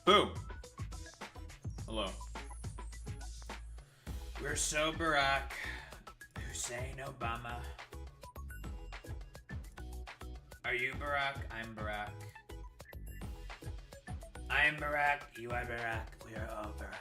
Boo! Hello. We're so Barack Hussein Obama. Are you Barack? I'm Barack. I am Barack. You are Barack. We are all Barack.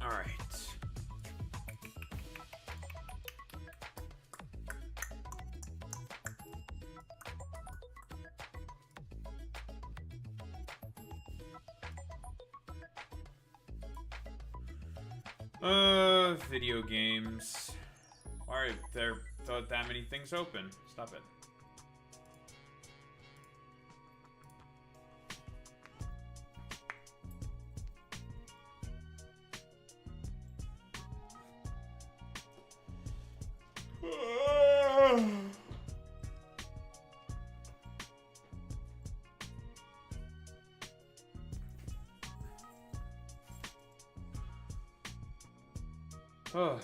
All right. Video games. Why are there that many things open? Stop it. Oh.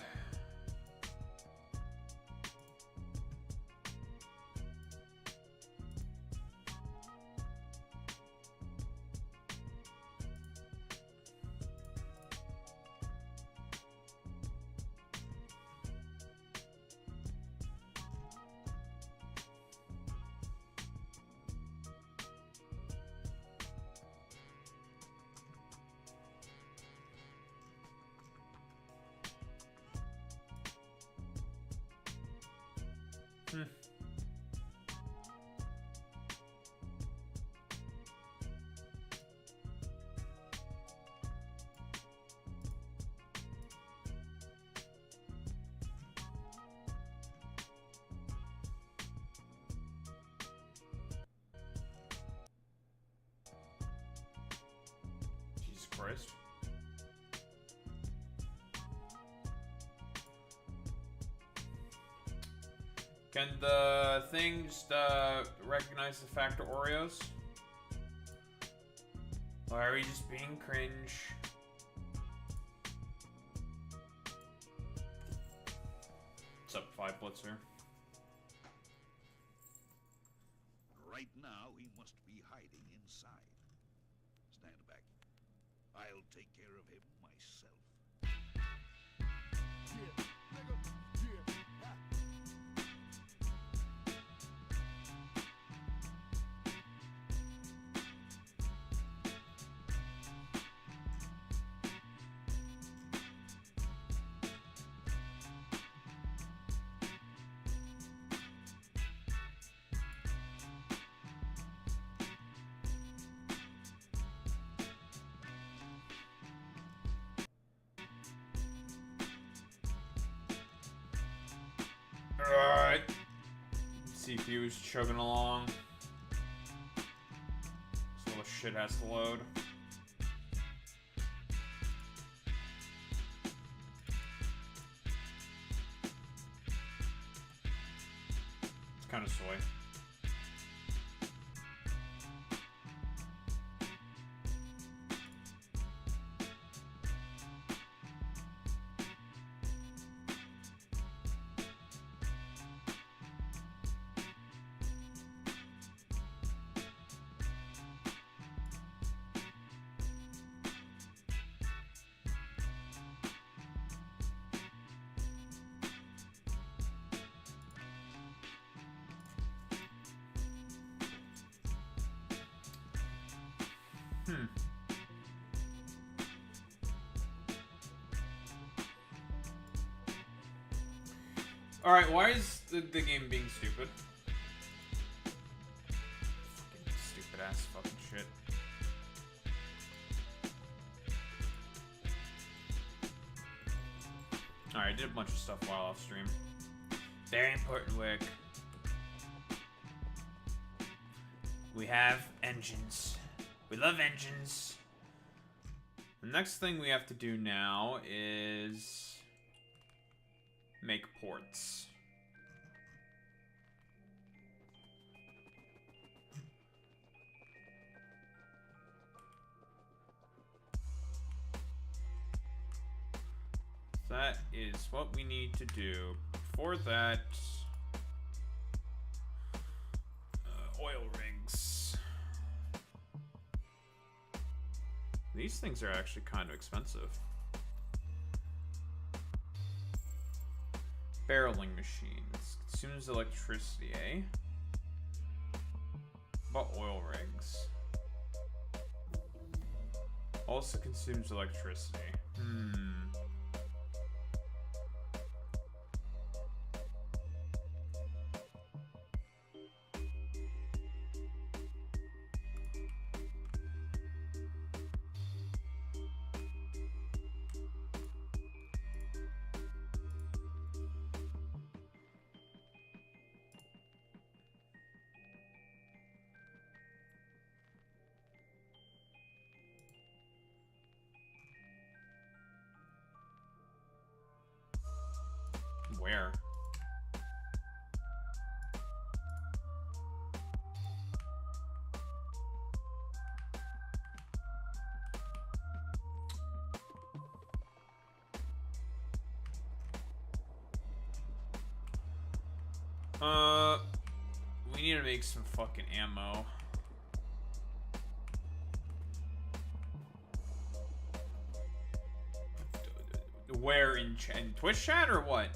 Jesus Christ. Can the thing just recognize the factor Oreos? Or are we just being cringe? What's up, 5 Blitzer? Right now, he must be hiding inside. Stand back. I'll take care of him myself. Yeah, nigga. Yeah. Alright. CPU is chugging along. So the shit has to load. It's kind of soy. Alright, why is the game being stupid? Fucking stupid ass fucking shit. Alright, I did a bunch of stuff while off stream. Very important work. We have engines. We love engines. The next thing we have to do now is make ports. That is what we need to do. Before that, oil rigs. These things are actually kind of expensive. Barreling machines. Consumes electricity, eh? What about oil rigs? Also consumes electricity. Where? We need to make some fucking ammo. Where in Twitch chat or what?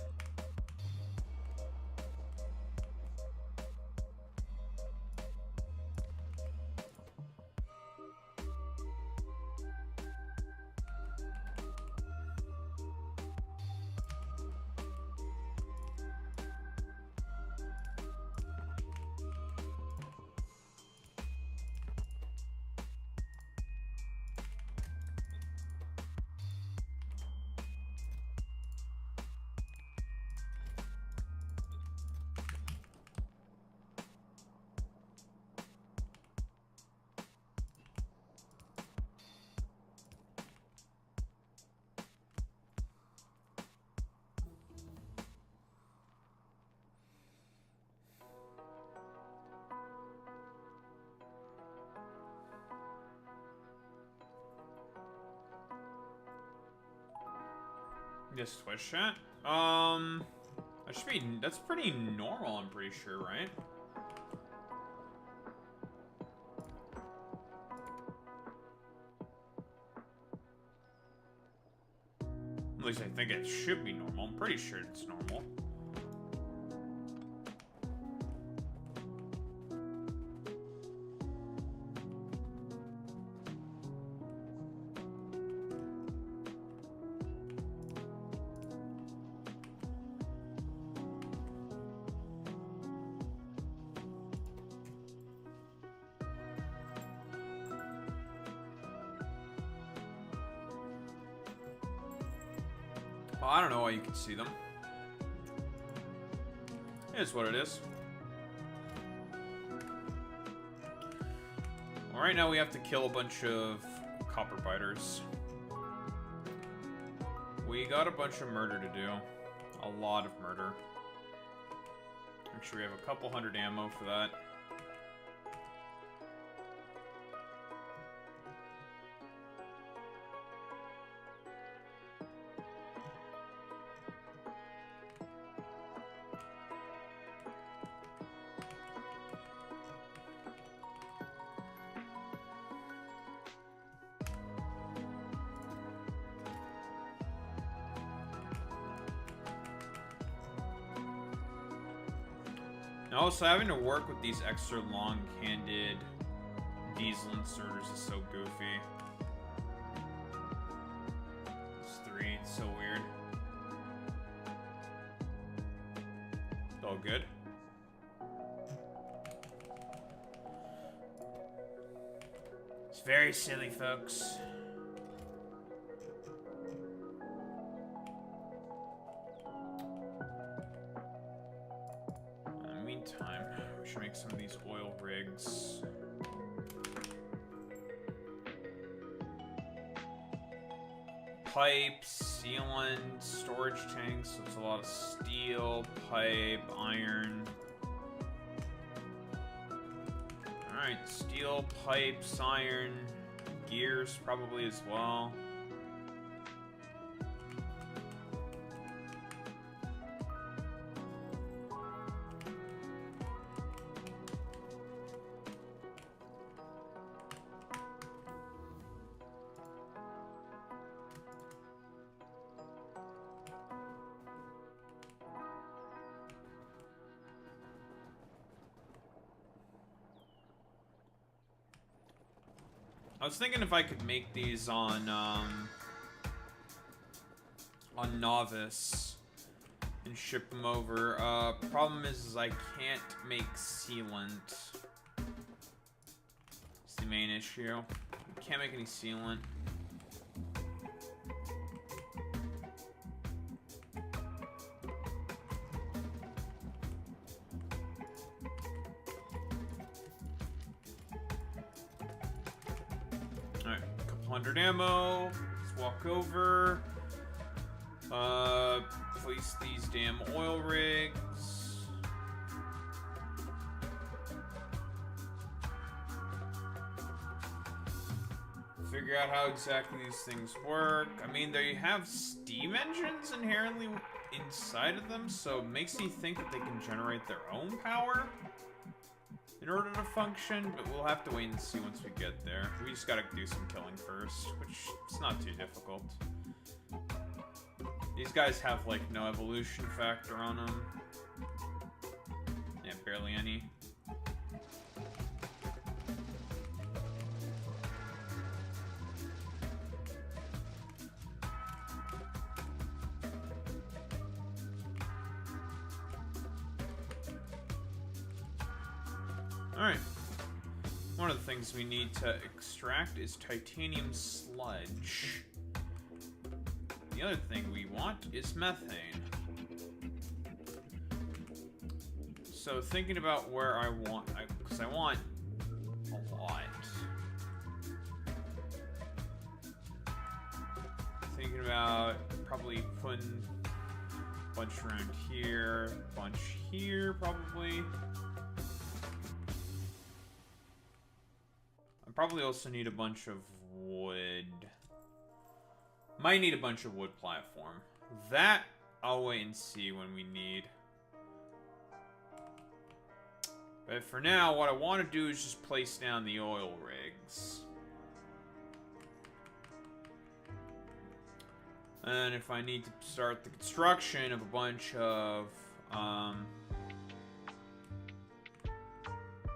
This Twitch chat? That should be, that's pretty normal, I'm pretty sure, right? At least I think it should be normal. I'm pretty sure it's normal. Well, I don't know why you can see them. It is what it is. Well, right now we have to kill a bunch of copper biters. We got a bunch of murder to do. A lot of murder. Make sure we have a couple hundred ammo for that. Also, having to work with these extra long-handed diesel inserters is so goofy. It's 3, it's so weird. All good. It's very silly, folks. In the meantime, we should make some of these oil rigs. Pipes, sealant, storage tanks, so it's a lot of steel, pipe, iron. Alright, steel, pipes, iron, gears probably as well. I was thinking if I could make these on Novice and ship them over. Problem is I can't make sealant. It's the main issue. Can't make any sealant. Alright, a couple hundred ammo. Let's walk over. Place these damn oil rigs. Figure out how exactly these things work. I mean, they have steam engines inherently inside of them, so it makes me think that they can generate their own power in order to function, but we'll have to wait and see once we get there. We just gotta do some killing first, which is not too difficult. These guys have, like, no evolution factor on them. Yeah, barely any. Alright. One of the things we need to extract is titanium sludge. The other thing we want is methane. So thinking about where I want, because I want a lot. Thinking about probably putting a bunch around here, a bunch here probably. I probably also need a bunch of wood. Might need a bunch of wood platform. That, I'll wait and see when we need. But for now, what I want to do is just place down the oil rigs. And if I need to start the construction of a bunch of,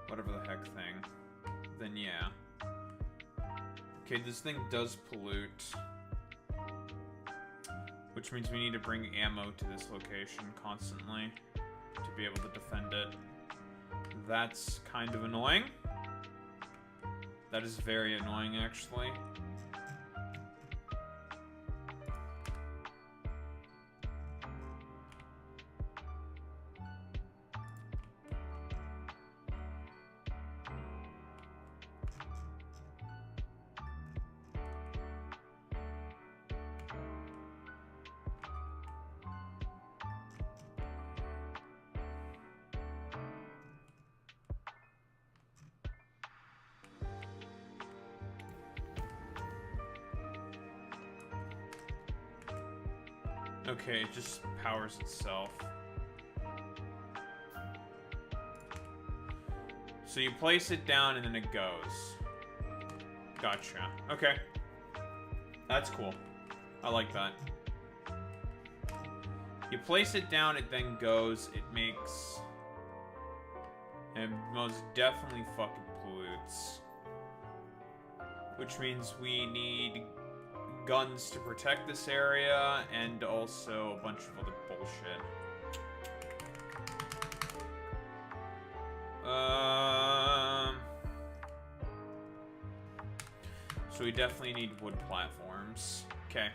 whatever the heck thing, then yeah. Okay, this thing does pollute. Which means we need to bring ammo to this location constantly to be able to defend it. That's kind of annoying. That is very annoying, actually. Okay, it just powers itself. So you place it down and then it goes. Gotcha. Okay. That's cool. I like that. You place it down, it then goes, it makes... It most definitely fucking pollutes. Which means we need guns to protect this area, and also a bunch of other bullshit. so we definitely need wood platforms. Okay.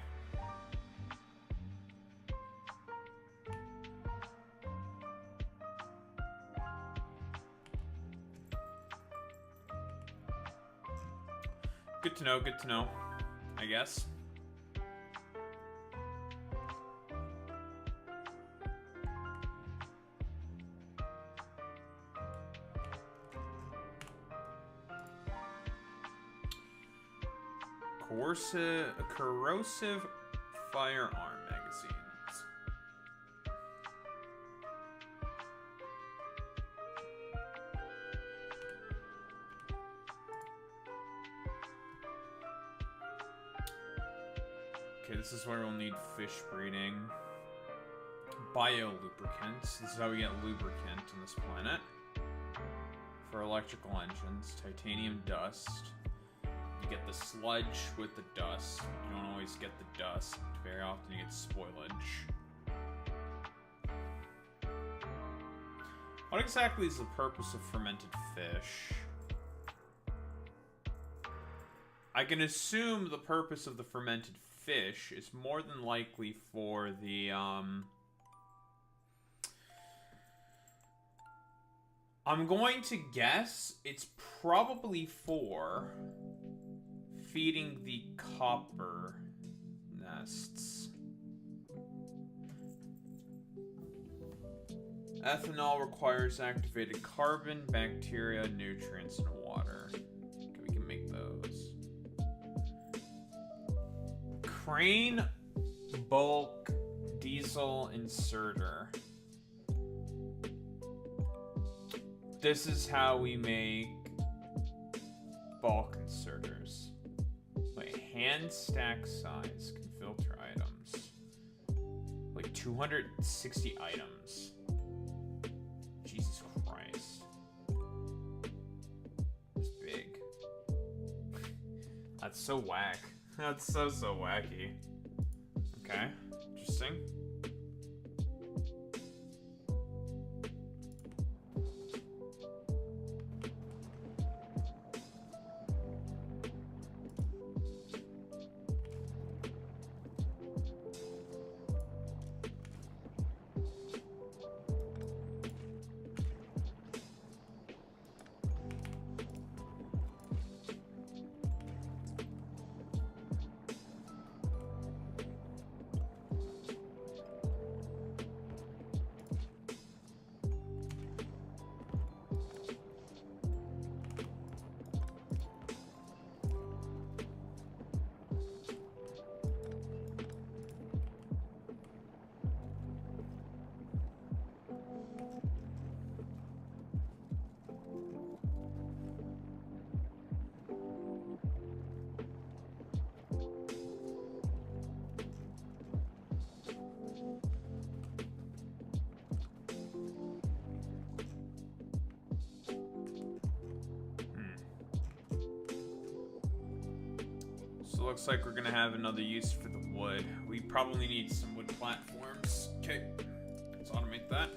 Good to know, I guess. Corrosive firearm magazines. Okay, this is where we'll need fish breeding. Biolubricants. This is how we get lubricant on this planet. For electrical engines. Titanium dust. You get the sludge with the dust. You don't always get the dust. Very often you get spoilage. What exactly is the purpose of fermented fish? I can assume the purpose of the fermented fish is more than likely for the, I'm going to guess it's probably for feeding the copper nests. Ethanol requires activated carbon, bacteria, nutrients, and water. Okay, we can make those. Crane bulk diesel inserter. This is how we make bulk inserters. Wait, hand stack size can filter items. Like 260 items. Jesus Christ. It's big. That's so whack. That's so wacky. Okay, interesting. So it looks like we're gonna have another use for the wood. We probably need some wood platforms. Okay, let's automate that.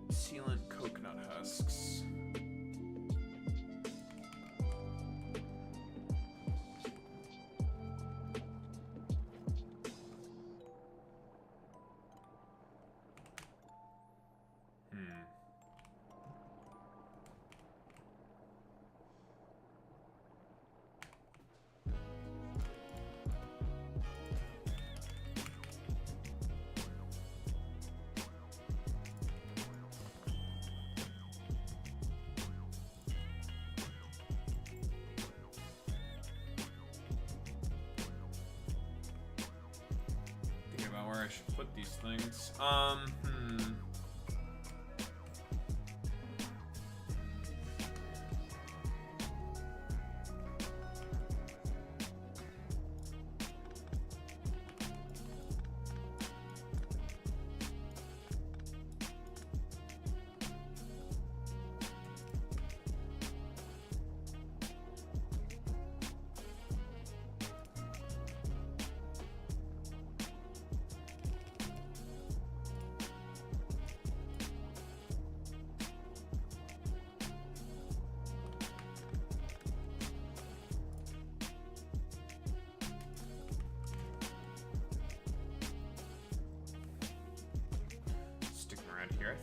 Sealant coconut husks. Where I should put these things.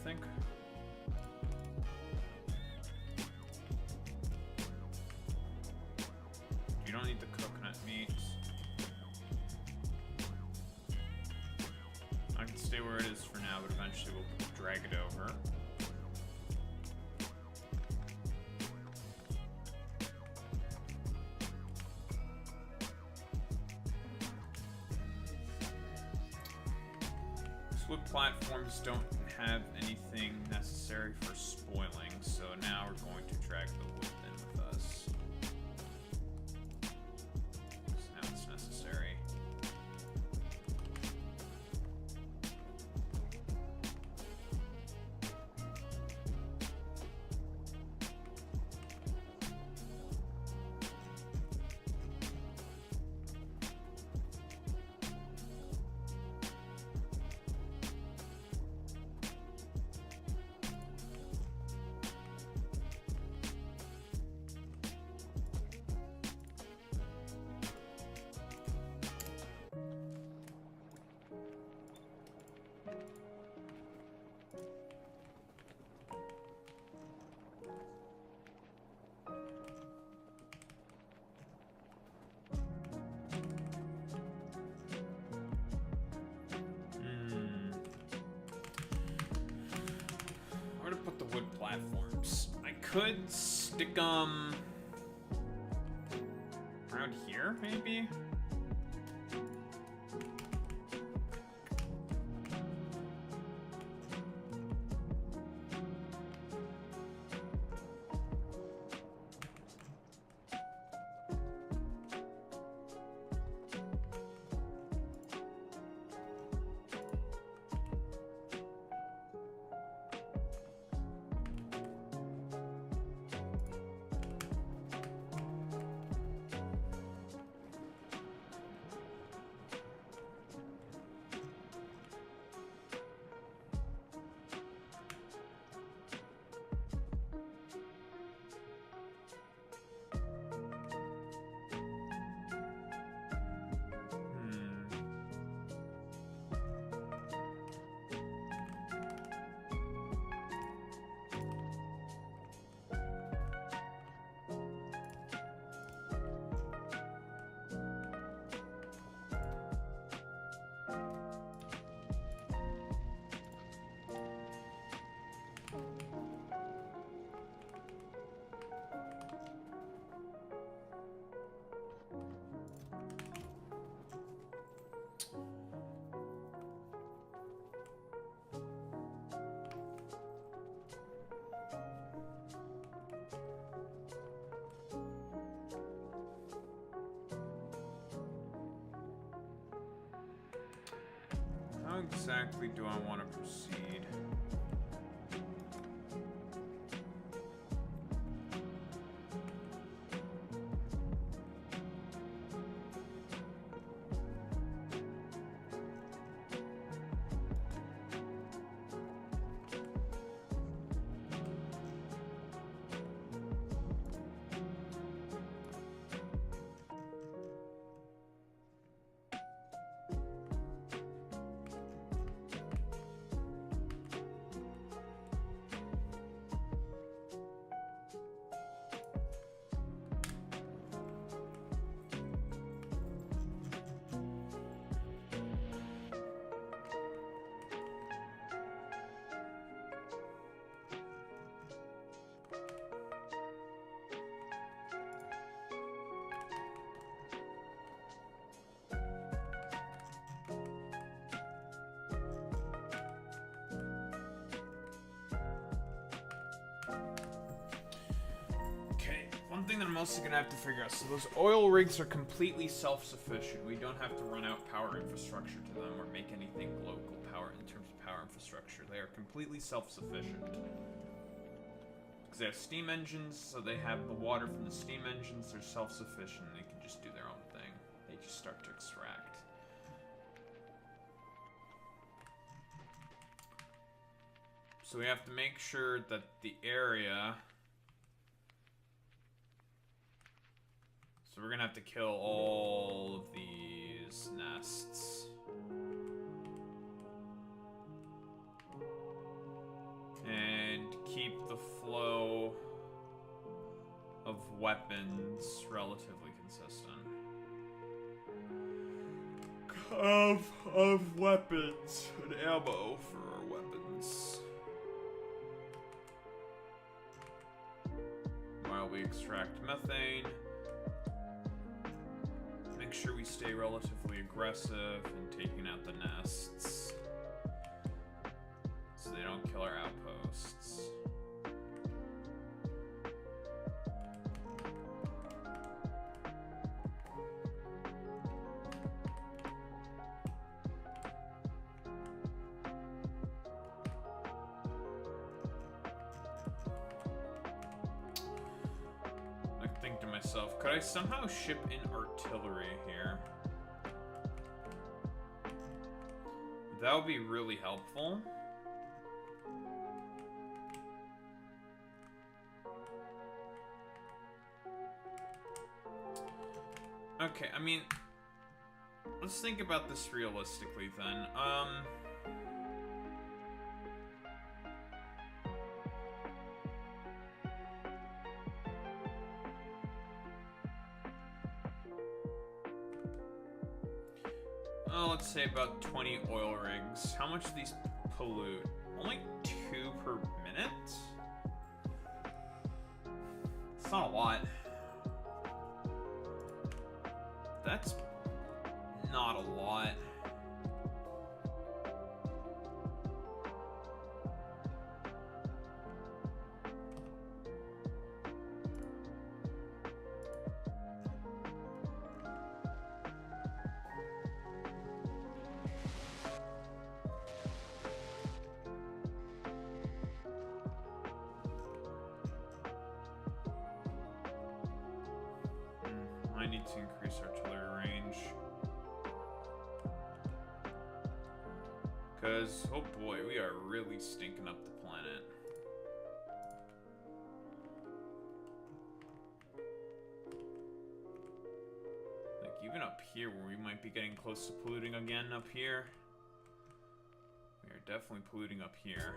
think. You don't need the coconut meat. I can stay where it is for now, but eventually we'll drag it over. Wood platforms don't have anything necessary for spoiling, so now we're going to drag the wood in with us. So now it's necessary. Where to put the wood platforms? I could stick them around here, maybe? How exactly do I want to proceed? One thing that I'm also gonna have to figure out, so those oil rigs are completely self-sufficient. We don't have to run out power infrastructure to them or make anything local power in terms of power infrastructure. They are completely self-sufficient. Because they have steam engines, so they have the water from the steam engines, they're self-sufficient, they can just do their own thing. They just start to extract. So we have to make sure that the area... So we're gonna have to kill all of these nests. keep the flow of weapons relatively consistent. Of weapons and ammo for our weapons. While we extract methane, make sure we stay relatively aggressive in taking out the nests so they don't kill our outposts. Could I somehow ship in artillery here? That would be really helpful. Okay, I mean, let's think about this realistically then. Let's say about 20 oil rigs. How much do these pollute? Only 2 per minute? It's not a lot. That's not a lot. I need to increase artillery range. Because, oh boy, we are really stinking up the planet. Like, even up here, where we might be getting close to polluting again up here. We are definitely polluting up here.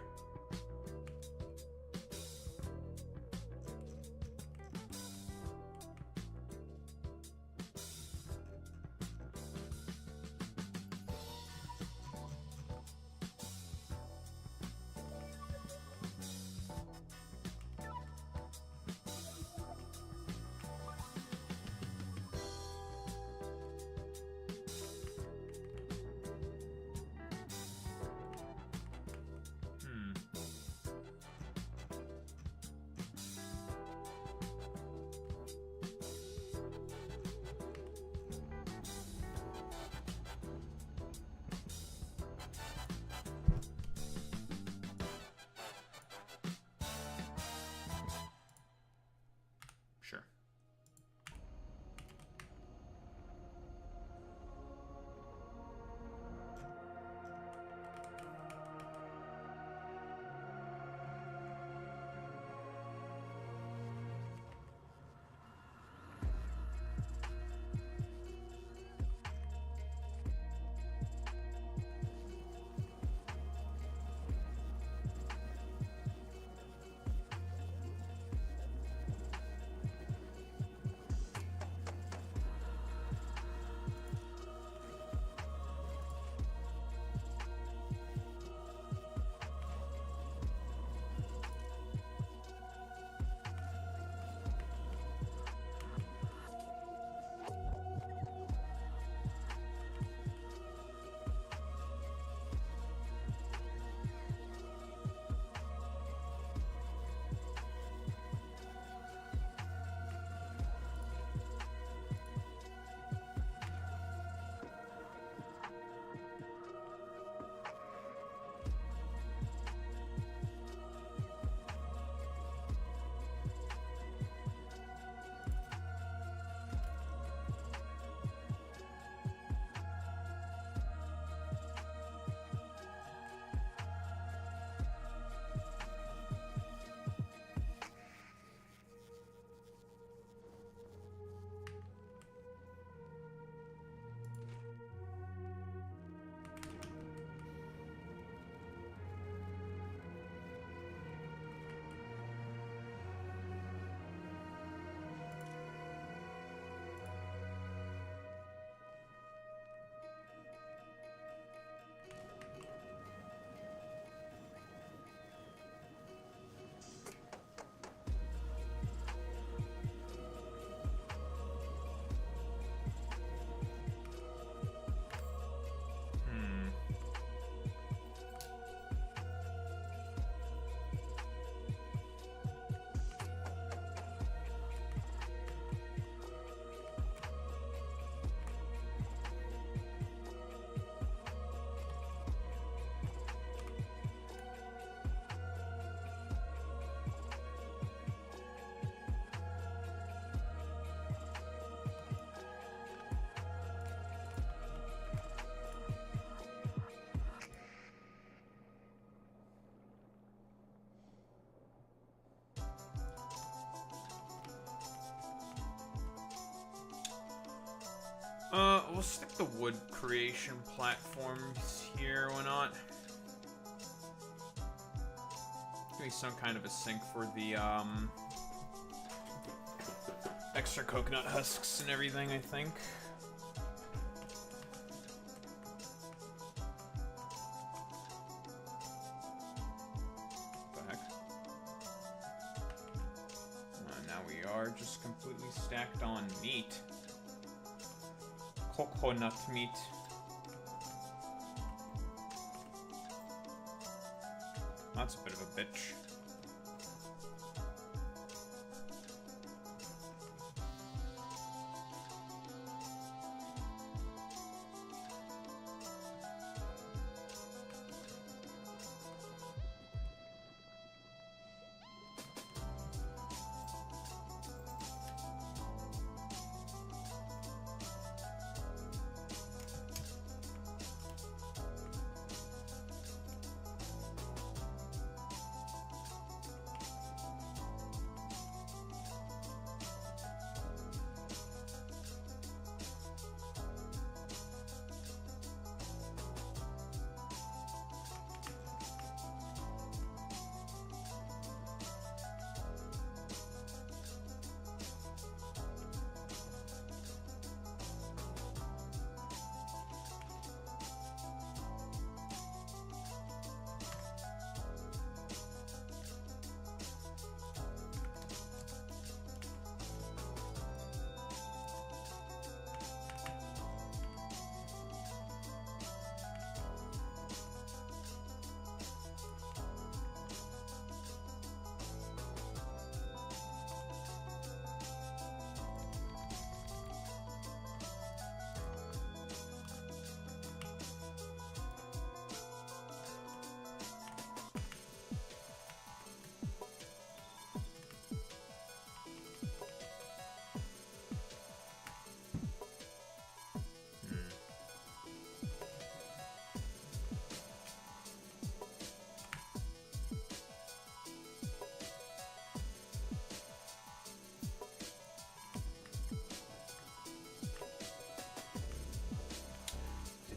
We'll stick the wood creation platforms here, why not? Give me some kind of a sink for the, extra coconut husks and everything, I think. What the heck? Now we are just completely stacked on meat. Coconut meat. That's a bit of a bitch.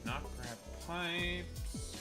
Not grab pipes.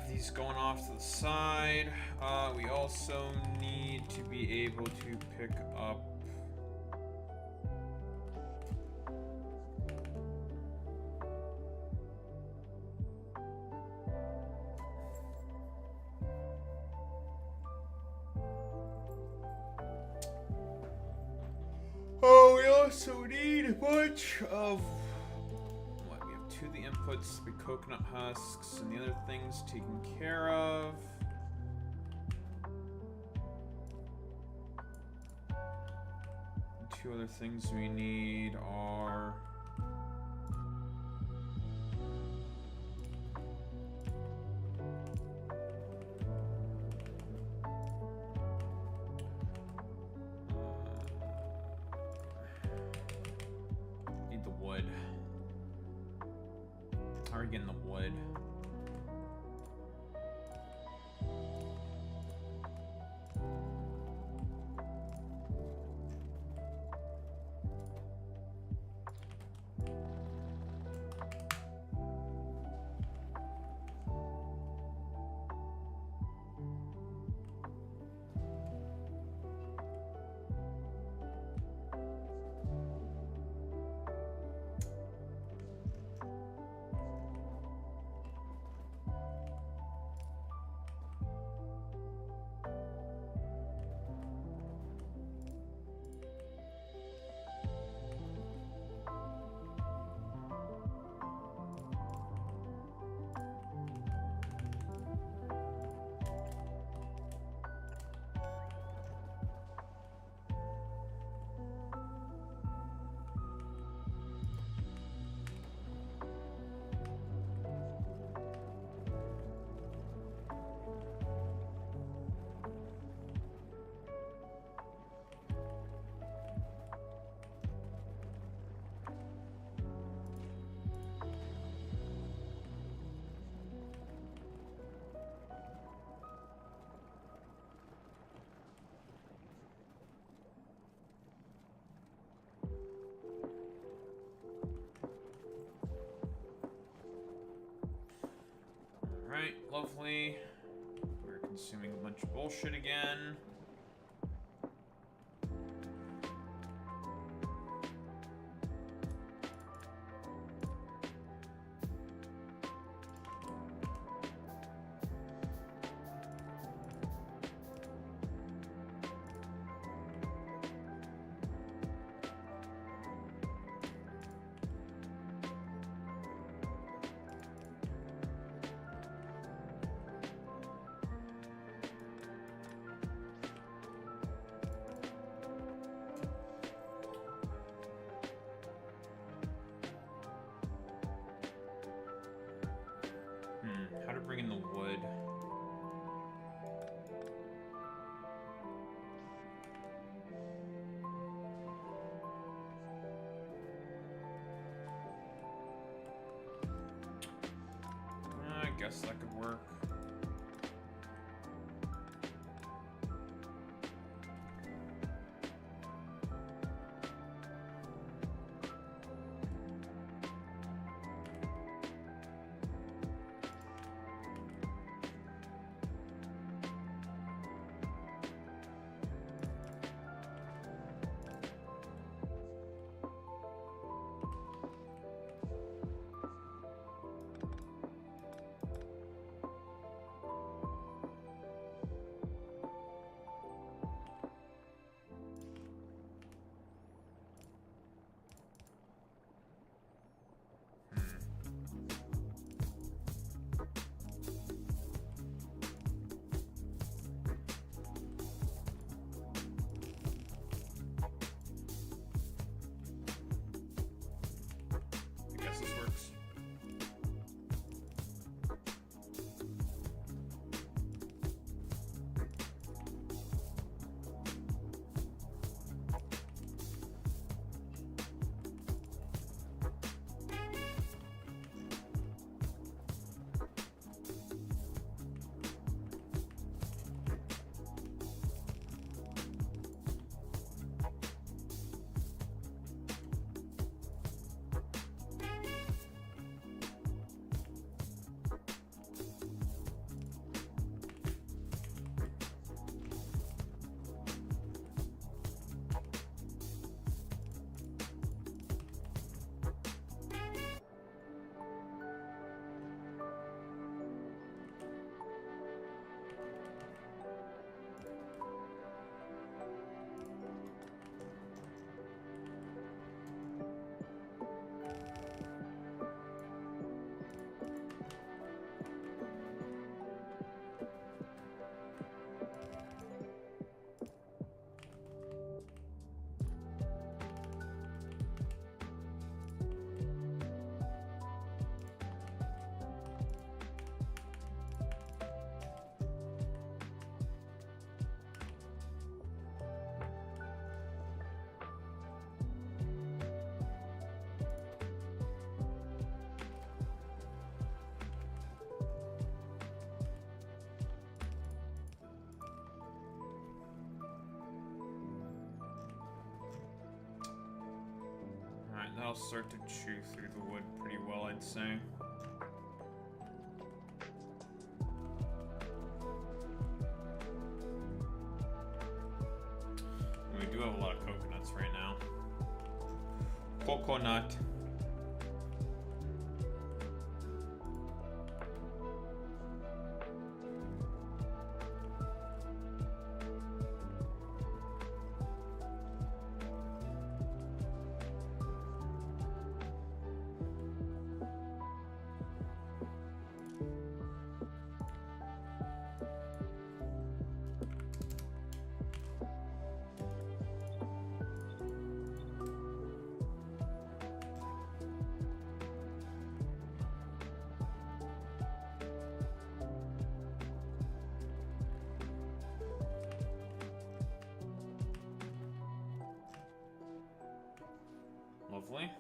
These going off to the side. We also need to be able to pick up we also need a bunch of what we have two of the inputs, the coconut husks, and the other things taken care of. Two other things we need are need the wood. How are we getting the wood? apparently. We're consuming a bunch of bullshit again. How to bring in the wood. I guess that could work. I guess this works. Alright, that'll start to chew through the wood pretty well, I'd say. And we do have a lot of coconuts right now. Coconut. Lovely.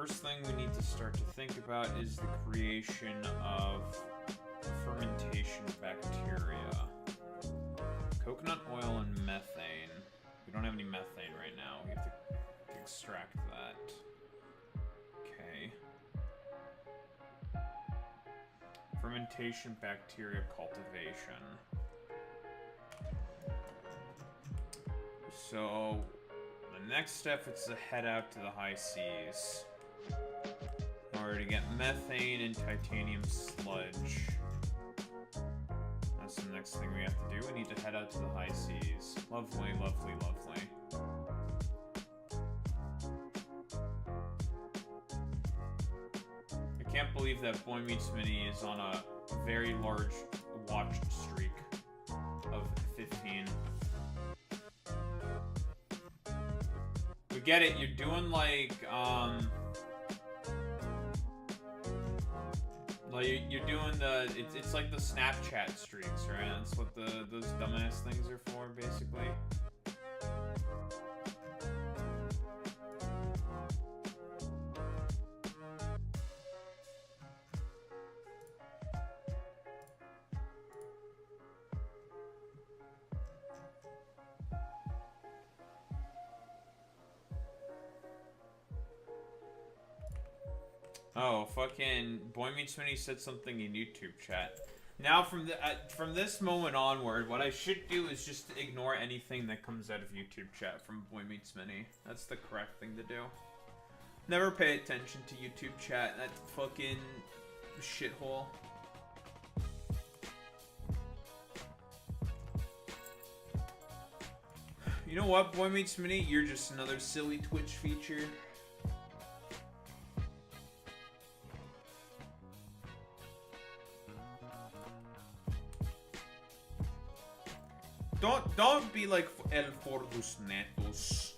first thing we need to start to think about is the creation of fermentation bacteria. Coconut oil and methane. We don't have any methane right now. We have to extract that. Okay. Fermentation bacteria cultivation. So, the next step is to head out to the high seas in order to get methane and titanium sludge. That's the next thing we have to do. We need to head out to the high seas. Lovely, lovely, lovely. I can't believe that Boy Meets Mini is on a very large watched streak of 15. We get it, you're doing like you're doing the, it's like the Snapchat streaks, right? That's what those dumbass things are for, basically. Oh, fucking Boy Meets Mini said something in YouTube chat. Now, from this moment onward, what I should do is just ignore anything that comes out of YouTube chat from Boy Meets Mini. That's the correct thing to do. Never pay attention to YouTube chat. That fucking shithole. You know what, Boy Meets Mini? You're just another silly Twitch feature. Don't be like El Fordus Netos.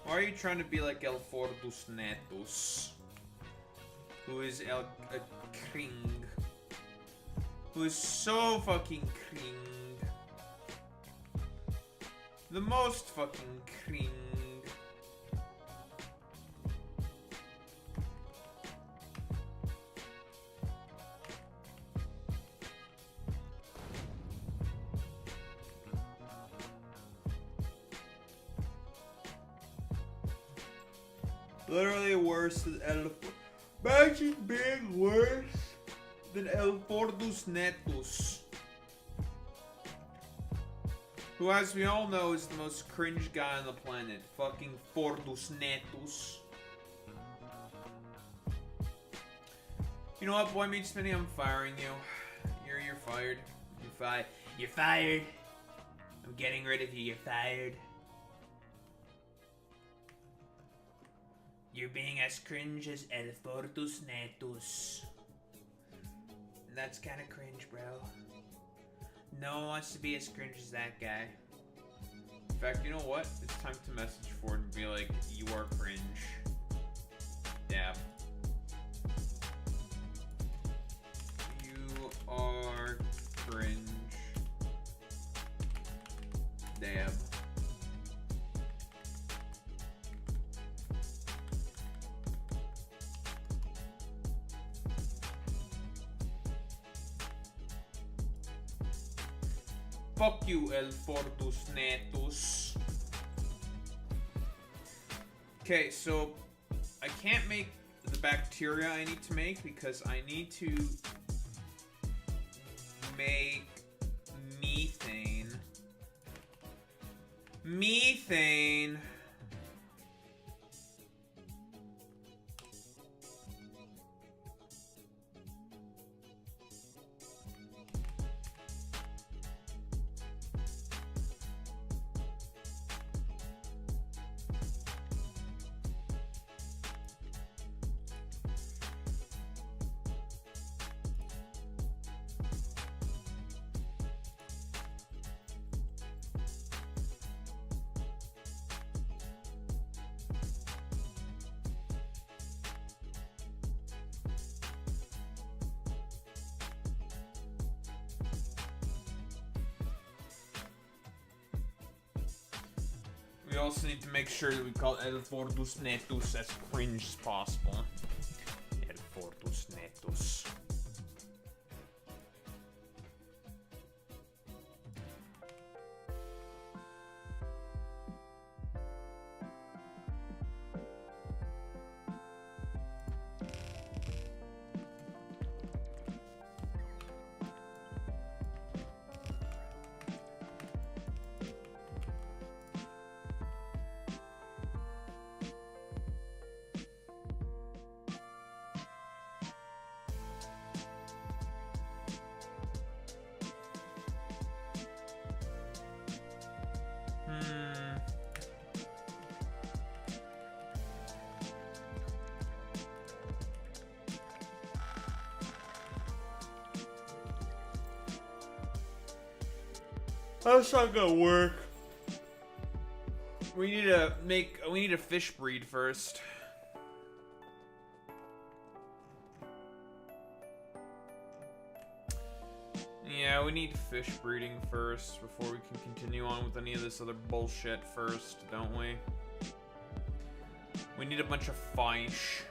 Why are you trying to be like El Fordus Netos? Who is a Kring? Who is so fucking Kring? The most fucking Kring. Literally worse than El... Imagine being worse than El Fordus Netos. Who, as we all know, is the most cringe guy on the planet. Fucking Fordus Netos. You know what, Boy Meets Mini? I'm firing you. You're fired. You're fired. I'm getting rid of you. You're fired. You're being as cringe as El Fordus Netos. And that's kind of cringe, bro. No one wants to be as cringe as that guy. In fact, you know what? It's time to message Ford and be like, you are cringe. Dab. You are cringe. Dab. Fuck you, El Fordus Netos. Okay, so I can't make the bacteria I need to make because I need to make methane. Methane. also need to make sure that we call El Fortus Netus as cringe as possible. El Fortus Netus. That's not gonna work. We need a fish breed first. Yeah, we need fish breeding first before we can continue on with any of this other bullshit first, don't we? We need a bunch of fish.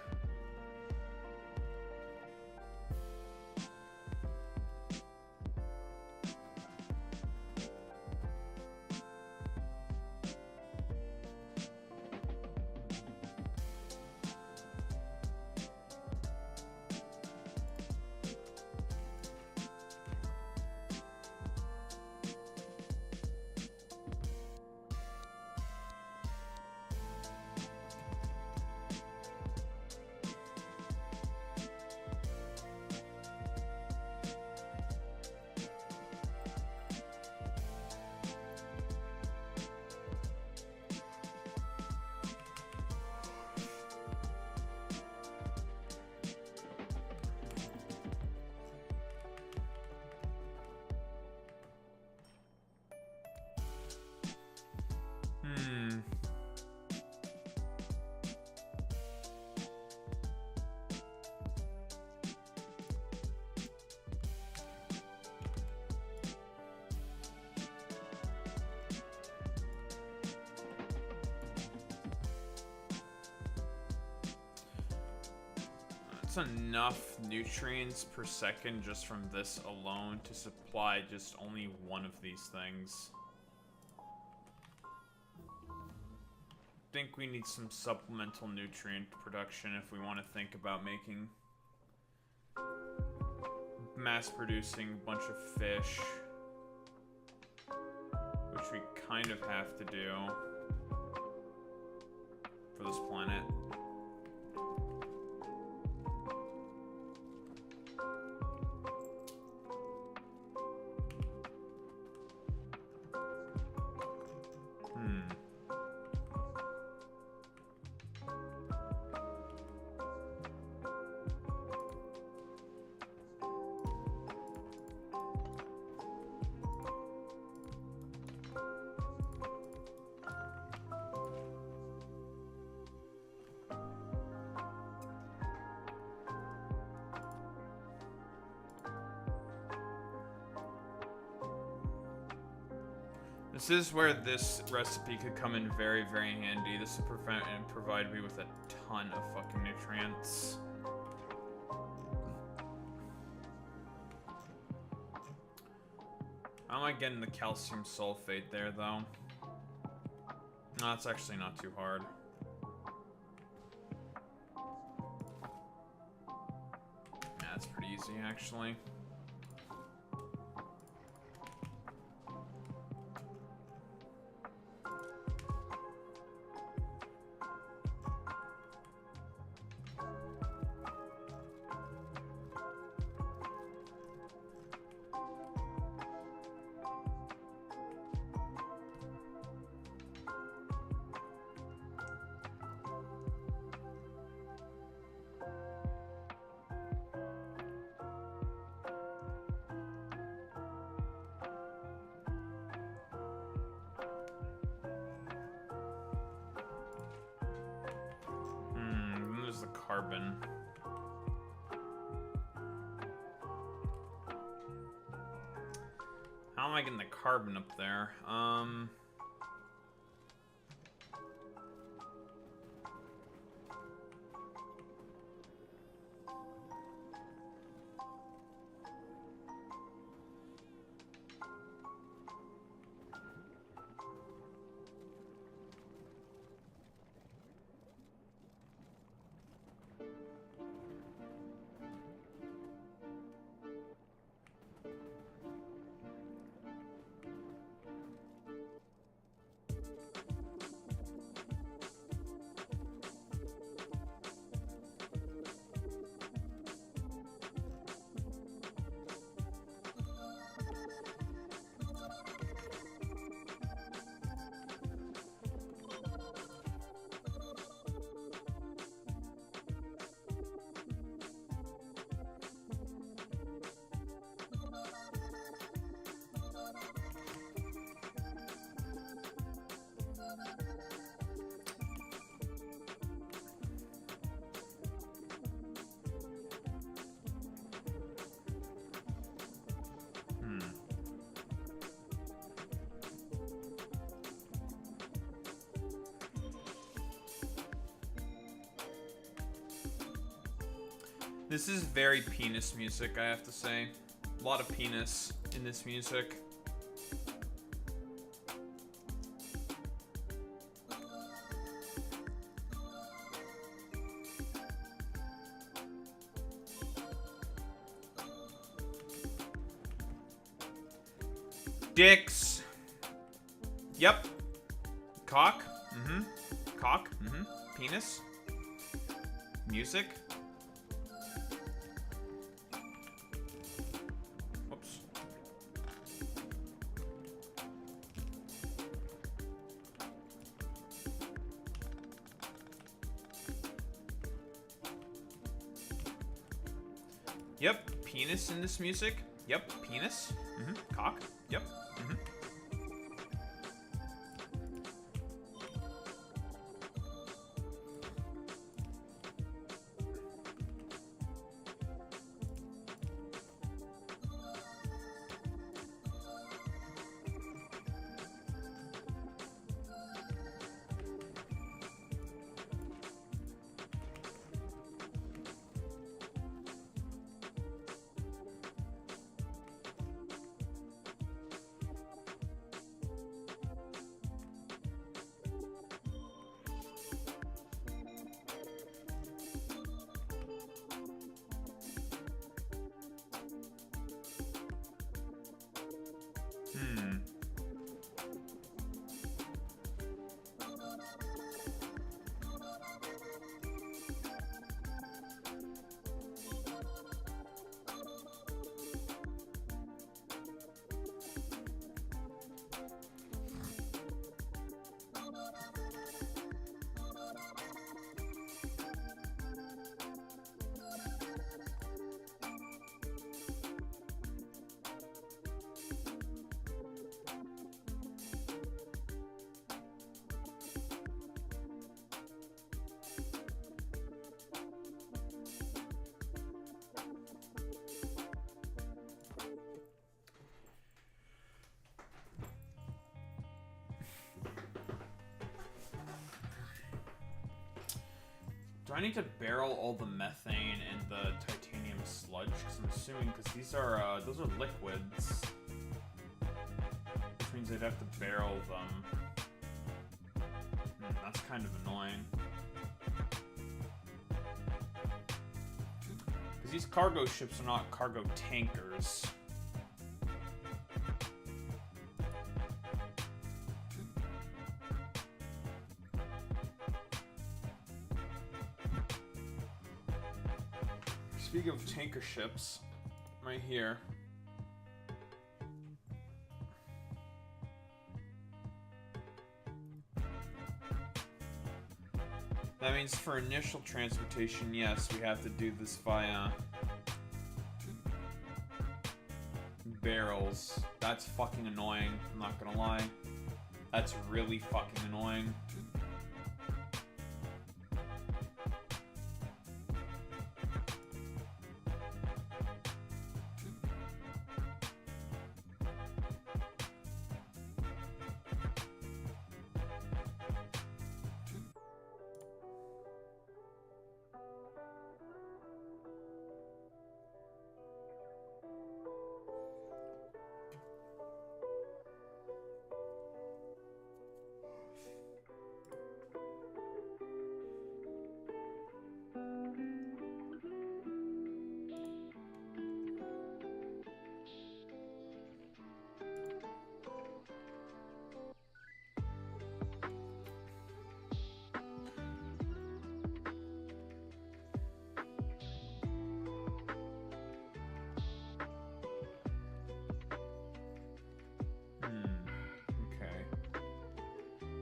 That's enough nutrients per second just from this alone to supply just only one of these things. I think we need some supplemental nutrient production if we want to think about making mass producing a bunch of fish, which we kind of have to do for this planet. This is where this recipe could come in very, very handy. This will provide me with a ton of fucking nutrients. How am I getting the calcium sulfate there, though? No, it's actually not too hard. Yeah, it's pretty easy, actually. There's the carbon. How am I getting the carbon up there? This is very penis music, I have to say. A lot of penis in this music. Dicks. Yep. Cock. Mm-hmm. Cock. Mm-hmm. Penis. Music. Whoops. Yep. Penis in this music. Yep. Penis. Mm-hmm. Cock. Yep. Mm-hmm. Do I need to barrel all the methane and the titanium sludge? Because I'm assuming, because these are, those are liquids. Which means I'd have to barrel them. That's kind of annoying. Because these cargo ships are not cargo tankers. Speaking of tanker ships, right here. That means for initial transportation, yes, we have to do this via barrels. That's fucking annoying, I'm not gonna lie. That's really fucking annoying.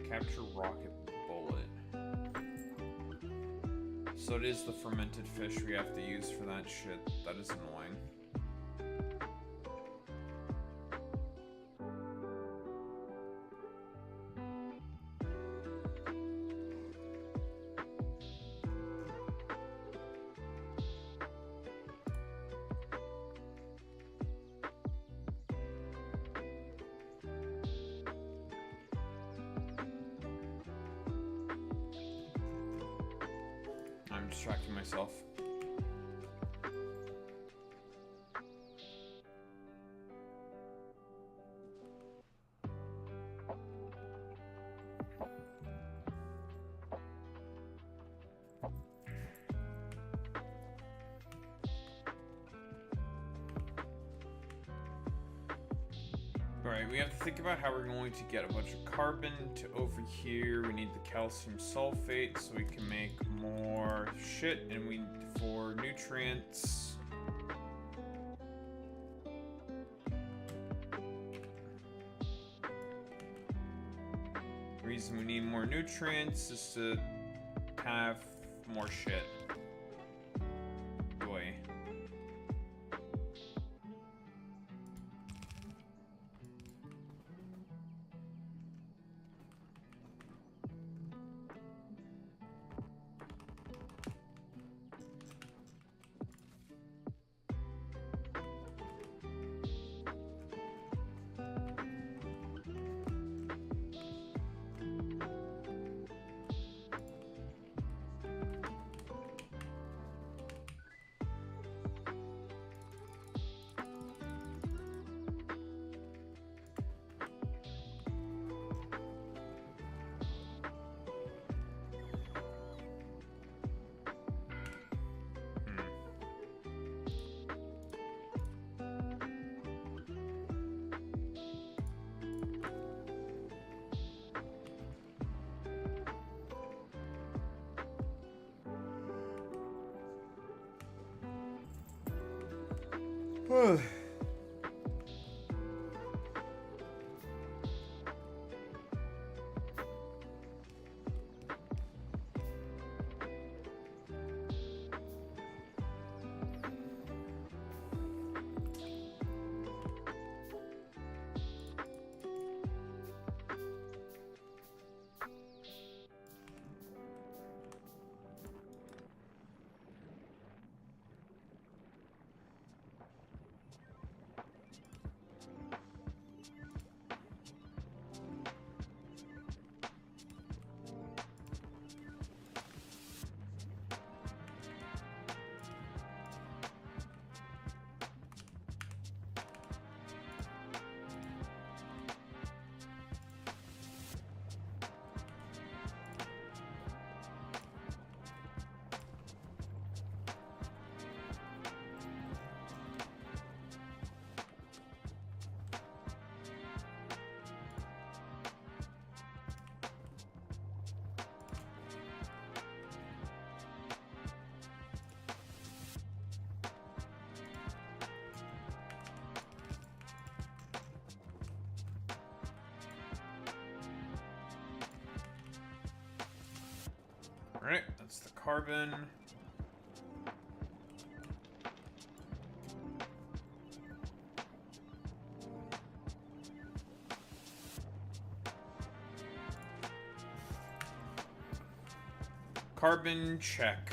Capture rocket bullet. So it is the fermented fish we have to use for that shit. That is annoying. I'm distracting myself. Alright, we have to think about how we're going to get a bunch of carbon to over here. We need the calcium sulfate so we can make more shit, and we for nutrients. The reason we need more nutrients is to have more shit. Boy. Alright, that's the carbon. Carbon check.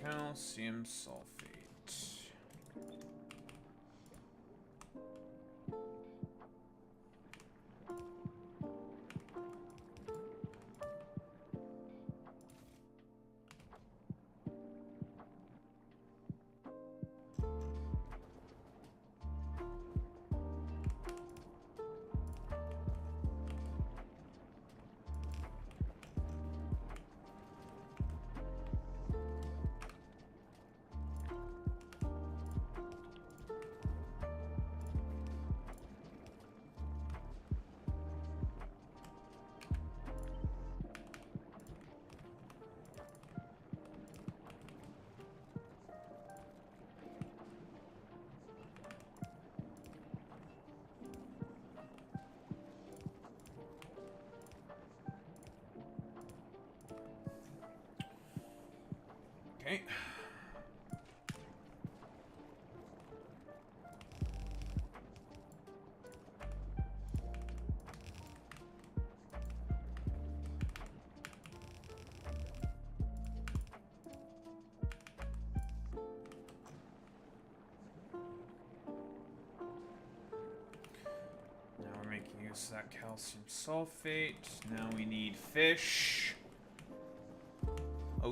Calcium sulfate. Okay. use that calcium sulfate. Now we need fish.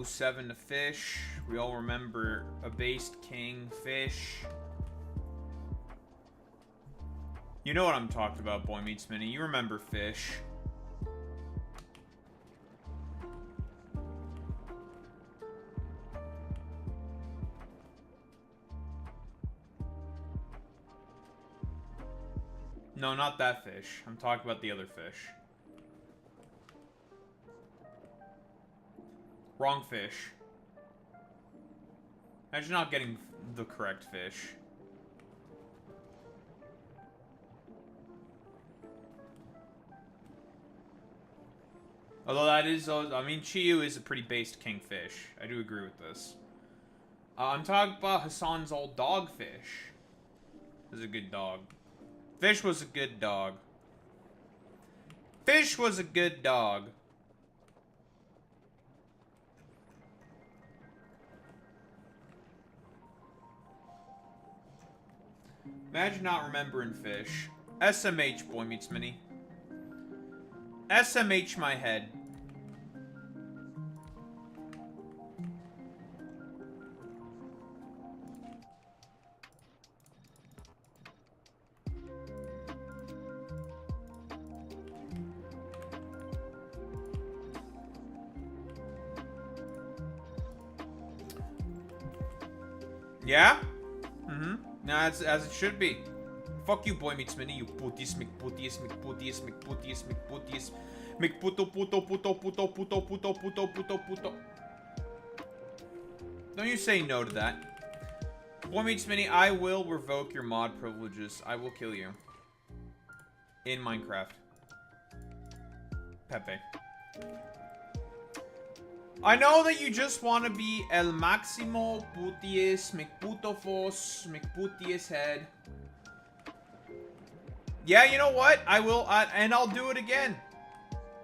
07 to fish. We all remember a based king, fish. You know what I'm talking about, Boy Meets Mini. You remember fish. No, not that fish. I'm talking about the other fish. Wrong fish. Imagine not getting the correct fish. Although that is, I mean, Chiyu is a pretty based kingfish. I do agree with this. I'm talking about Hassan's old dogfish. This is a good dog. Fish was a good dog. Fish was a good dog. Imagine not remembering fish. SMH, Boy Meets Mini. SMH my head. Yeah? Mm-hmm. No, as it should be. Fuck you, Boy Meets Mini, you putis, McPutis, McPutis, McPutis, McPutis, McPuto, puto, puto, puto, puto, puto, puto, puto, puto. Don't you say no to that. Boy Meets Mini, I will revoke your mod privileges. I will kill you. In Minecraft. Pepe. I know that you just want to be El Maximo Putius McPutofos McPutius head. Yeah, you know what? I will, and I'll do it again.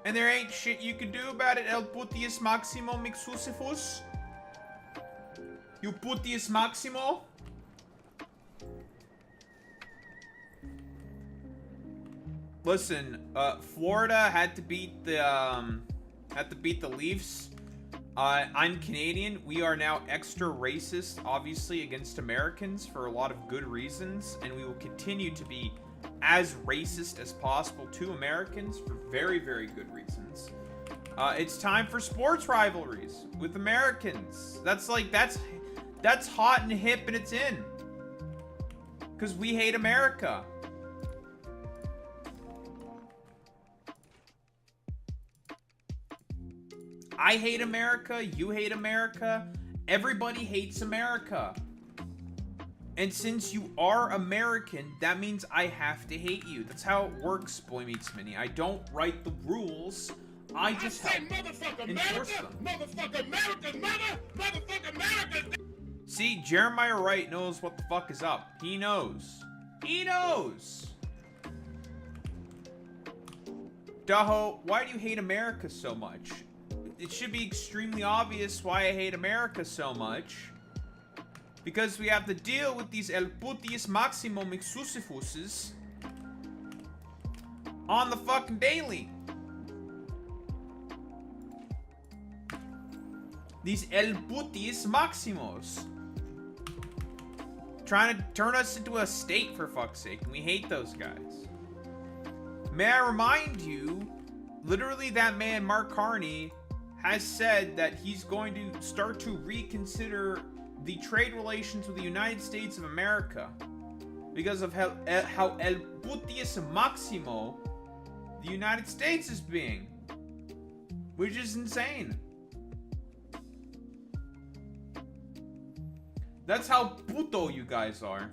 And there ain't shit you can do about it, El Putius Maximo Mixusifus. You Putius Maximo. Listen, Florida had to beat the Leafs. I'm Canadian. We are now extra racist, obviously, against Americans for a lot of good reasons, and we will continue to be as racist as possible to Americans for very, very good reasons. It's time for sports rivalries with Americans. That's hot and hip and it's in. Because we hate America. I hate America, you hate America, everybody hates America. And since you are American, that means I have to hate you. That's how it works, Boy Meets Mini. I don't write the rules, I just help enforce them. Motherfucker America, motherfucker America. See, Jeremiah Wright knows what the fuck is up. He knows. He knows. Daho, why do you hate America so much? It should be extremely obvious why I hate America so much. Because we have to deal with these El Putius Maximo Mixusifuses on the fucking daily. These El Putius Maximos. Trying to turn us into a state, for fuck's sake. And we hate those guys. May I remind you, literally that man, Mark Carney, has said that he's going to start to reconsider the trade relations with the United States of America because of how El Putius Maximo the United States is being, which is insane. That's how puto you guys are.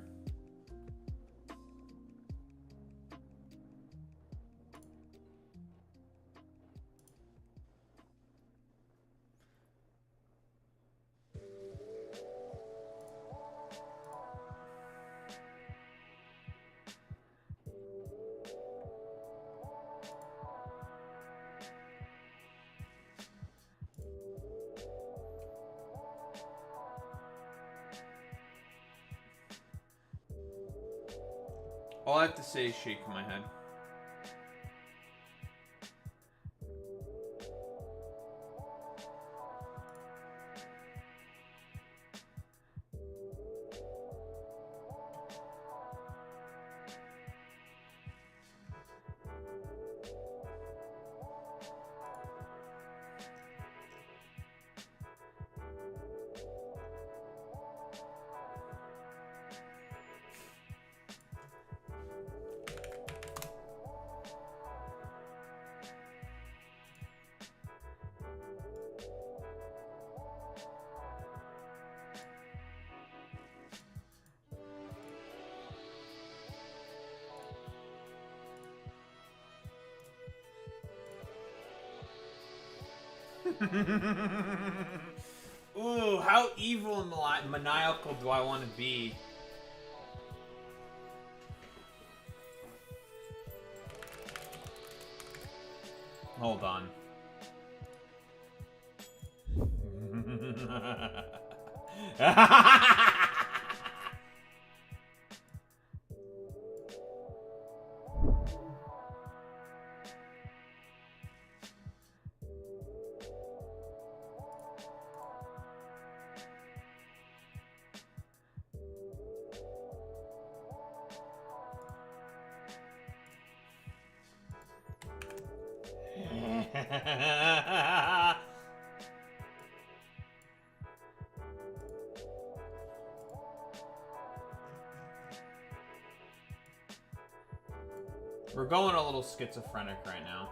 All I have to say is shaking my head. Ooh, how evil and maniacal do I want to be? Hold on. We're going a little schizophrenic right now.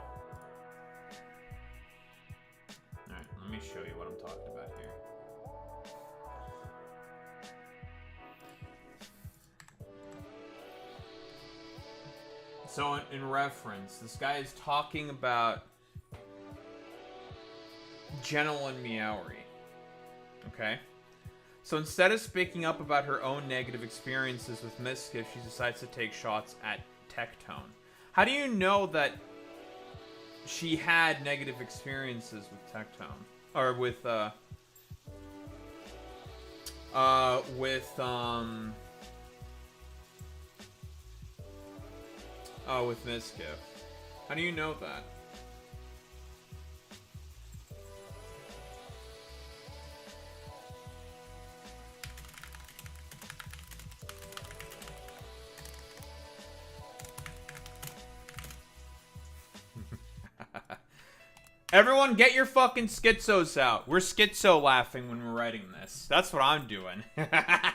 Alright, let me show you what I'm talking about here. So, in reference, this guy is talking about Gentle and Meowry. Okay? So instead of speaking up about her own negative experiences with Miskiff, she decides to take shots at Tectone. How do you know that she had negative experiences with Tectone? Or with Miskiff? How do you know that? Everyone get your fucking schizos out. We're schizo laughing when we're writing this. That's what I'm doing. I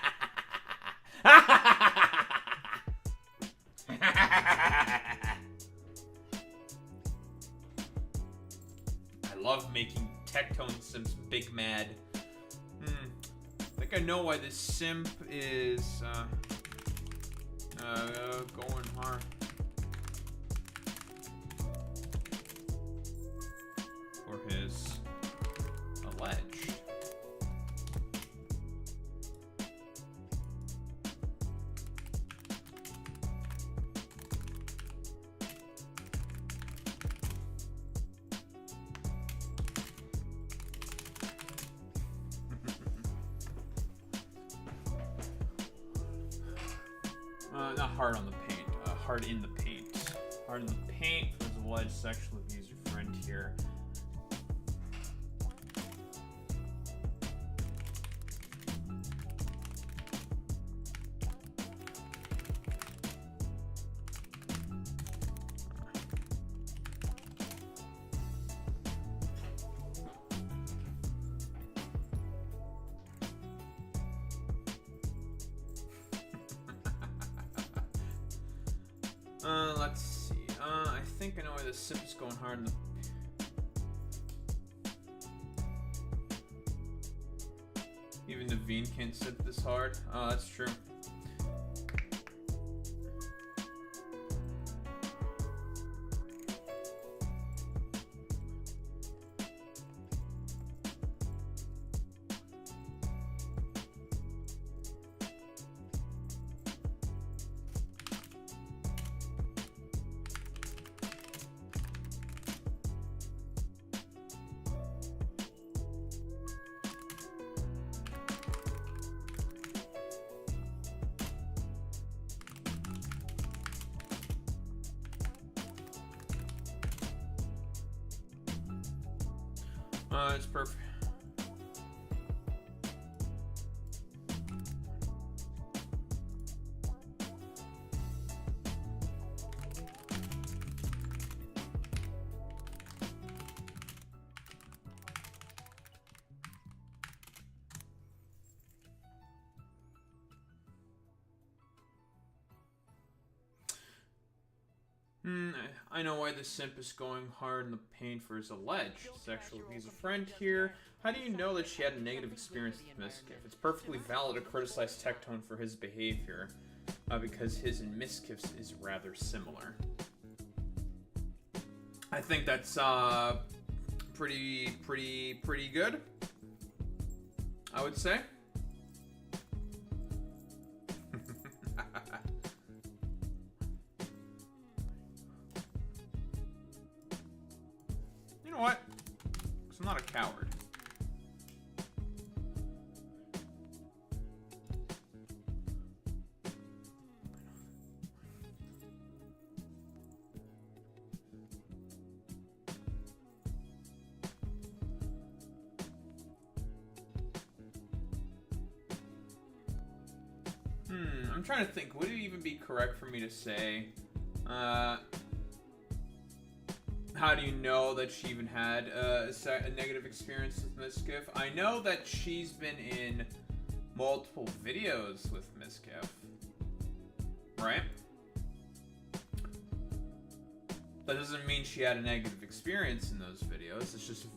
love making Tectone simps big mad. I think I know why this simp is going hard. Or his alleged. Not hard on the paint, hard in the paint. Hard in the paint for his alleged sexual abuser friend here. Let's see. I think I know why the simp is going hard in the... Even Naveen can't sip this hard. Oh, that's true. It's perfect. I know why the simp is going hard in the paint for his alleged sexual abuse of friend here. How do you know that she had a negative experience with Miskiff? It's perfectly valid to criticize Tectone for his behavior, because his and Miskiff's is rather similar. I think that's pretty good, I would say. You know what? 'Cause I'm not a coward. I'm trying to think, would it even be correct for me to say, how do you know that she even had a negative experience with Miskiff? I know that she's been in multiple videos with Miskiff, right? That doesn't mean she had a negative experience in those videos. It's just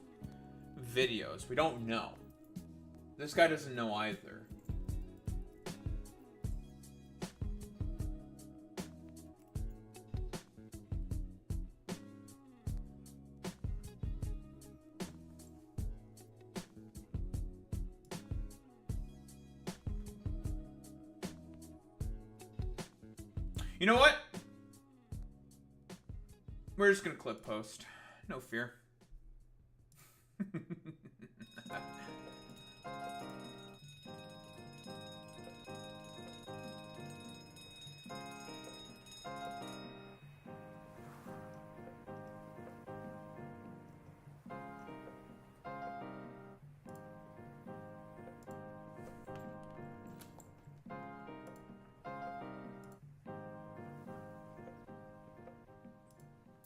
videos. We don't know. This guy doesn't know either. You know what? We're just gonna clip post. No fear.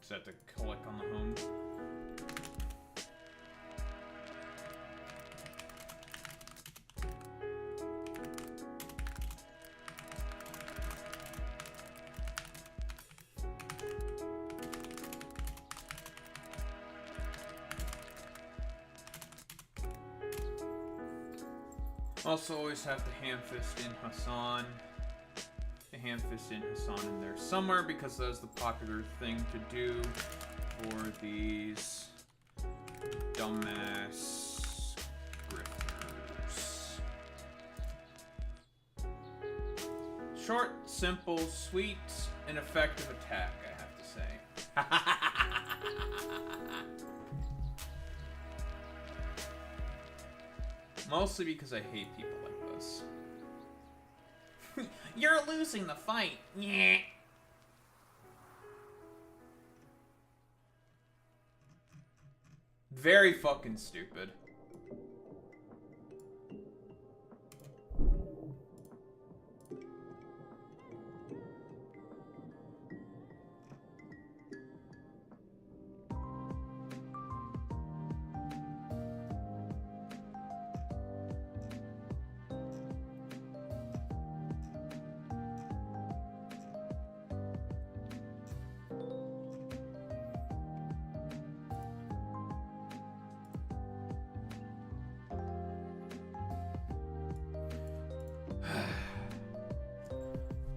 Just have to click on the home. Also, always have to ham fist in Hassan. Ham fist in Hassan in there somewhere because that's the popular thing to do for these dumbass grifters. Short, simple, sweet, and effective attack, I have to say. Mostly because I hate people like this. You're losing the fight. Yeah. Very fucking stupid.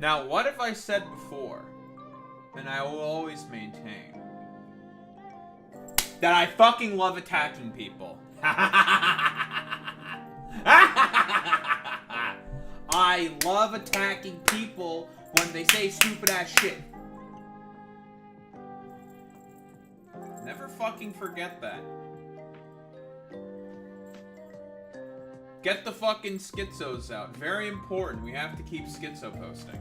Now, what if I said before, and I will always maintain, that I fucking love attacking people? I love attacking people when they say stupid ass shit. Never fucking forget that. Get the fucking schizos out. Very important. We have to keep schizo posting.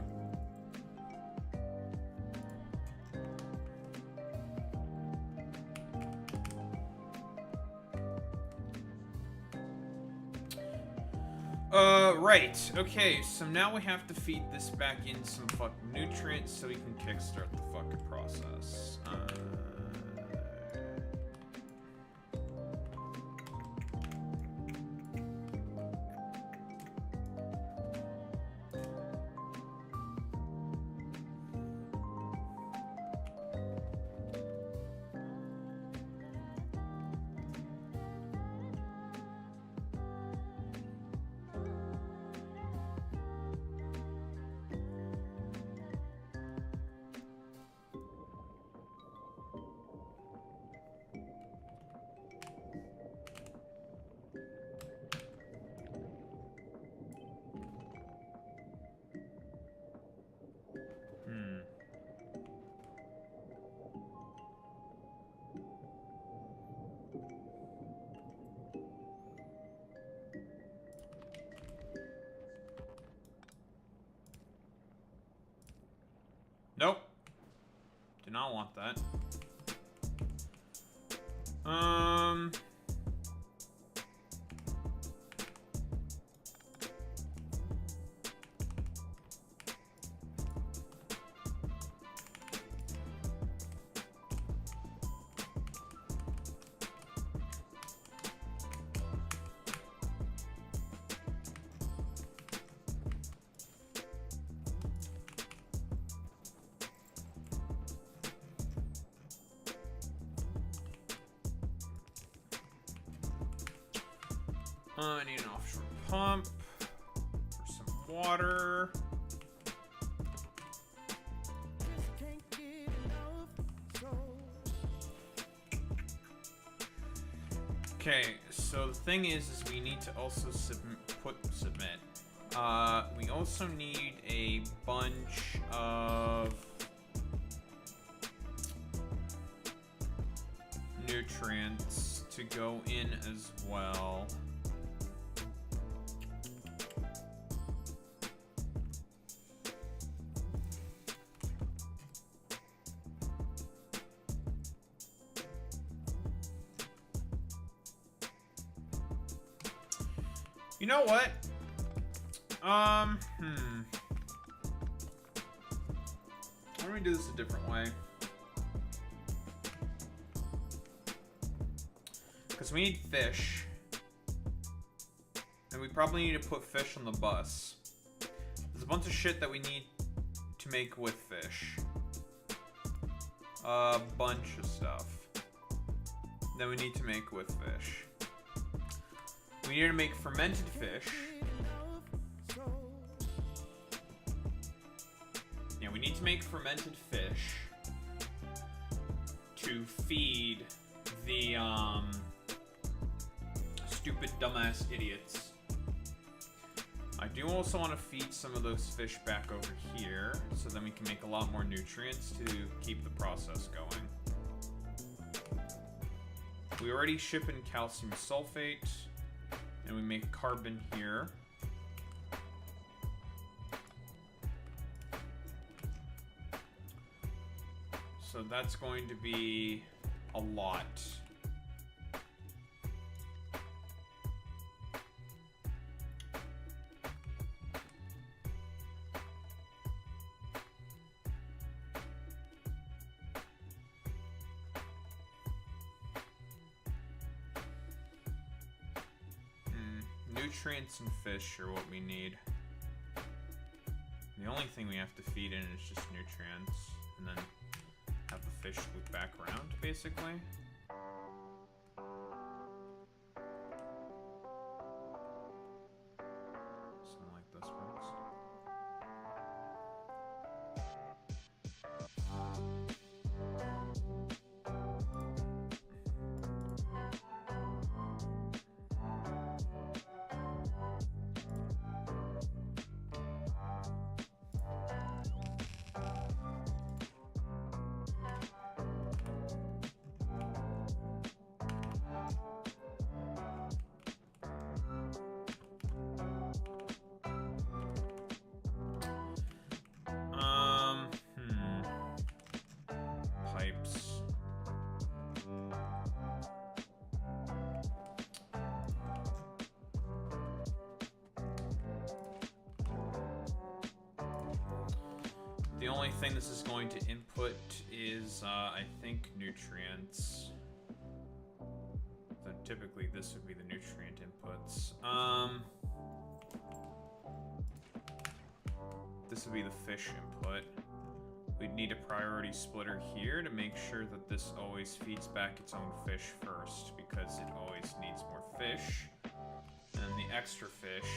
Right. Okay, so now we have to feed this back in some fucking nutrients so we can kickstart the fucking process. want that. I need an offshore pump for some water. Okay, so the thing is we need to also submit. We also need a bunch of nutrients to go in as well. You know what? Why don't we do this a different way? Because we need fish. And we probably need to put fish on the bus. There's a bunch of shit that we need to make with fish. A bunch of stuff that we need to make with fish. We need to make fermented fish. Yeah, we need to make fermented fish to feed the stupid dumbass idiots. I do also want to feed some of those fish back over here, so then we can make a lot more nutrients to keep the process going. We already ship in calcium sulfate, and we make carbon here. So that's going to be a lot. Nutrients and fish are what we need. The only thing we have to feed in is just nutrients, and then have the fish loop back around, basically. Something like this, folks. Pipes. The only thing this is going to input is, I think, nutrients. So typically this would be the nutrient inputs. This would be the fish input. We'd need a priority splitter here to make sure that this always feeds back its own fish first, because it always needs more fish. And then the extra fish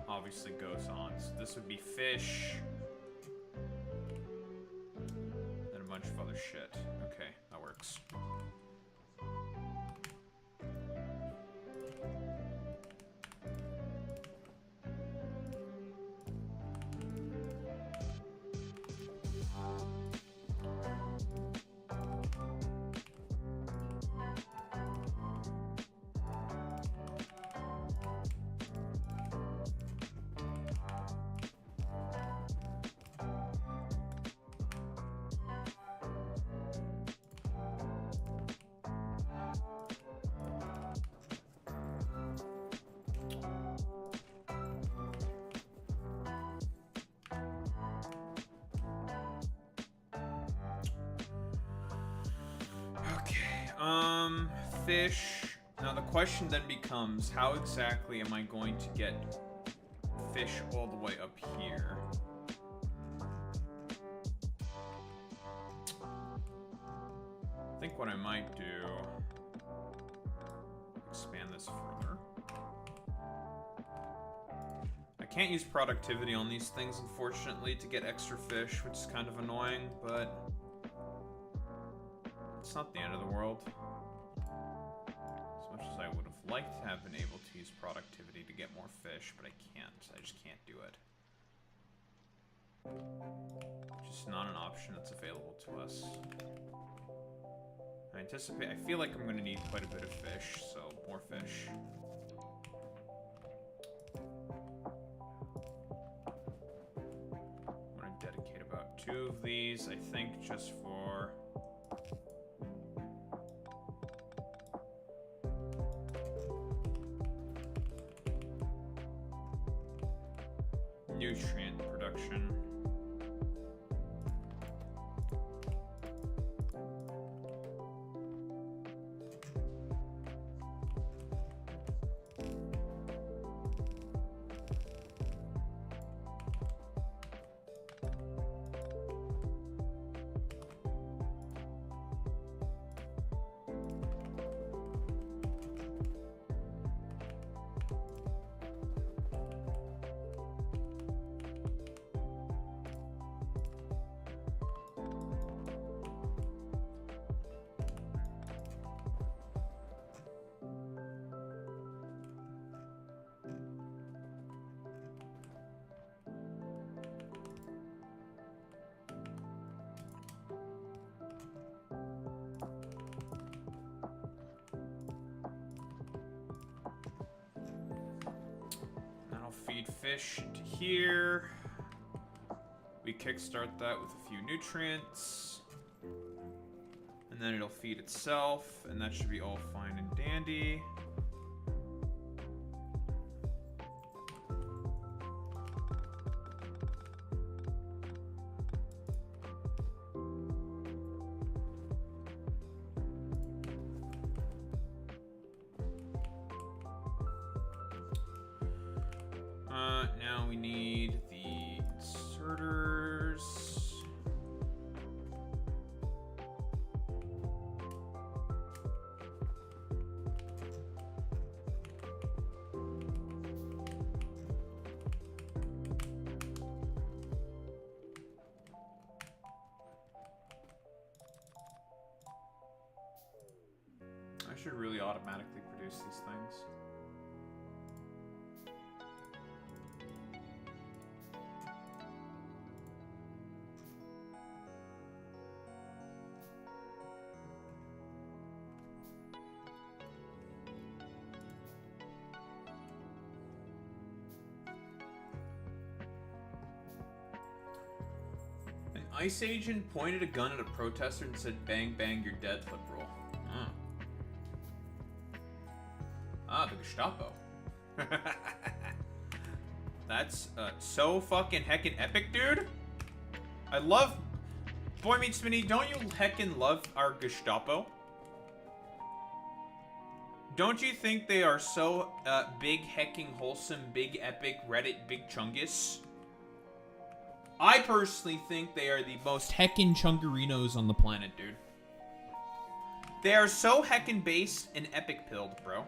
obviously goes on. So this would be fish, and a bunch of other shit. Okay, that works. Fish. Now the question then becomes, how exactly am I going to get fish all the way up here? I think what I might do, expand this further. I can't use productivity on these things, unfortunately, to get extra fish, which is kind of annoying, but it's not the end of the world. As much as I would have liked to have been able to use productivity to get more fish, but I can't. I just can't do it. Just not an option that's available to us. I feel like I'm going to need quite a bit of fish, so more fish. I'm going to dedicate about 2 of these, I think, just for... nutrient production. Feed fish to here. We kickstart that with a few nutrients. And then it'll feed itself, and that should be all fine and dandy. Now we need the inserters. I should really automatically produce these things. ICE agent pointed a gun at a protester and said, "Bang, bang, you're dead, liberal." Oh. Ah, the Gestapo. That's so fucking heckin' epic, dude. I love... Boy Meets Mini, don't you heckin' love our Gestapo? Don't you think they are so big hecking wholesome, big epic, Reddit, big chungus? I personally think they are the most heckin' chungarinos on the planet, dude. They are so heckin' based and epic pilled, bro.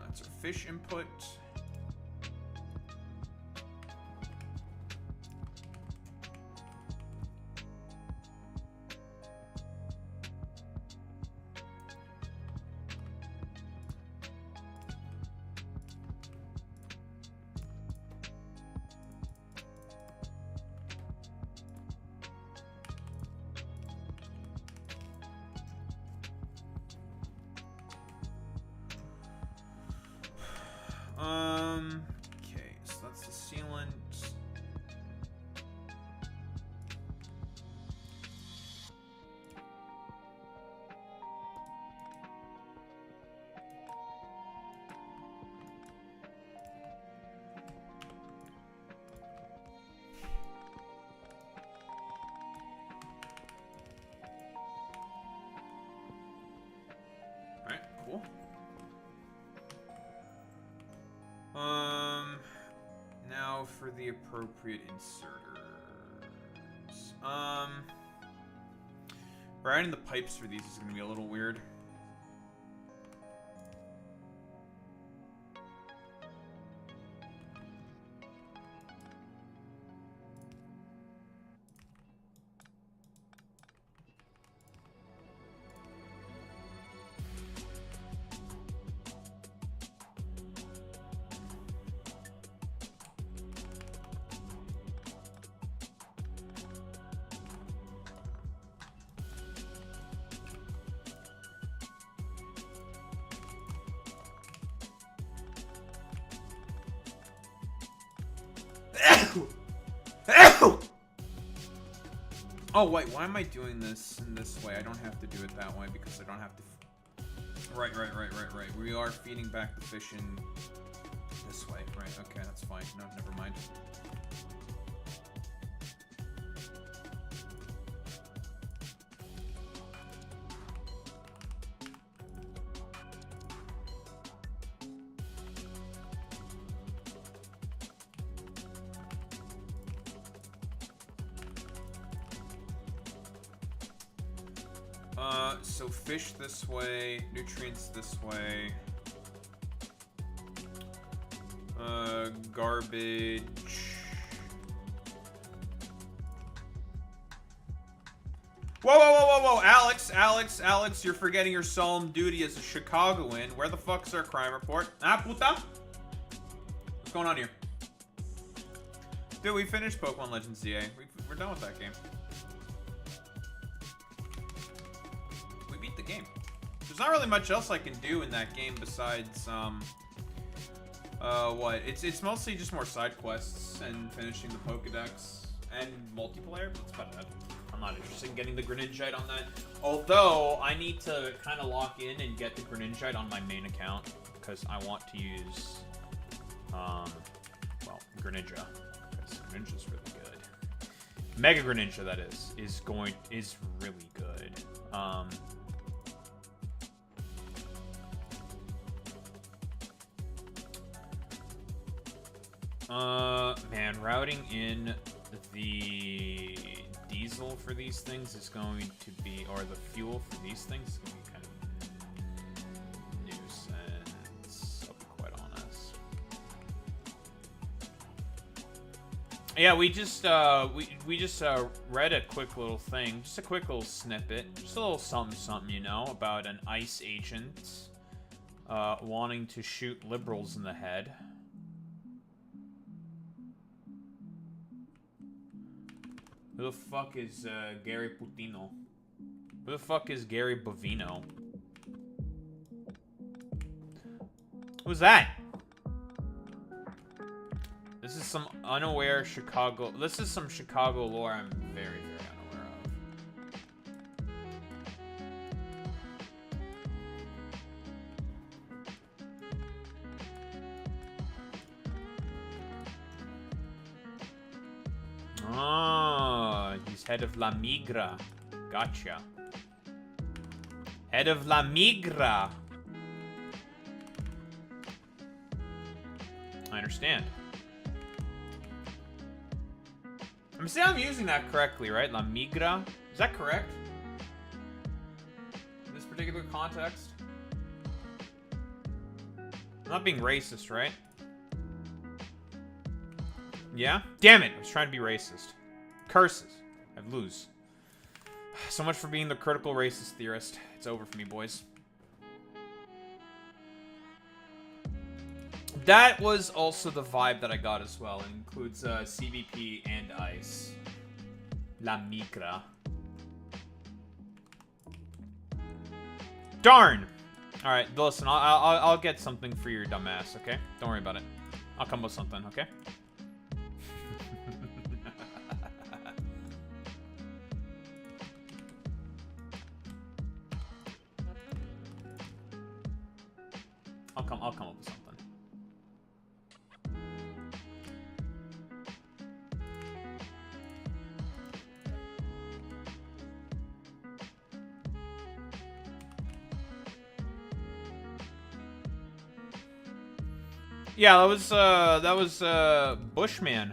That's our fish input. cool. Now for the appropriate inserters. Riding the pipes for these is gonna be a little weird. Oh, wait, why am I doing this in this way? I don't have to do it that way because I don't have to... Right. We are feeding back the fish in this way. Right, okay, that's fine. No, never mind. So fish this way, nutrients this way. Garbage. Whoa, Alex, you're forgetting your solemn duty as a Chicagoan. Where the fuck's our crime report? Ah, puta? What's going on here? Dude, we finished Pokemon Legends ZA. We're done with that game. The game. There's not really much else I can do in that game besides what? It's mostly just more side quests and finishing the Pokedex and multiplayer, but that's about it. I'm not interested in getting the Greninjite on that. Although I need to kind of lock in and get the Greninjite on my main account because I want to use well, Greninja. Because Greninja's really good. Mega Greninja, that is really good. Man, routing in the diesel for these things is going to be, or the fuel for these things is going to be kind of nuisance, I'll be quite honest. Yeah, we just read a quick little thing, just a quick little snippet, just a little something, you know, about an ICE agent wanting to shoot liberals in the head. Who the fuck is Gary Putino? Who the fuck is Gary Bovino? Who's that? This is some unaware Chicago... This is some Chicago lore I'm very, very unaware of. Oh, he's head of La Migra. Gotcha. Head of La Migra. I understand. I'm saying I'm using that correctly, right? La Migra. Is that correct? In this particular context? I'm not being racist, right? Yeah? Damn it! I was trying to be racist. Curses. I lose. So much for being the critical racist theorist. It's over for me, boys. That was also the vibe that I got as well. It includes CBP and ICE. La Migra. Darn! Alright, listen, I'll get something for your dumbass, okay? Don't worry about it. I'll come with something, okay? I'll come up with something. Yeah, that was Bushman.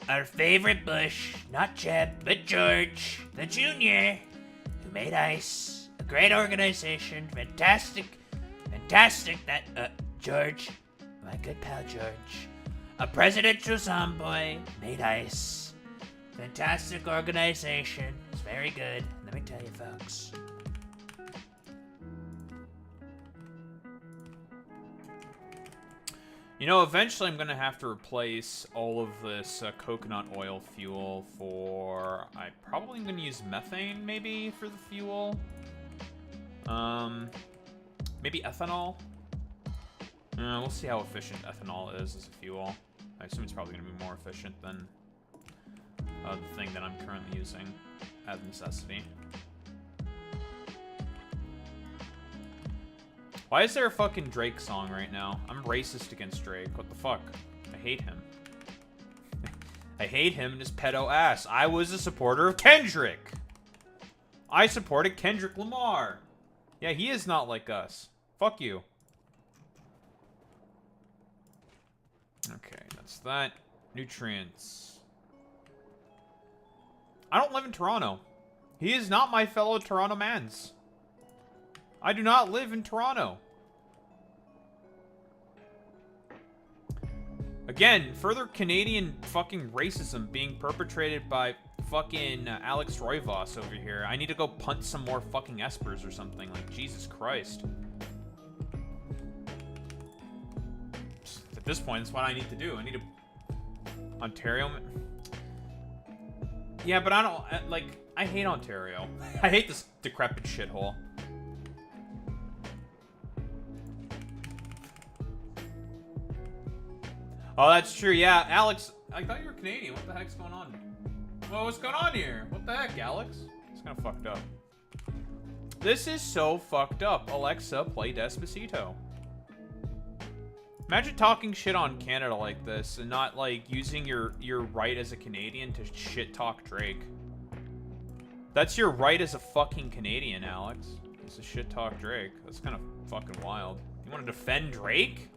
Our favorite Bush, not Jeb, but George, the Junior, who made ice. A great organization, fantastic, that, George, my good pal George. A presidential zombie made ice. Fantastic organization. It's very good. Let me tell you, folks. You know, eventually I'm gonna have to replace all of this coconut oil fuel for... I'm probably gonna use methane, maybe, for the fuel. Maybe ethanol? We'll see how efficient ethanol is as a fuel. I assume it's probably gonna be more efficient than the thing that I'm currently using as necessity. Why is there a fucking Drake song right now? I'm racist against Drake. What the fuck? I hate him. I hate him and his pedo ass. I was a supporter of Kendrick. I supported Kendrick Lamar. Yeah, he is not like us. Fuck you. Okay, that's that. Nutrients. I don't live in Toronto. He is not my fellow Toronto mans. I do not live in Toronto. Again, further Canadian fucking racism being perpetrated by fucking Alex Royvos over here. I need to go punt some more fucking espers or something. Like, Jesus Christ. At this point, it's what I need to do. I need to... Ontario... Yeah, but I don't... Like, I hate Ontario. I hate this decrepit shithole. Oh, that's true. Yeah, Alex, I thought you were Canadian. What the heck's going on? Well, what's going on here? What the heck, Alex? It's kind of fucked up. This is so fucked up. Alexa, play Despacito. Imagine talking shit on Canada like this and not, like, using your right as a Canadian to shit talk Drake. That's your right as a fucking Canadian, Alex. It's a shit talk Drake. That's kind of fucking wild. You want to defend Drake?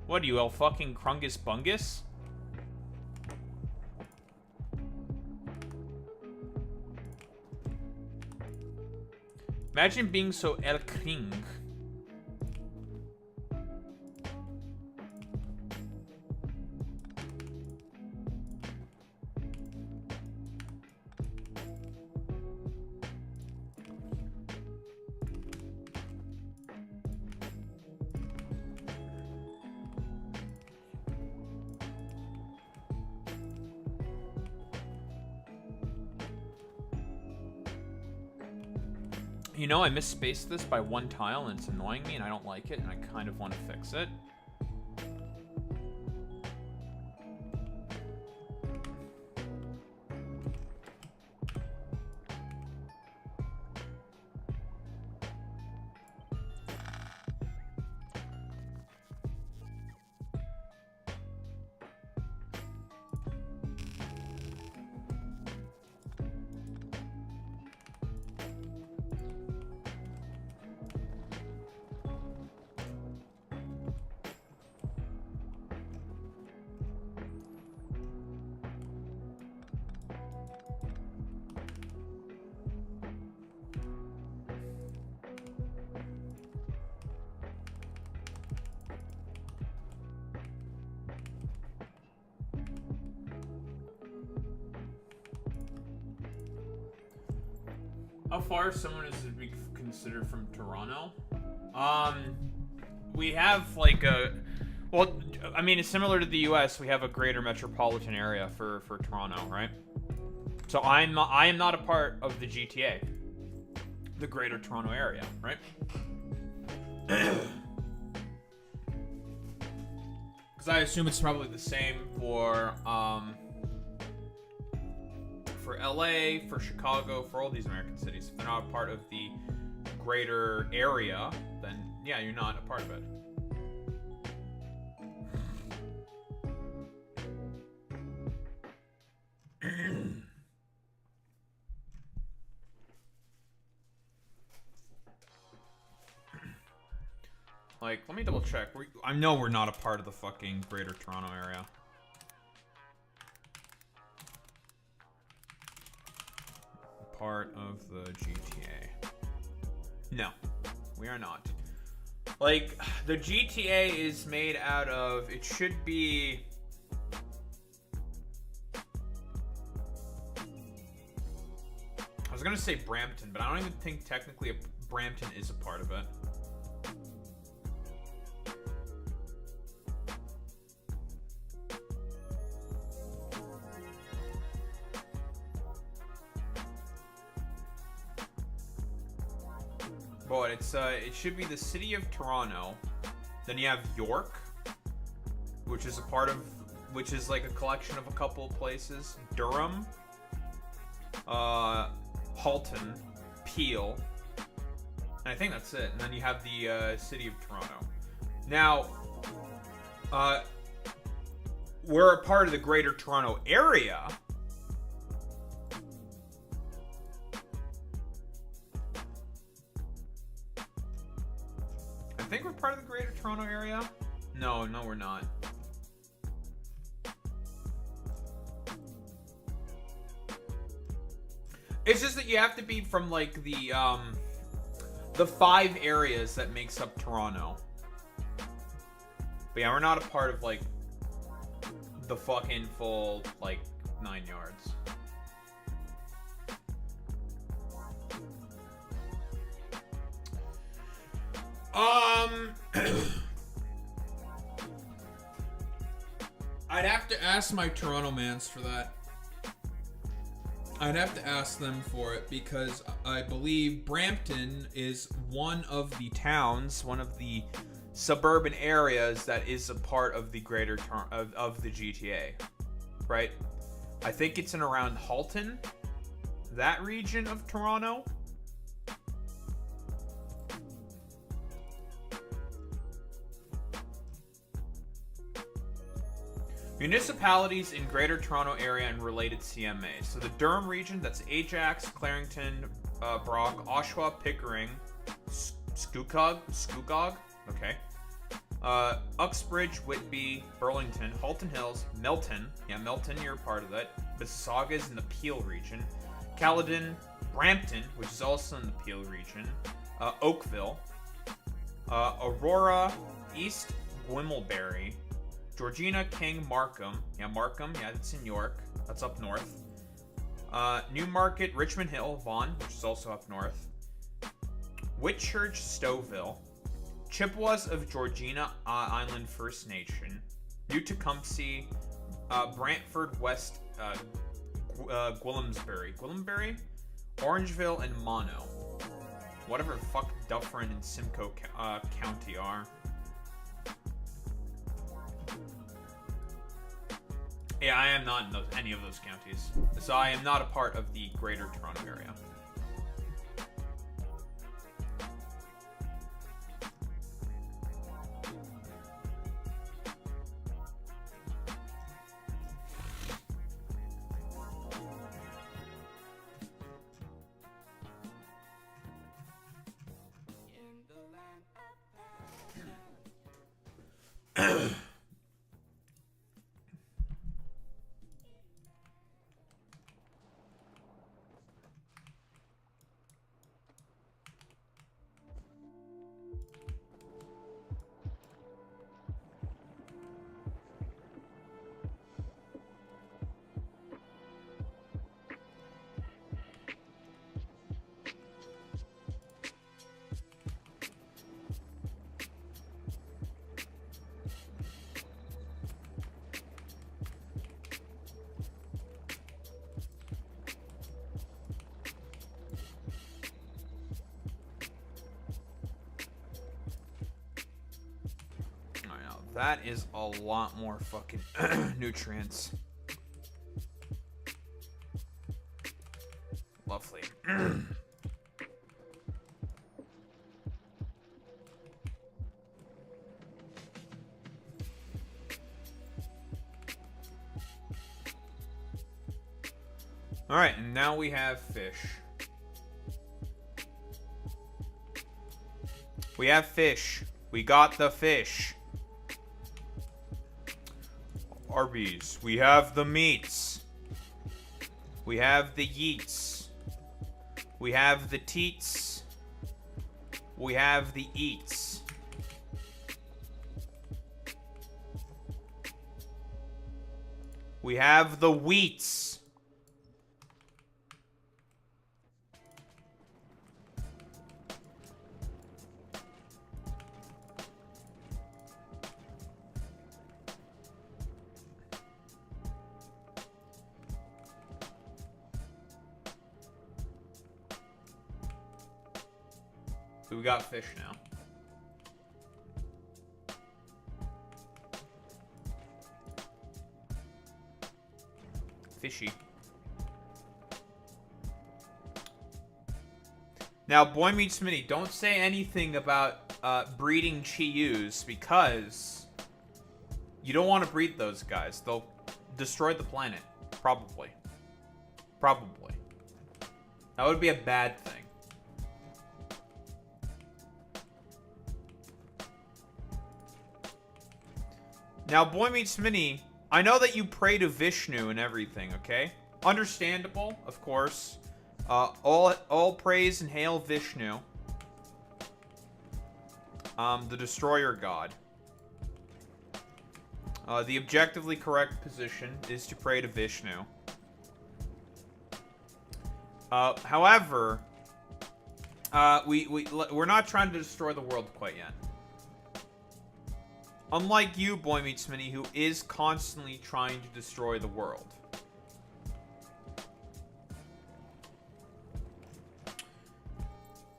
What are you, El fucking Krungus Bungus? Imagine being so El Kring. You know, I misspaced this by one tile and it's annoying me and I don't like it and I kind of want to fix it. How far someone is to be considered from Toronto? We have like a, well, I mean, it's similar to the US. We have a greater metropolitan area for Toronto, right? So I am not a part of the GTA, the Greater Toronto Area, right? Because I assume it's probably the same for LA, for Chicago, for all these American cities. If they're not a part of the greater area, then yeah, you're not a part of it. Like, let me double check. I know we're not a part of the fucking Greater Toronto Area. Part of the GTA. No, we are not. Like, the GTA is made out of... It should be... I was gonna say Brampton, but I don't even think technically Brampton is a part of it. But it should be the city of Toronto. Then you have York, which is like a collection of a couple of places. Durham, Halton, Peel, and I think that's it. And then you have the city of Toronto. Now, we're a part of the Greater Toronto Area. I think we're part of the Greater Toronto Area. No, we're not. It's just that you have to be from like the 5 areas that makes up Toronto. But yeah, we're not a part of like the fucking full like 9 yards. I'd have to ask my Toronto mans for that. I'd have to ask them for it because I believe Brampton is one of the towns, one of the suburban areas that is a part of the greater of the GTA, right? I think it's in around Halton, that region of Toronto. Municipalities in Greater Toronto Area and related CMAs. So the Durham region, that's Ajax, Clarington, Brock, Oshawa, Pickering, Scugog, okay. Uxbridge, Whitby, Burlington, Halton Hills, Milton. Yeah, Milton, you're a part of that. Mississauga is in the Peel region. Caledon, Brampton, which is also in the Peel region. Oakville. Aurora, East Gwimmelbury. Georgina, King, Markham. Yeah, Markham. Yeah, that's in York. That's up north. Newmarket, Richmond Hill, Vaughan, which is also up north. Whitchurch, Stouffville. Chippewas of Georgina Island First Nation. New Tecumseh, Brantford, West Gwillimbury, Orangeville, and Mono. Whatever the fuck Dufferin and Simcoe County are. Yeah, I am not in any of those counties. So I am not a part of the Greater Toronto Area. That is a lot more fucking nutrients. Lovely. Alright, and now we have fish. We have fish. We got the fish. Arby's. We have the meats. We have the yeets. We have the teats. We have the eats. We have the wheats. We got fish now. Fishy. Now, Boy Meets Mini, don't say anything about breeding Chi-Yus because you don't want to breed those guys. They'll destroy the planet. Probably. Probably. That would be a bad thing. Now, Boy Meets Mini, I know that you pray to Vishnu and everything, okay? Understandable, of course. All praise and hail Vishnu. The Destroyer God. The objectively correct position is to pray to Vishnu. However, we're not trying to destroy the world quite yet. Unlike you, Boy Meets Mini, who is constantly trying to destroy the world.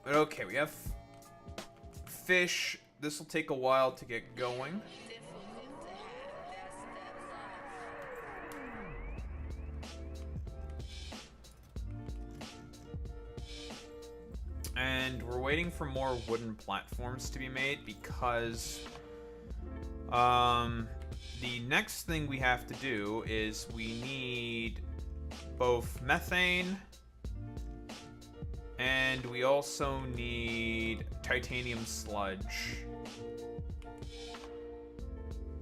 But okay, we have fish. This will take a while to get going. And we're waiting for more wooden platforms to be made because the next thing we have to do is we need both methane and we also need titanium sludge.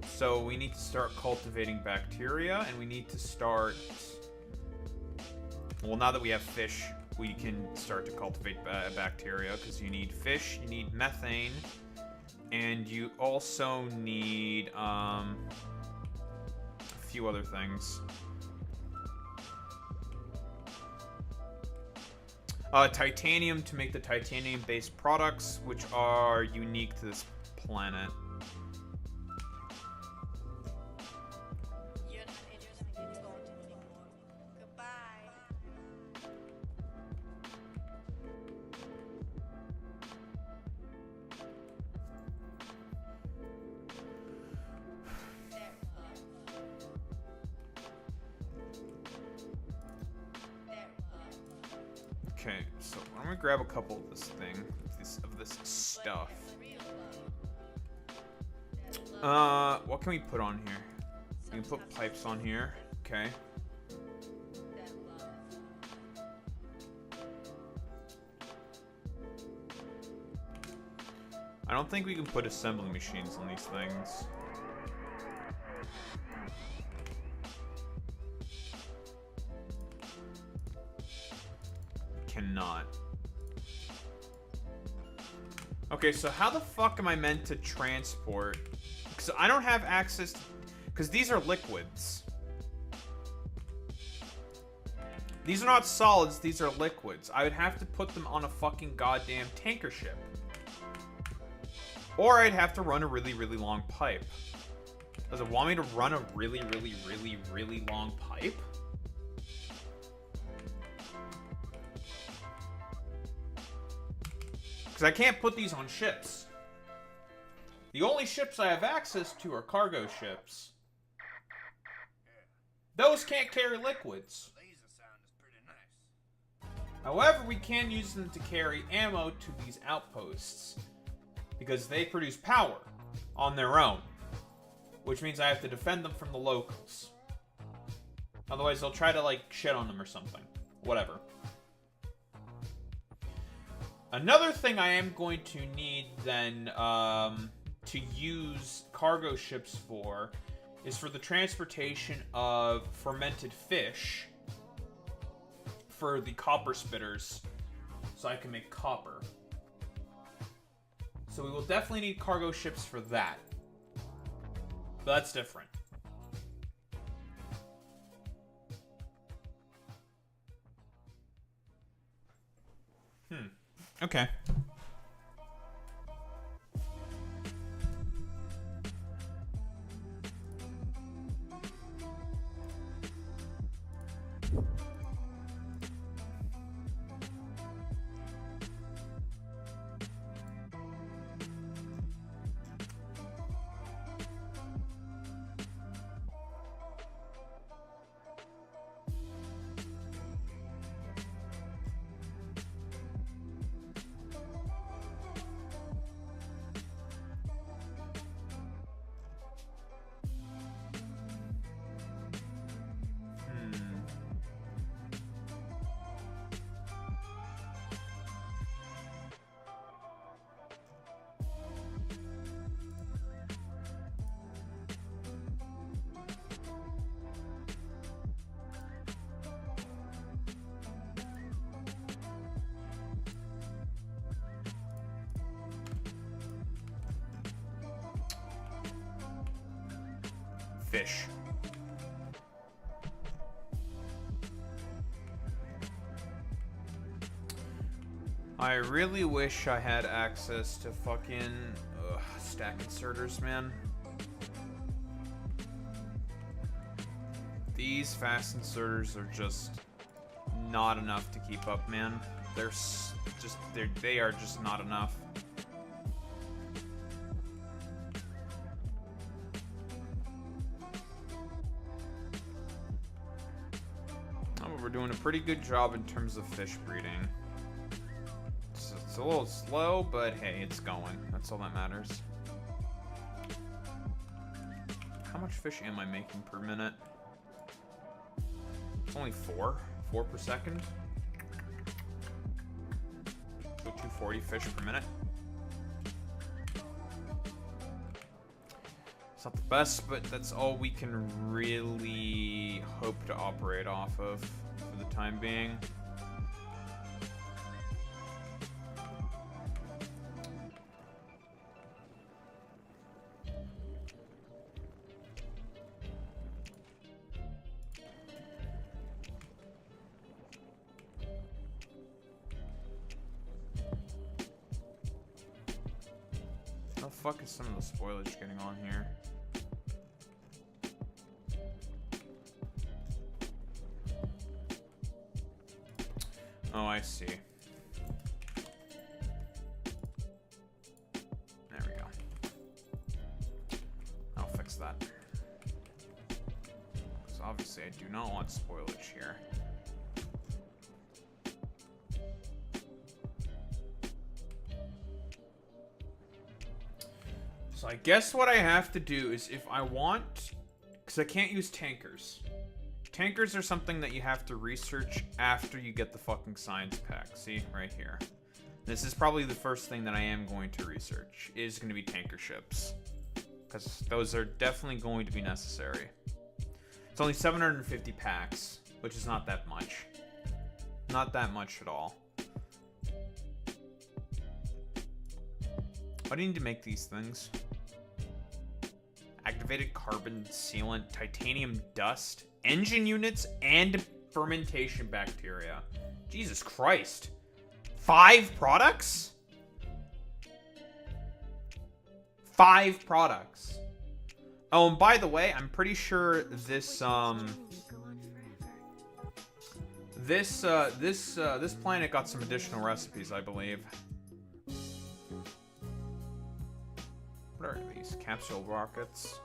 So we need to start cultivating bacteria and we need to start... Well, now that we have fish, we can start to cultivate bacteria because you need fish, you need methane, and you also need a few other things. Titanium to make the titanium-based products, which are unique to this planet. You're not interested in talking anymore. Goodbye. Okay, so I'm gonna grab a couple of this thing, of this stuff. What can we put on here? We can put pipes on here. Okay. I don't think we can put assembly machines on these things. Cannot. Okay, so how the fuck am I meant to transport? Because I don't have access to... Because these are liquids. These are not solids, these are liquids. I would have to put them on a fucking goddamn tanker ship. Or I'd have to run a really, really long pipe. Does it want me to run a really, really, really, really long pipe? Because I can't put these on ships. The only ships I have access to are cargo ships. Those can't carry liquids. However, we can use them to carry ammo to these outposts. Because they produce power on their own. Which means I have to defend them from the locals. Otherwise, they'll try to, like, shit on them or something. Whatever. Another thing I am going to need then, to use cargo ships for is for the transportation of fermented fish for the copper spitters, so I can make copper. So we will definitely need cargo ships for that. But that's different. Okay. Fish. I really wish I had access to fucking stack inserters, man. These fast inserters are just not enough to keep up, man. They are just not enough. We're doing a pretty good job in terms of fish breeding. It's a little slow, but hey, it's going. That's all that matters. How much fish am I making per minute? It's only 4 per second. So 240 fish per minute. It's not the best, but that's all we can really hope to operate off of for the time being. How the fuck is some of the spoilage getting on here? Oh, I see. There we go. I'll fix that. Because obviously I do not want spoilage here. So I guess what I have to do is if I want... Because I can't use tankers. Tankers are something that you have to research after you get the fucking science pack. See? Right here. This is probably the first thing that I am going to research. Is going to be tanker ships. Because those are definitely going to be necessary. It's only 750 packs. Which is not that much. Not that much at all. Why do you need to make these things? Activated carbon sealant, titanium dust, engine units, and fermentation bacteria. Jesus Christ. 5 products? 5 products. Oh, and by the way, I'm pretty sure this this planet got some additional recipes, I believe. What are these? Capsule rockets.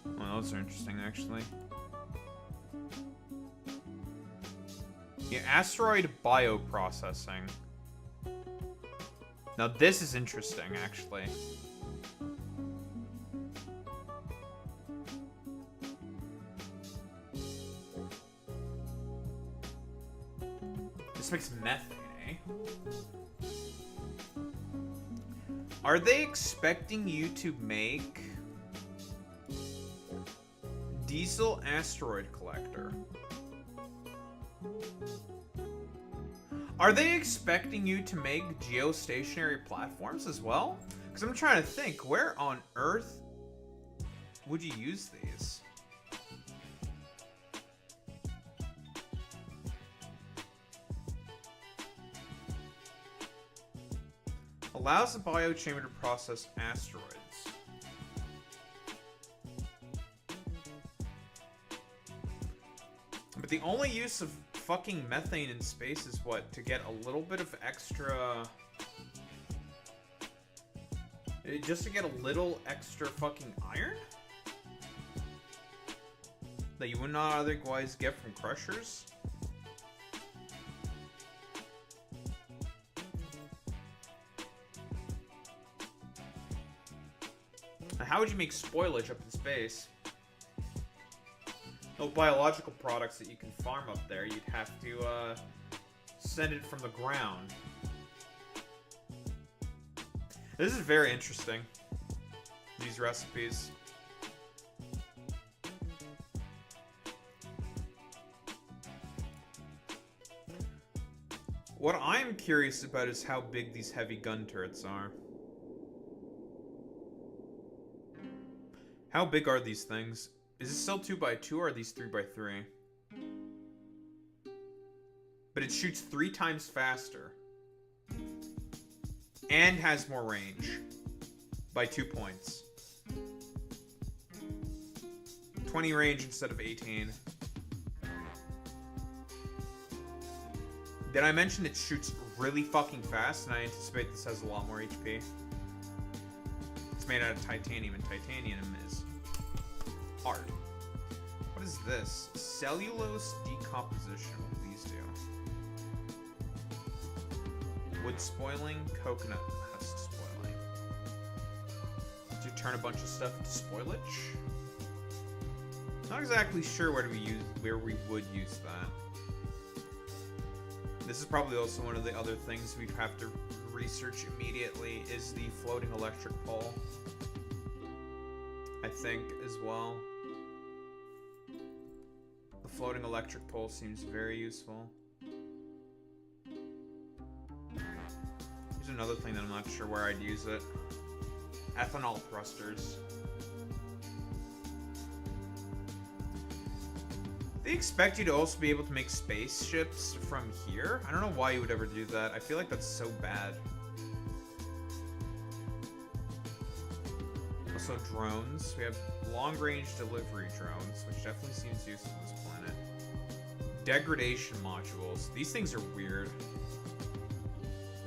Well, those are interesting, actually. Yeah, asteroid bioprocessing. Now, this is interesting, actually. This makes methane, eh? Are they expecting you to make Diesel Asteroid Collector? Are they expecting you to make geostationary platforms as well? Because I'm trying to think, where on earth would you use these? Allows the biochamber to process asteroids. But the only use of fucking methane in space is what? To get a little bit of extra... Just to get a little extra fucking iron? That you would not otherwise get from crushers? How would you make spoilage up in space? No biological products that you can farm up there. You'd have to send it from the ground. This is very interesting. These recipes. What I'm curious about is how big these heavy gun turrets are. How big are these things? Is it still 2x2 or are these 3x3? But it shoots 3 times faster. And has more range. By 2 points. 20 range instead of 18. Did I mention it shoots really fucking fast? And I anticipate this has a lot more HP. It's made out of titanium, and titanium is hard. What is this? Cellulose decomposition. What do these do? Wood spoiling, coconut husk spoiling. Do you turn a bunch of stuff into spoilage? Not exactly sure where we would use that. This is probably also one of the other things we'd have to research immediately is the floating electric pole. I think as well. The floating electric pole seems very useful. Here's another thing that I'm not sure where I'd use it. Ethanol thrusters. They expect you to also be able to make spaceships from here? I don't know why you would ever do that. I feel like that's so bad. Also drones. We have long-range delivery drones, which definitely seems useful on this planet. Degradation modules. These things are weird.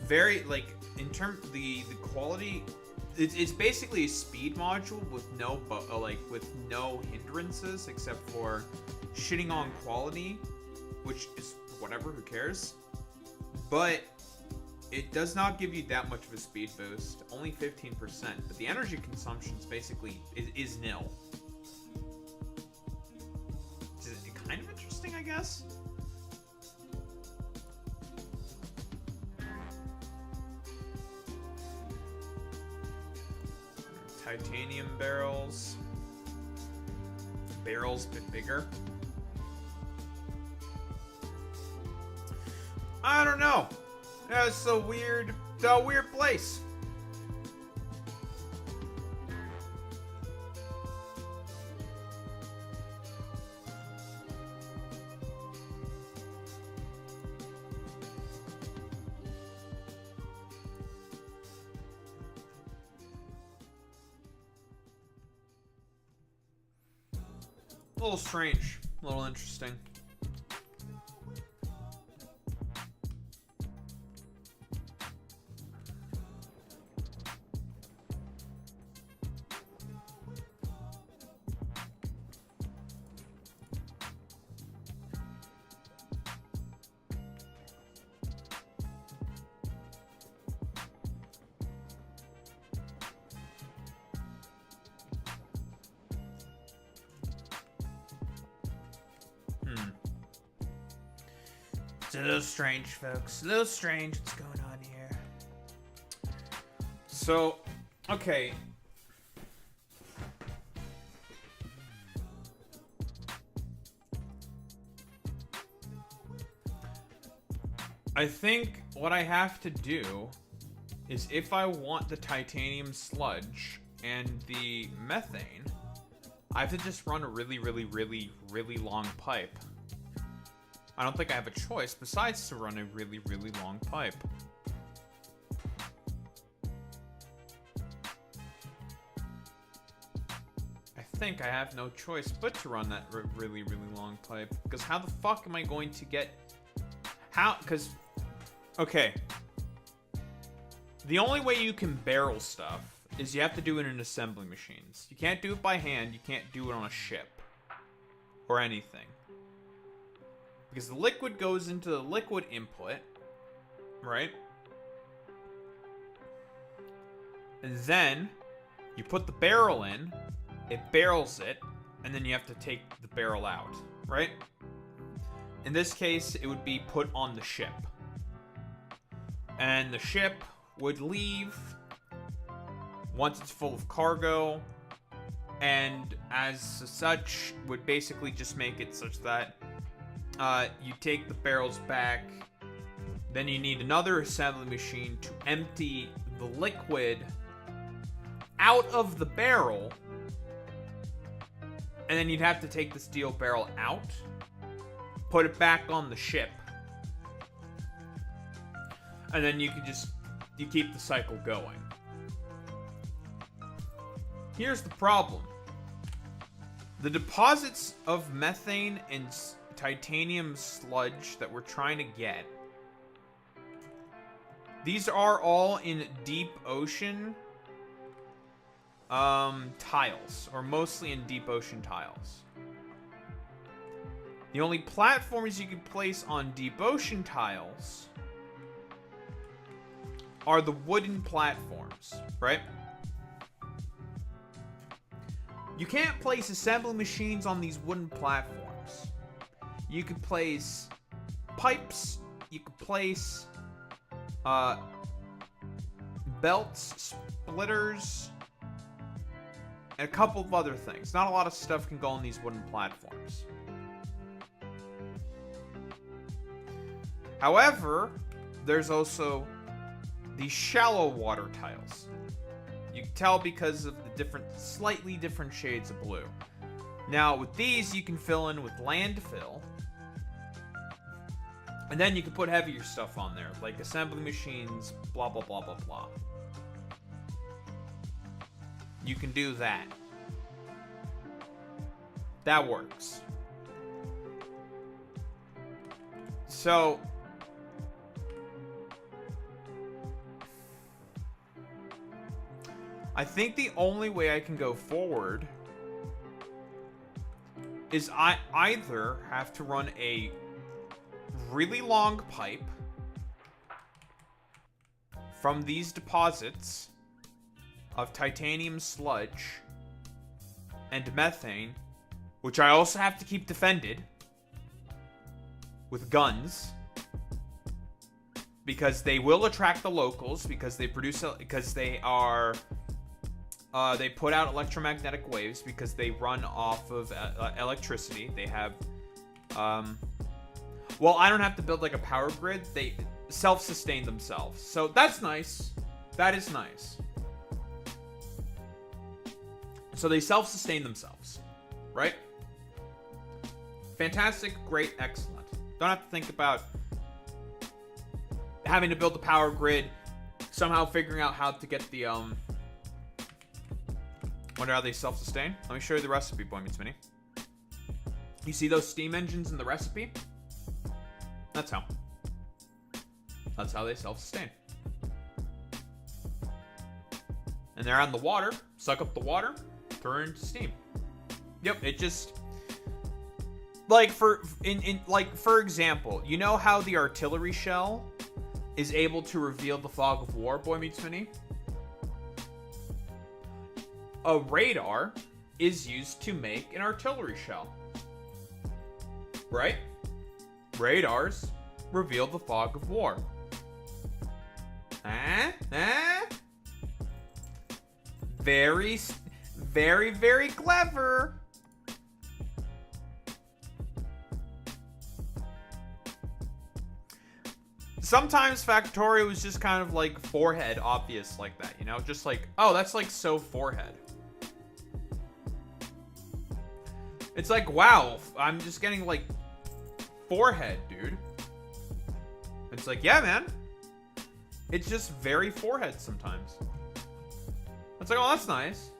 Very, like, in terms the quality... It's basically a speed module with no no hindrances except for shitting on quality, which is whatever, who cares? But it does not give you that much of a speed boost, only 15%. But the energy consumption is basically is nil. Which is kind of interesting, I guess. Titanium barrels. Barrels a bit bigger. I don't know. Yeah, it's a weird place. A little strange, a little interesting. It's a little strange, folks. A little strange what's going on here. So, okay. I think what I have to do is, if I want the titanium sludge and the methane, I have to just run a really, really, really, really long pipe. I don't think I have a choice besides to run a really, really long pipe. I think I have no choice but to run that really, really long pipe. Because how the fuck am I going to get... How... Because... Okay. The only way you can barrel stuff is you have to do it in assembly machines. You can't do it by hand. You can't do it on a ship. Or anything. Because the liquid goes into the liquid input. Right? And then you put the barrel in. It barrels it. And then you have to take the barrel out. Right? In this case, it would be put on the ship. And the ship would leave once it's full of cargo, and as such would basically just make it such that you take the barrels back, then you need another assembly machine to empty the liquid out of the barrel, and then you'd have to take the steel barrel out, put it back on the ship, and then you keep the cycle going. Here's the problem. The deposits of methane and titanium sludge that we're trying to get, these are all in deep ocean tiles, or mostly in deep ocean tiles. The only platforms you can place on deep ocean tiles are the wooden platforms, right? You can't place assembly machines on these wooden platforms. You could place pipes, you could place belts, splitters, and a couple of other things. Not a lot of stuff can go on these wooden platforms. However, there's also the shallow water tiles. You can tell because of the slightly different shades of blue. Now, with these, you can fill in with landfill. And then you can put heavier stuff on there, like assembly machines, blah, blah, blah, blah, blah. You can do that. That works. So, I think the only way I can go forward is I either have to run a really long pipe from these deposits of titanium sludge and methane, which I also have to keep defended with guns, because they will attract the locals, because they they put out electromagnetic waves, because they run off of electricity. They have, well, I don't have to build like a power grid. They self-sustain themselves. So that's nice. That is nice. So they self-sustain themselves, right? Fantastic, great, excellent. Don't have to think about having to build the power grid, somehow figuring out how to get the, wonder how they self-sustain. Let me show you the recipe, Boy Meets Mini. You see those steam engines in the recipe? That's how. That's how they self-sustain. And they're on the water, suck up the water, turn into steam. Yep, it just... Like, for example, you know how the artillery shell is able to reveal the fog of war, Boy Meets Mini? A radar is used to make an artillery shell. Right? Radars reveal the fog of war. Very, very, very clever. Sometimes Factorio was just kind of like forehead obvious like that, you know? Just like, oh, that's like so forehead. It's like, wow, I'm just getting like forehead, dude. It's like, yeah, man. It's just very forehead sometimes. It's like, oh, that's nice.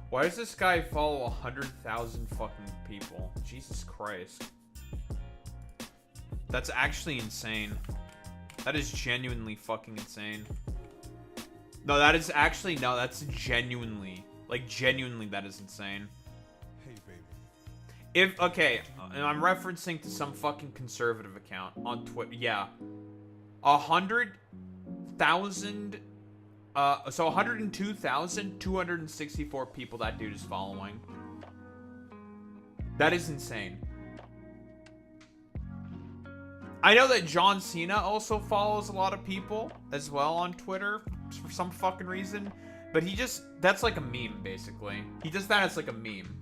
Why does this guy follow 100,000 fucking people? Jesus Christ. That's actually insane. That is genuinely fucking insane. No, that is actually, no, that's genuinely, like genuinely that is insane. Hey, baby. If, okay, and I'm referencing to some fucking conservative account on Twitter, yeah. 100,000, so 102,264 people that dude is following. That is insane. I know that John Cena also follows a lot of people as well on Twitter for some fucking reason. But he just, that's like a meme, basically. He does that as like a meme.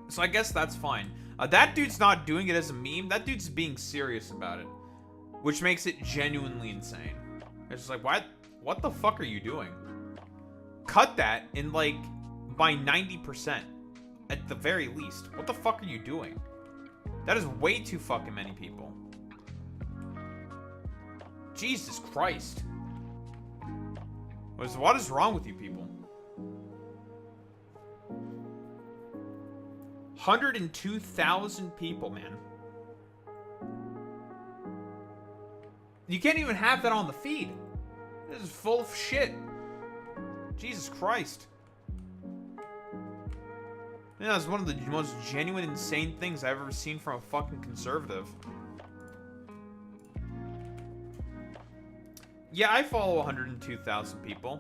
So I guess that's fine. That dude's not doing it as a meme. That dude's being serious about it. Which makes it genuinely insane. It's just like, what the fuck are you doing? Cut that in like, by 90%. At the very least. What the fuck are you doing? That is way too fucking many people. Jesus Christ. What is wrong with you people? 102,000 people, man. You can't even have that on the feed. This is full of shit. Jesus Christ. Yeah, it's one of the most genuine, insane things I've ever seen from a fucking conservative. Yeah, I follow 102,000 people.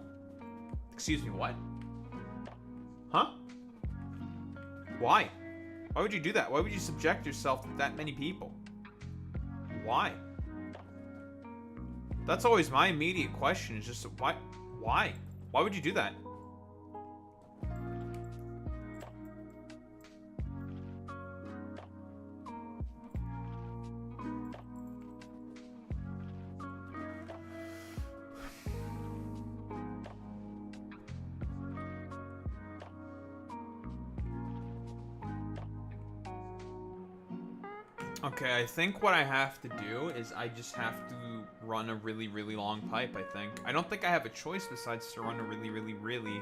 Excuse me, what? Huh? Why? Why would you do that? Why would you subject yourself to that many people? Why? That's always my immediate question, is just, why? Why? Why would you do that? Okay, I think what I have to do is I just have to run a really, really long pipe, I think. I don't think I have a choice besides to run a really, really, really,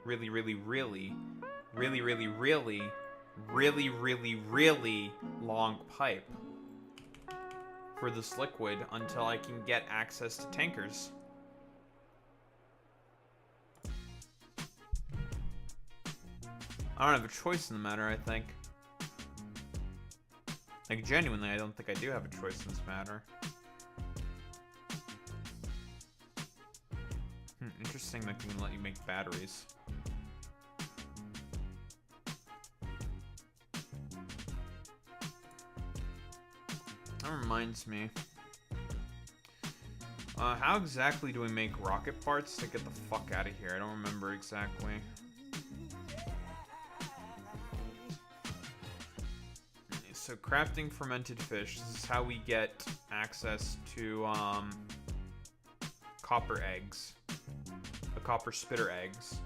really, really, really, really, really, really, really, really, really long pipe for this liquid until I can get access to tankers. I don't have a choice in the matter, I think. Like, genuinely, I don't think I do have a choice in this matter. Interesting that they can let you make batteries. That reminds me. How exactly do we make rocket parts to get the fuck out of here? I don't remember exactly. So crafting fermented fish. This is how we get access to copper eggs. The copper spitter eggs.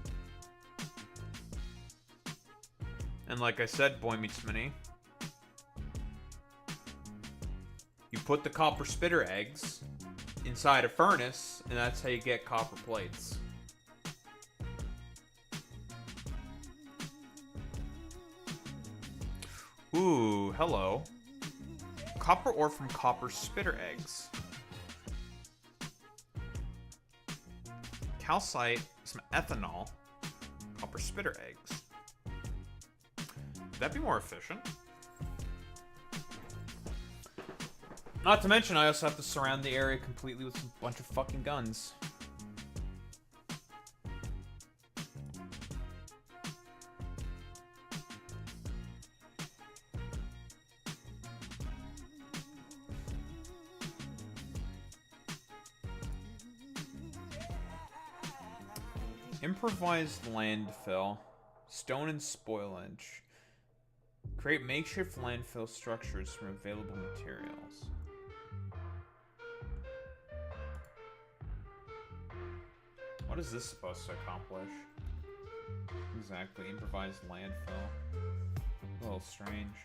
And like I said, boy meets mini. You put the copper spitter eggs inside a furnace, and that's how you get copper plates. Ooh, hello. Copper ore from copper spitter eggs. Calcite, some ethanol, copper spitter eggs. Would that be more efficient? Not to mention, I also have to surround the area completely with a bunch of fucking guns. Improvised landfill. Stone and spoilage. Create makeshift landfill structures from available materials. What is this supposed to accomplish? Exactly, improvised landfill. A little strange.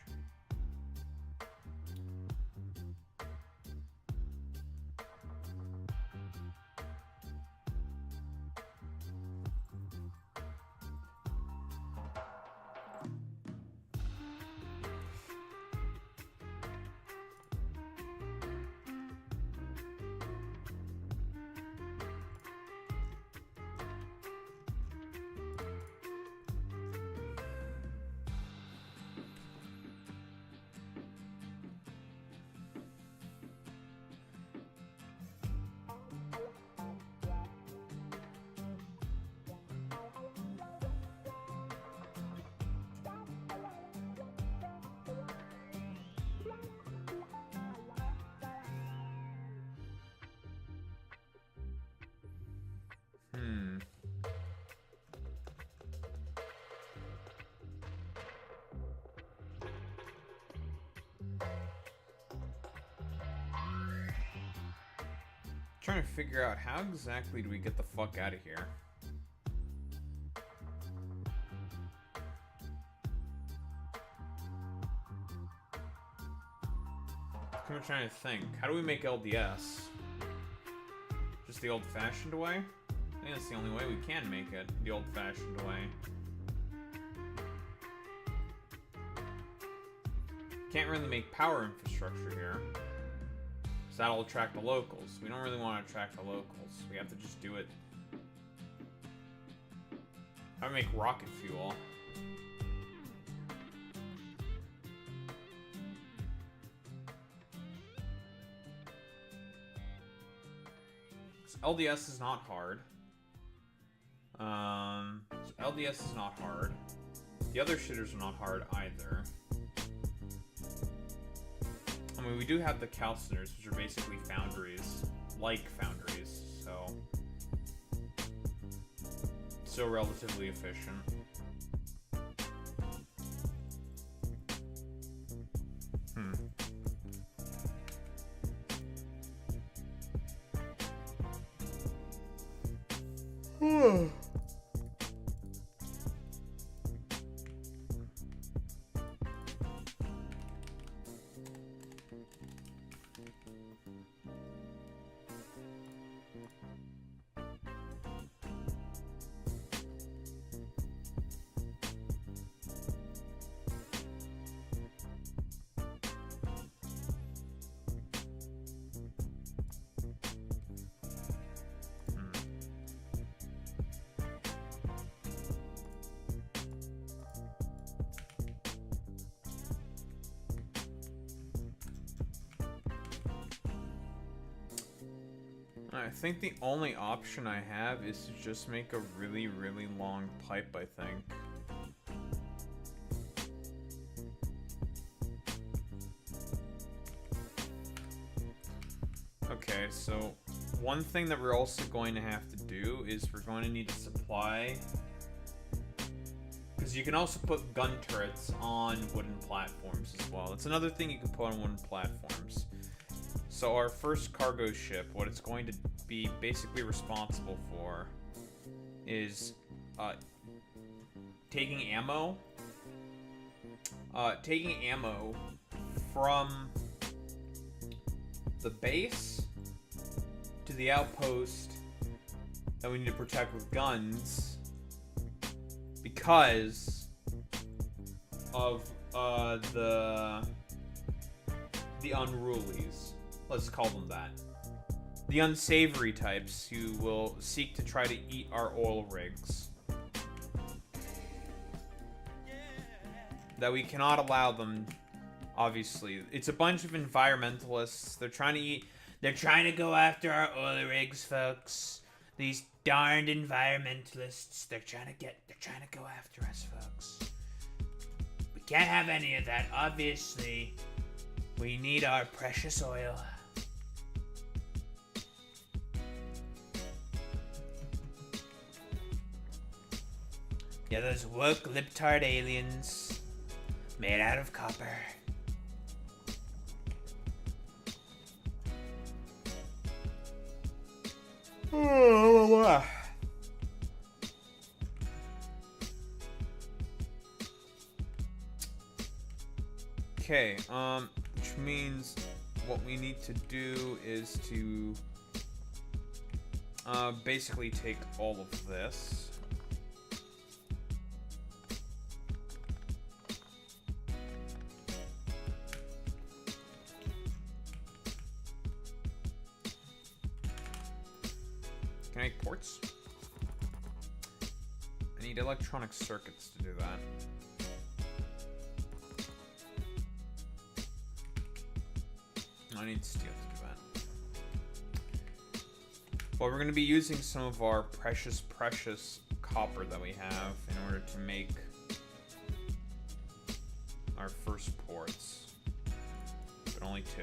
Trying to figure out how exactly do we get the fuck out of here. I'm trying to think. How do we make LDS? Just the old-fashioned way? I think that's the only way we can make it. The old-fashioned way. Can't really make power infrastructure here. So that'll attract the locals. We don't really want to attract the locals. We have to just do it. How do we make rocket fuel? So LDS is not hard. So LDS is not hard. The other shitters are not hard either. I mean, we do have the calciners, which are basically foundries, like foundries, so still relatively efficient. I think the only option I have is to just make a really, really long pipe, I think. Okay, so one thing that we're also going to have to do is we're going to need to supply... Because you can also put gun turrets on wooden platforms as well. That's another thing you can put on wooden platforms. So our first cargo ship, what it's going to be basically responsible for is taking ammo from the base to the outpost that we need to protect with guns because of the unrulies. Let's call them that. The unsavory types who will seek to try to eat our oil rigs. That we cannot allow them Obviously, it's a bunch of environmentalists. They're trying to eat. They're trying to go after our oil rigs, folks. These darned environmentalists. They're trying to go after us, folks. We can't have any of that. Obviously, we need our precious oil. Yeah, those woke libtard aliens made out of copper. Okay, which means what we need to do is to basically take all of this. Can I make ports? I need electronic circuits to do that. I need steel to do that. Well, we're going to be using some of our precious copper that we have in order to make our first ports. But only 2.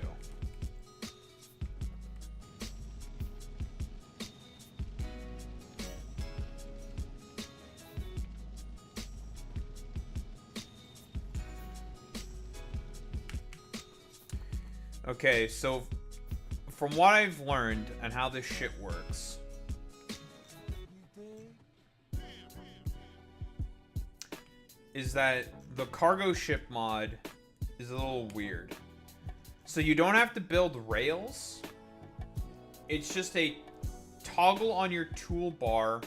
Okay, so from what I've learned and how this shit works, is that the cargo ship mod is a little weird. So you don't have to build rails. It's just a toggle on your toolbar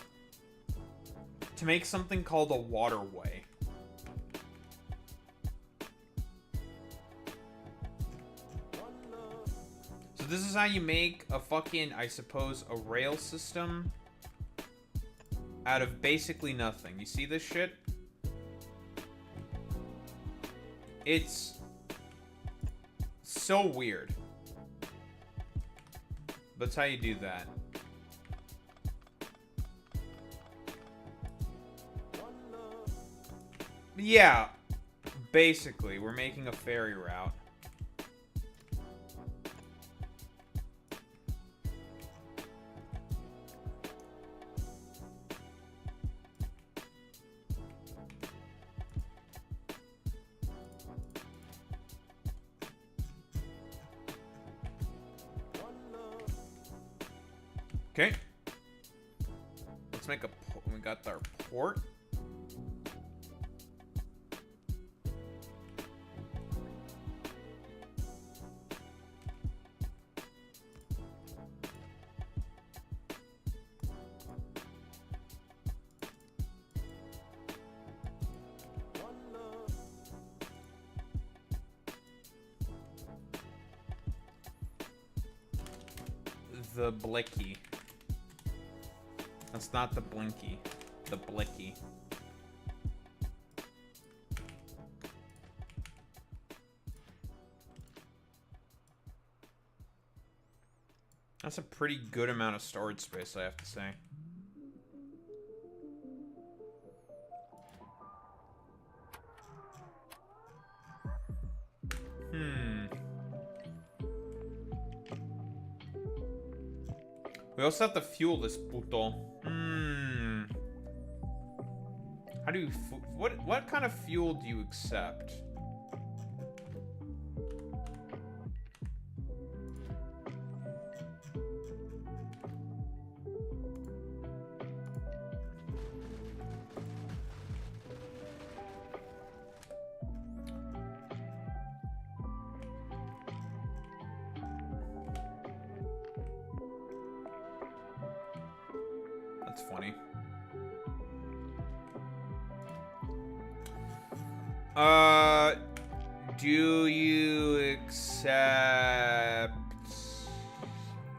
to make something called a waterway. So this is how you make a fucking, I suppose, a rail system out of basically nothing. You see this shit? It's so weird. But that's how you do that. Yeah, basically, we're making a ferry route. Okay. Let's make a... We got our port. The Blicky. That's not the Blinky. The Blicky. That's a pretty good amount of storage space, I have to say. We also have to fuel this puto. How do you... What kind of fuel do you accept? That's funny. Do you accept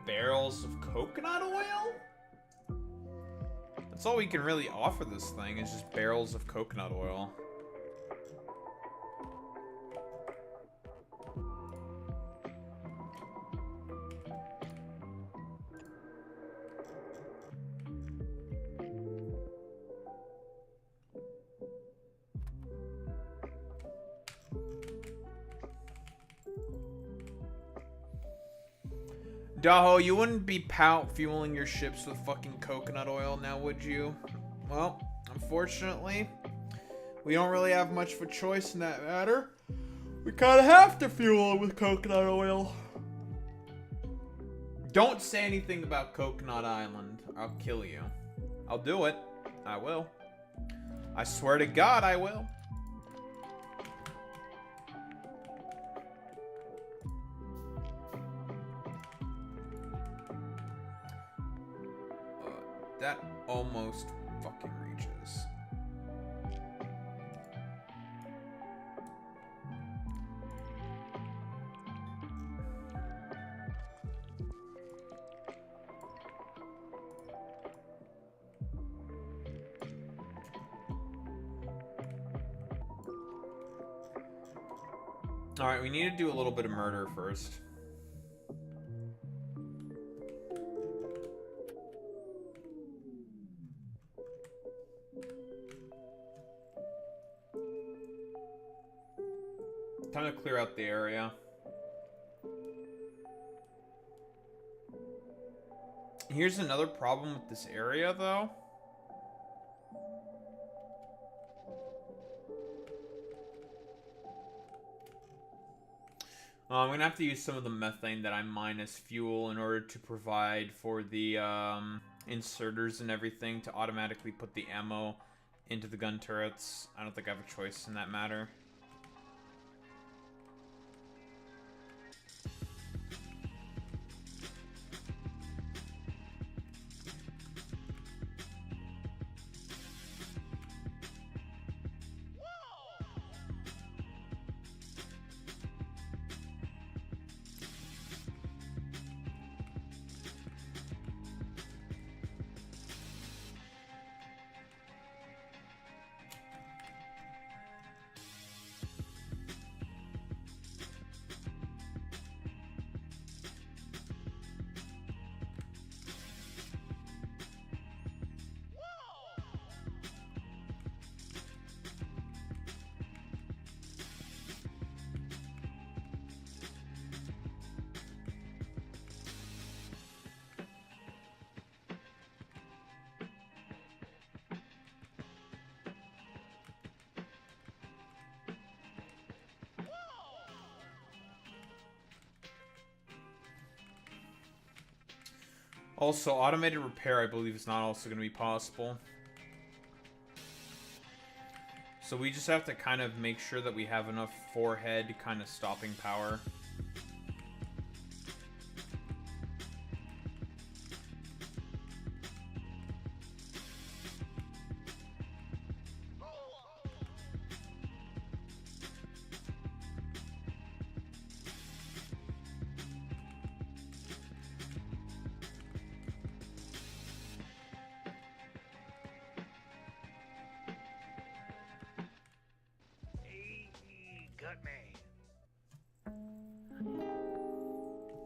barrels of coconut oil? That's all we can really offer this thing, is just barrels of coconut oil. Daho, you wouldn't be fueling your ships with fucking coconut oil now, would you? Well, unfortunately, we don't really have much of a choice in that matter. We kind of have to fuel it with coconut oil. Don't say anything about Coconut Island. I'll kill you. I'll do it. I will. I swear to God, I will. That almost fucking reaches. Alright, we need to do a little bit of murder first. Time to clear out the area. Here's another problem with this area, though. I'm gonna have to use some of the methane that I mine as fuel in order to provide for the inserters and everything to automatically put the ammo into the gun turrets. I don't think I have a choice in that matter. Also, automated repair, I believe, is not also going to be possible. So we just have to kind of make sure that we have enough forehead kind of stopping power.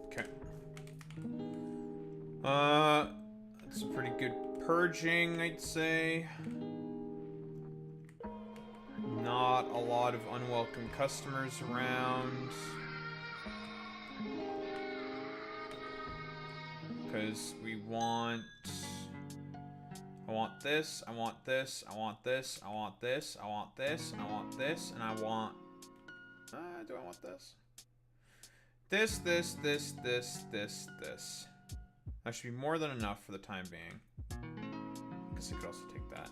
Okay. That's a pretty good purging, I'd say. Not a lot of unwelcome customers around. Because we want... I want this, I want this, I want this, I want this, I want this, I want this, and I want... do I want this? This. That should be more than enough for the time being. I guess I could also take that.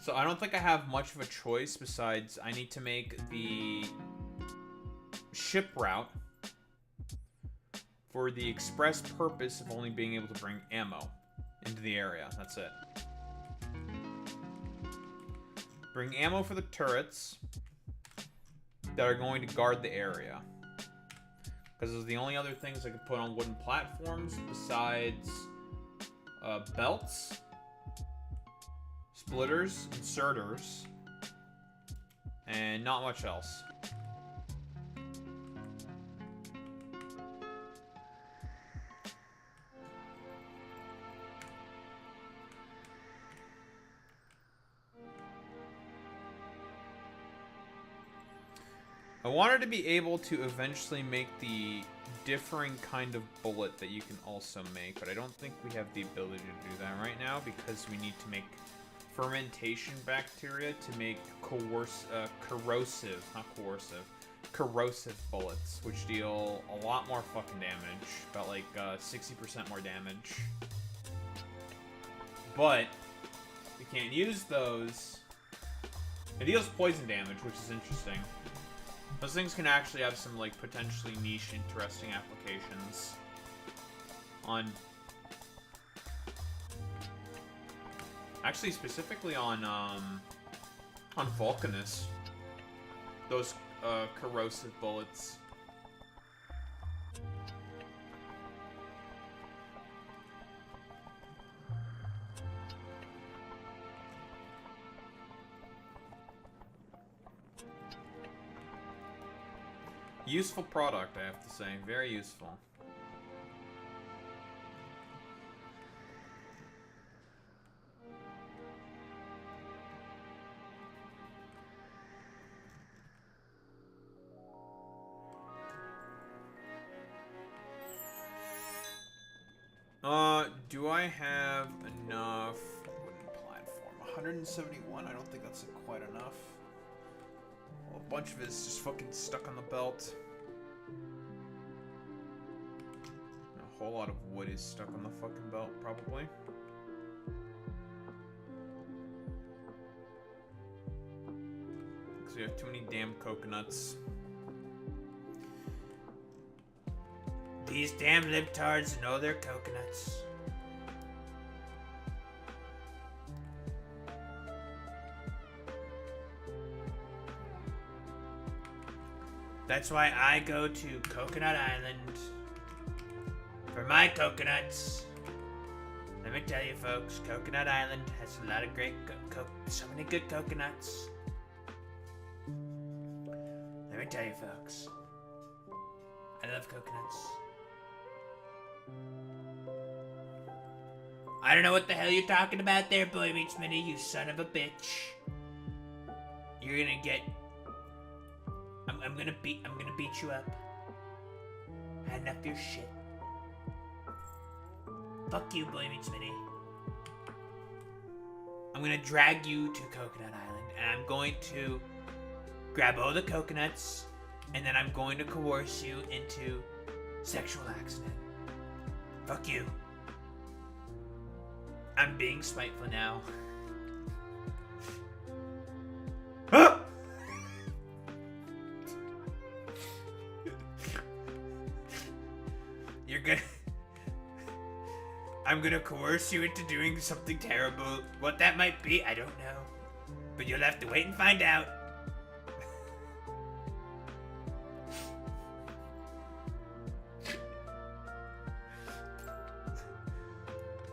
So I don't think I have much of a choice besides I need to make the ship route for the express purpose of only being able to bring ammo into the area. That's it. Bring ammo for the turrets that are going to guard the area. Because those are the only other things I could put on wooden platforms besides belts, splitters, inserters, and not much else. I wanted to be able to eventually make the differing kind of bullet that you can also make, but I don't think we have the ability to do that right now because we need to make fermentation bacteria to make corrosive bullets, which deal a lot more fucking damage, about like 60% more damage. But we can't use those. It deals poison damage, which is interesting. Those things can actually have some like potentially niche, interesting applications on. Actually, specifically on Vulcanus, those corrosive bullets. Useful product, I have to say. Very useful. Do I have enough wooden platform? 171? I don't think that's quite enough. Well, a bunch of it is just fucking stuck on the belt. A whole lot of wood is stuck on the fucking belt, probably. Because we have too many damn coconuts. These damn libtards know their coconuts. That's why I go to Coconut Island for my coconuts. Let me tell you, folks, Coconut Island has a lot of great so many good coconuts. Let me tell you, folks, I love coconuts. I don't know what the hell you're talking about there, Boy Meets Minnie, you son of a bitch. You're gonna get... I'm gonna beat you up. I had enough of your shit. Fuck you, Boy Meets Minnie. I'm gonna drag you to Coconut Island, and I'm going to grab all the coconuts, and then I'm going to coerce you into sexual accident. Fuck you. I'm being spiteful now. You're gonna... I'm gonna coerce you into doing something terrible. What that might be, I don't know. But you'll have to wait and find out.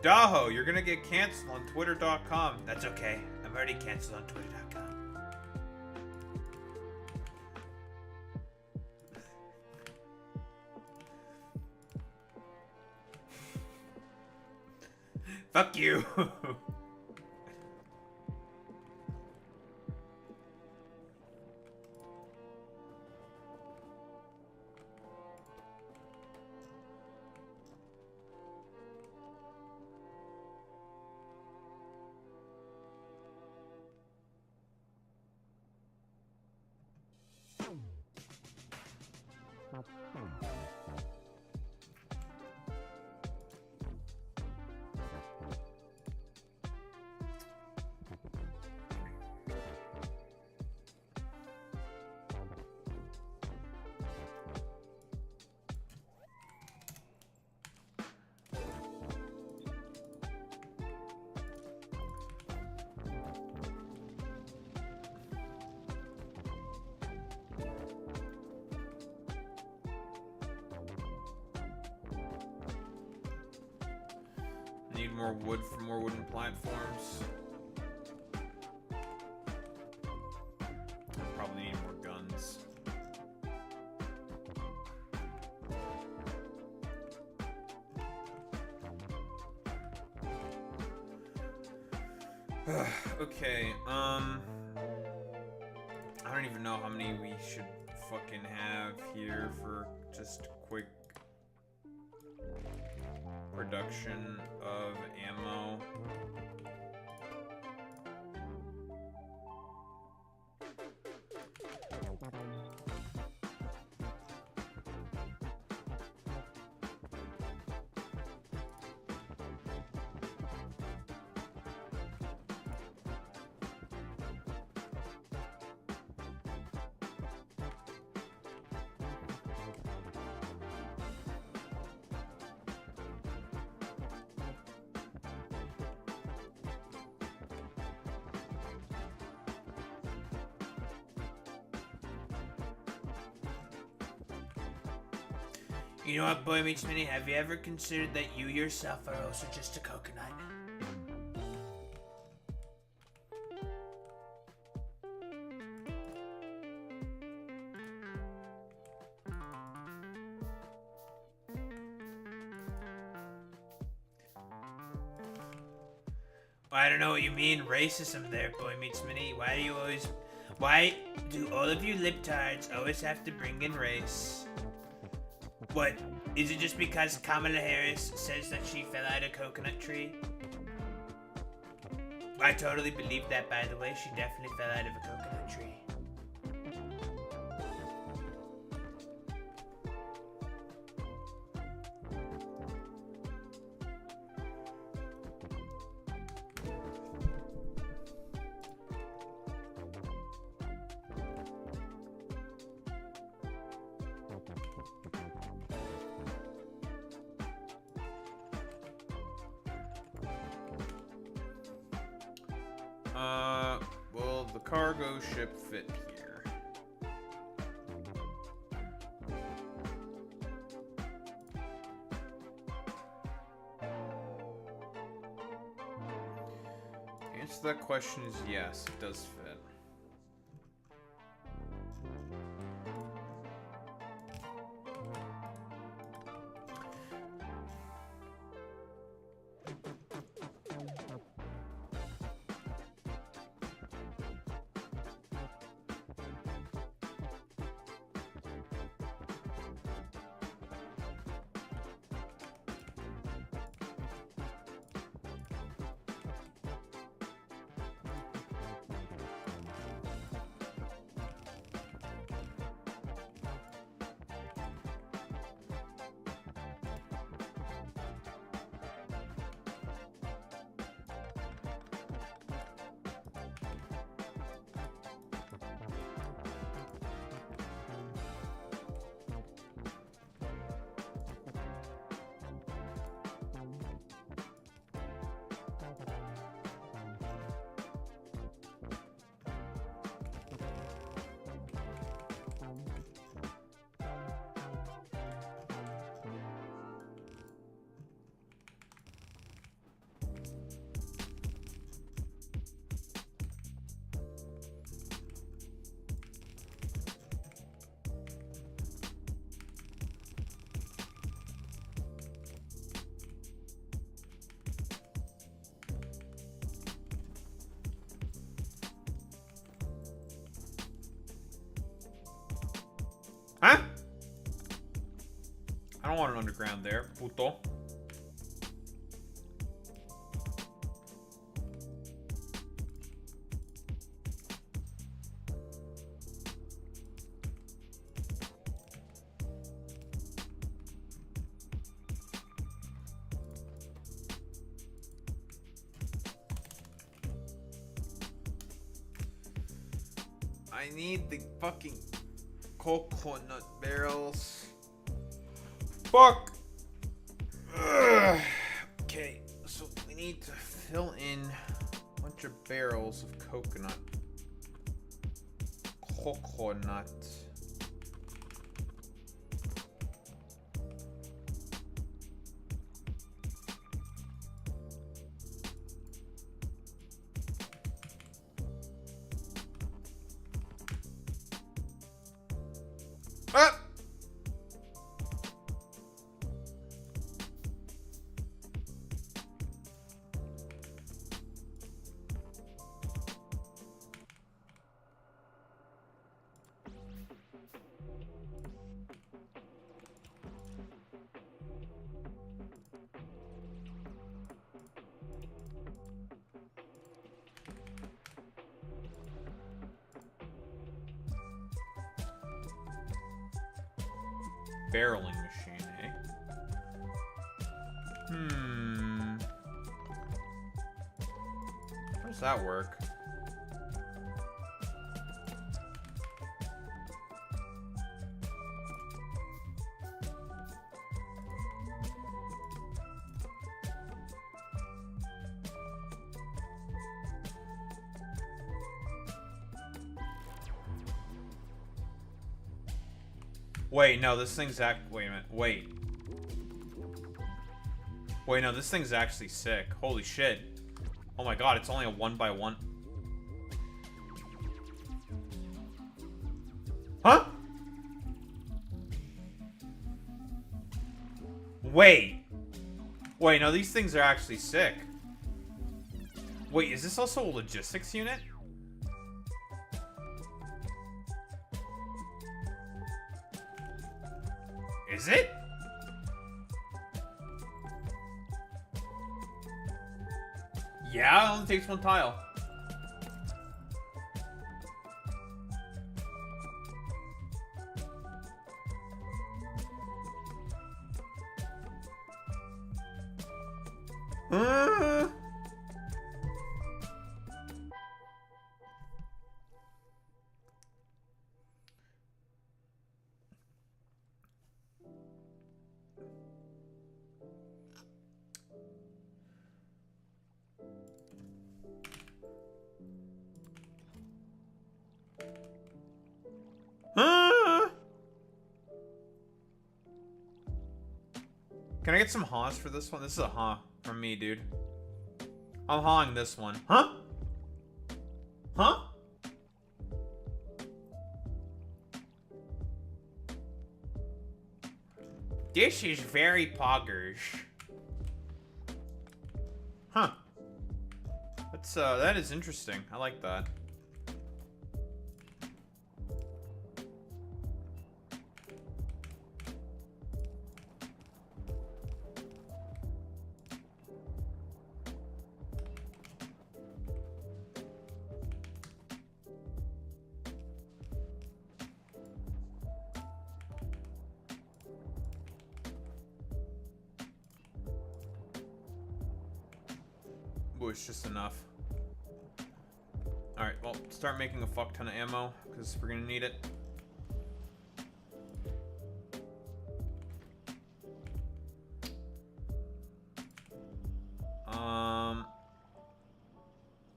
Daho, you're gonna get canceled on Twitter.com. That's okay. I'm already canceled on Twitter.com. Fuck you. Need more wood for more wooden platforms. Probably need more guns. Okay, I don't even know how many we should fucking have here for just quick production of ammo. You know what, Boy Meets Mini? Have you ever considered that you yourself are also just a coconut? Well, I don't know what you mean racism there, Boy Meets Mini. Why do all of you libtards always have to bring in race? What? Is it just because Kamala Harris says that she fell out of a coconut tree? I totally believe that, by the way. She definitely fell out of a coconut tree. Will the cargo ship fit here? The answer to that question is yes, it does fit. Huh? I don't want an underground there, puto. I need the fucking coconut barrels. Fuck! Ugh. Okay, so we need to fill in a bunch of barrels of coconut. Coconut. Ah! barreling machine, eh? How does that work? Wait, no, this thing's wait a minute, wait. Wait, no, this thing's actually sick. Holy shit. Oh my god, it's only a 1x1. Huh? Wait. Wait, no, these things are actually sick. Wait, is this also a logistics unit? Is it? Yeah, it only takes one tile. Can I get some haws for this one? This is a haw from me, dude. I'm hawing this one. Huh? Huh? This is very poggers. Huh. That is interesting. I like that. Ooh, it's just enough. Alright, well, start making a fuck ton of ammo, because we're gonna need it.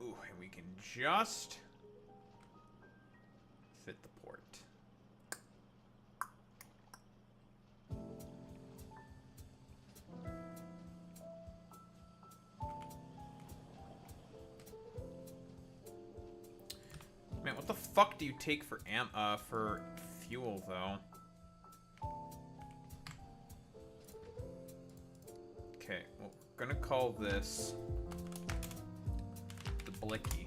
Ooh, and we can just fit the port. Man, what the fuck do you take for fuel, though? Okay, well, we're gonna call this the Blicky.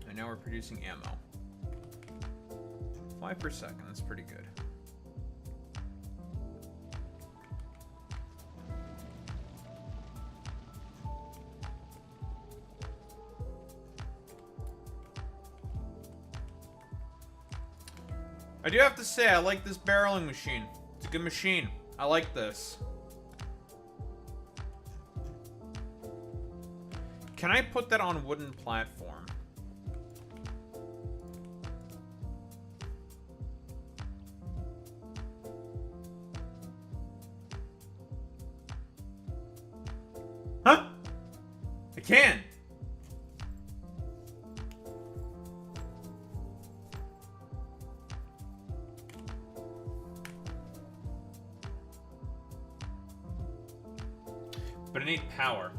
And now we're producing ammo. 5 per second, that's pretty good. I do have to say, I like this barreling machine. It's a good machine. I like this. Can I put that on a wooden platform? Huh? I can. But I need power.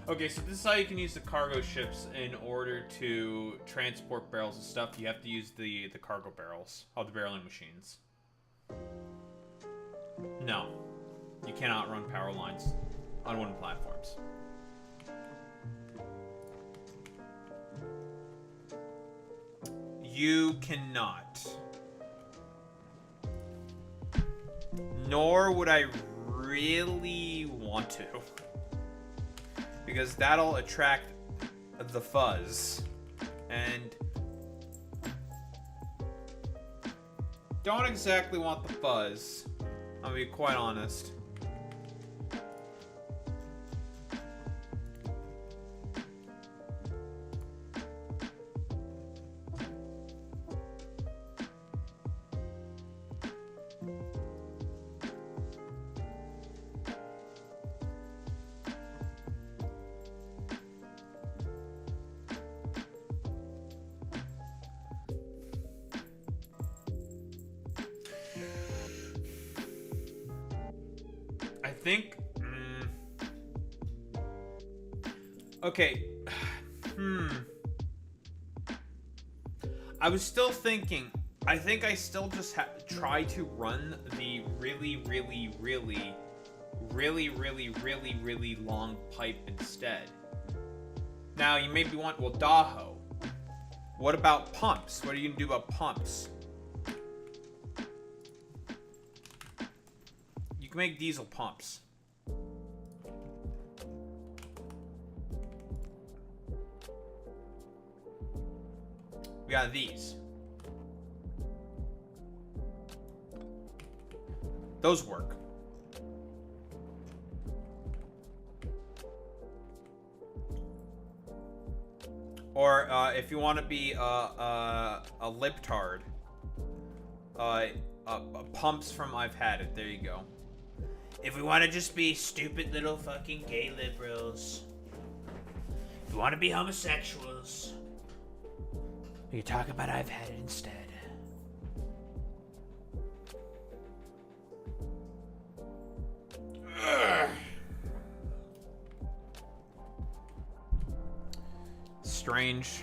Okay, so this is how you can use the cargo ships in order to transport barrels of stuff. You have to use the cargo barrels, the barreling machines. No, you cannot run power lines on wooden platforms. You cannot. Nor would I really want to. Because that'll attract the fuzz. And don't exactly want the fuzz. I'll be quite honest. I think. Okay. I was still thinking. I think I still just try to run the really long pipe instead. Now you maybe want, well, Daho. What about pumps? What are you gonna do about pumps? You can make diesel pumps. We got these. Those work. Or if you want to be a libtard, pumps from I've Had It. There you go. If we want to just be stupid little fucking gay liberals, if we want to be homosexuals, we can talk about I've Had It instead. Strange.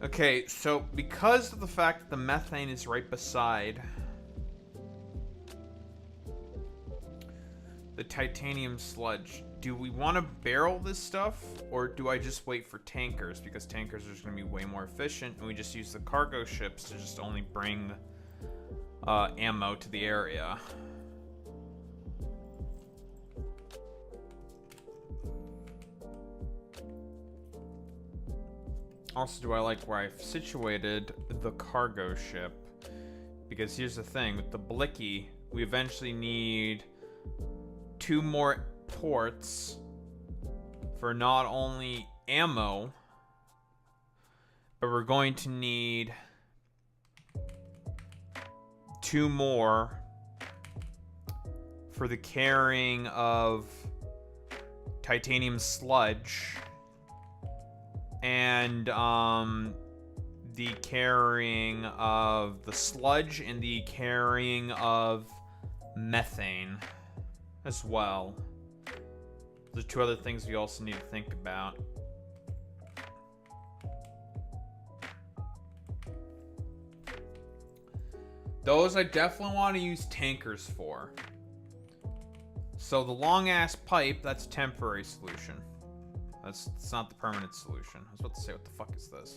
Okay, so because of the fact that the methane is right beside the titanium sludge, do we want to barrel this stuff, or do I just wait for tankers? Because tankers are just going to be way more efficient, and we just use the cargo ships to just only bring ammo to the area. Also, do I like where I've situated the cargo ship? Because here's the thing, with the Blicky, we eventually need 2 more ports for not only ammo, but we're going to need 2 more for the carrying of titanium sludge and the carrying of the sludge and the carrying of methane as well. There's 2 other things we also need to think about. Those I definitely want to use tankers for. So the long ass pipe, that's a temporary solution. It's not the permanent solution. I was about to say, what the fuck is this?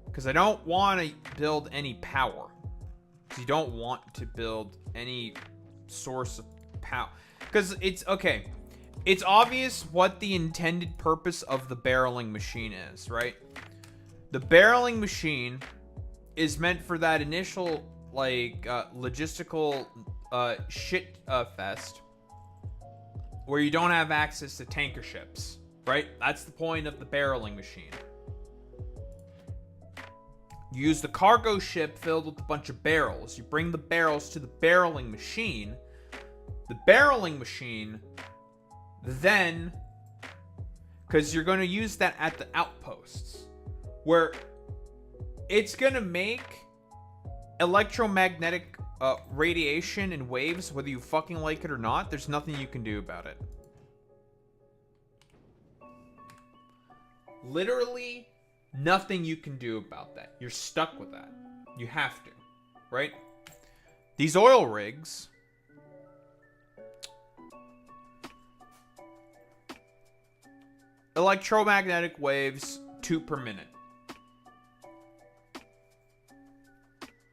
Because I don't want to build any power. Because you don't want to build any source of power. Because it's, okay, it's obvious what the intended purpose of the barreling machine is, right? The barreling machine is meant for that initial, like, logistical shit fest where you don't have access to tanker ships, right? That's the point of the barreling machine. You use the cargo ship filled with a bunch of barrels. You bring the barrels to the barreling machine. The barreling machine then, because you're going to use that at the outposts, where it's going to make electromagnetic radiation and waves, whether you fucking like it or not. There's nothing you can do about it. Literally nothing you can do about that. You're stuck with that. You have to, right? These oil rigs, electromagnetic waves 2 per minute.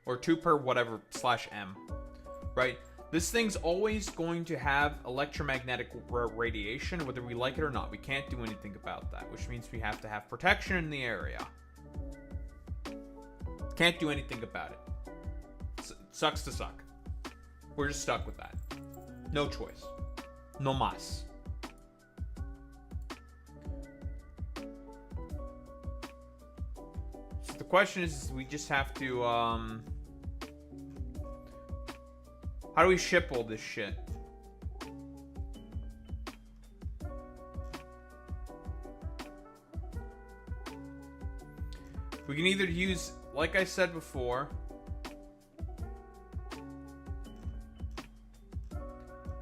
or 2 per whatever / m, right? This thing's always going to have electromagnetic radiation, whether we like it or not. We can't do anything about that, which means we have to have protection in the area. Can't do anything about it. Sucks to suck. We're just stuck with that. No choice. No mas. So the question is, we just have to, how do we ship all this shit? We can either use, like I said before,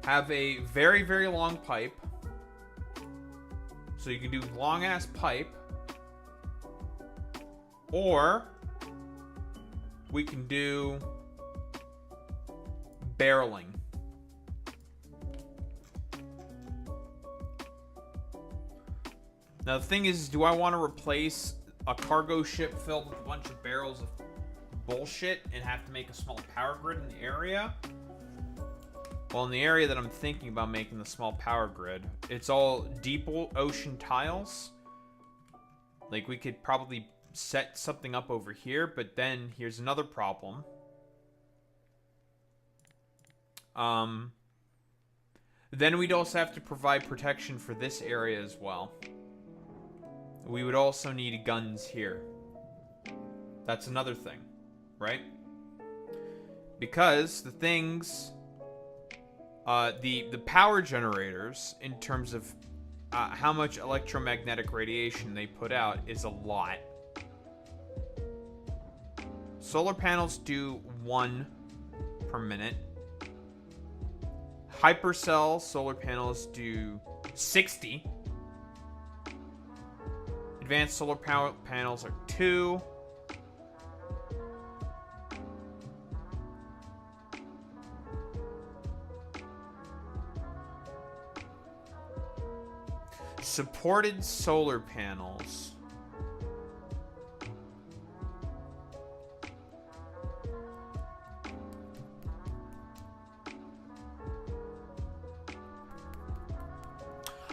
have a very, very long pipe. So you can do long ass pipe. Or we can do barreling. Now the thing is, do I want to replace a cargo ship filled with a bunch of barrels of bullshit and have to make a small power grid in the area? Well, in the area that I'm thinking about making the small power grid, it's all deep ocean tiles. Like, we could probably set something up over here, but then here's another problem. Then we'd also have to provide protection for this area as well. We would also need guns here. That's another thing, right? Because the things, the power generators, in terms of how much electromagnetic radiation they put out, is a lot. Solar panels do 1 per minute. Hypercell solar panels do 60. Advanced solar power panels are 2. Supported solar panels.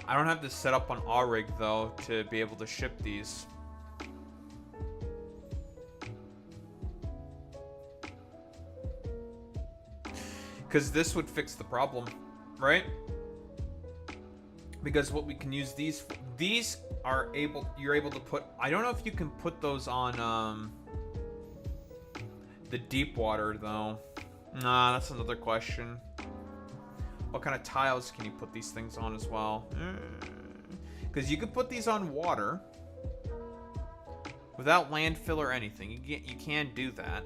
I don't have this set up on Aurig though to be able to ship these. Because this would fix the problem, right? Because what we can use these are able, you're able to put, I don't know if you can put those on the deep water though. Nah, that's another question. What kind of tiles can you put these things on as well? Because you could put these on water without landfill or anything. You can't do that.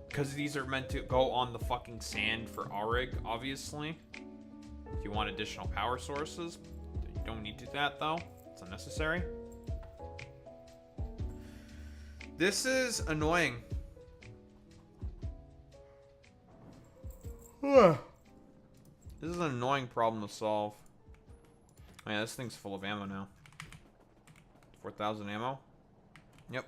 Because these are meant to go on the fucking sand for Aurig, obviously. If you want additional power sources. You don't need to do that though. It's unnecessary. This is annoying. This is an annoying problem to solve. Oh yeah, this thing's full of ammo now. 4,000 ammo. Yep.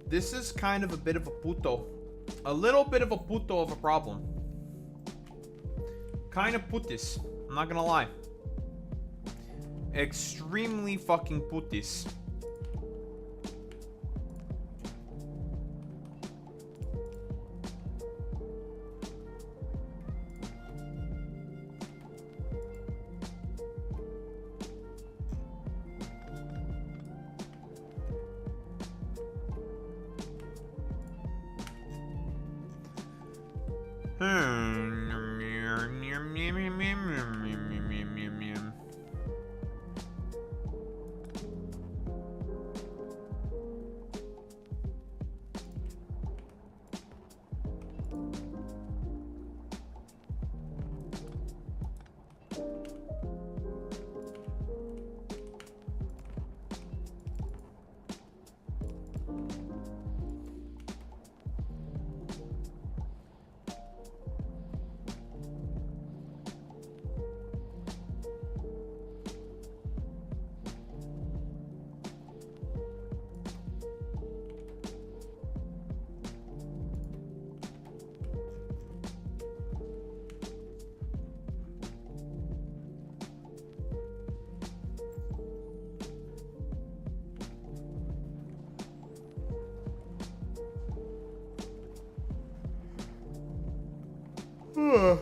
This is kind of a bit of a puto. A little bit of a puto of a problem. Kind of putis. I'm not gonna lie. Extremely fucking putis. Hmm.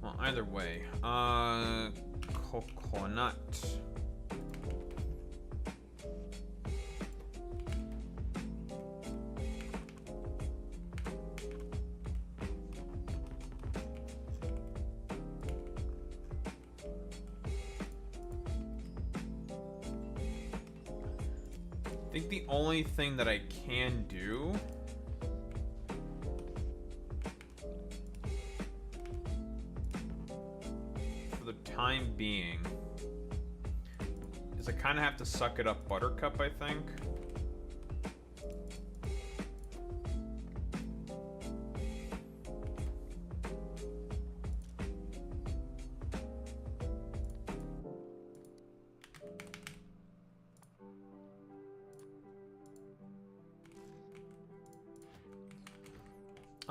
Well, either way, coconut. I think the only thing that I can do for the time being is I kind of have to suck it up Buttercup, I think.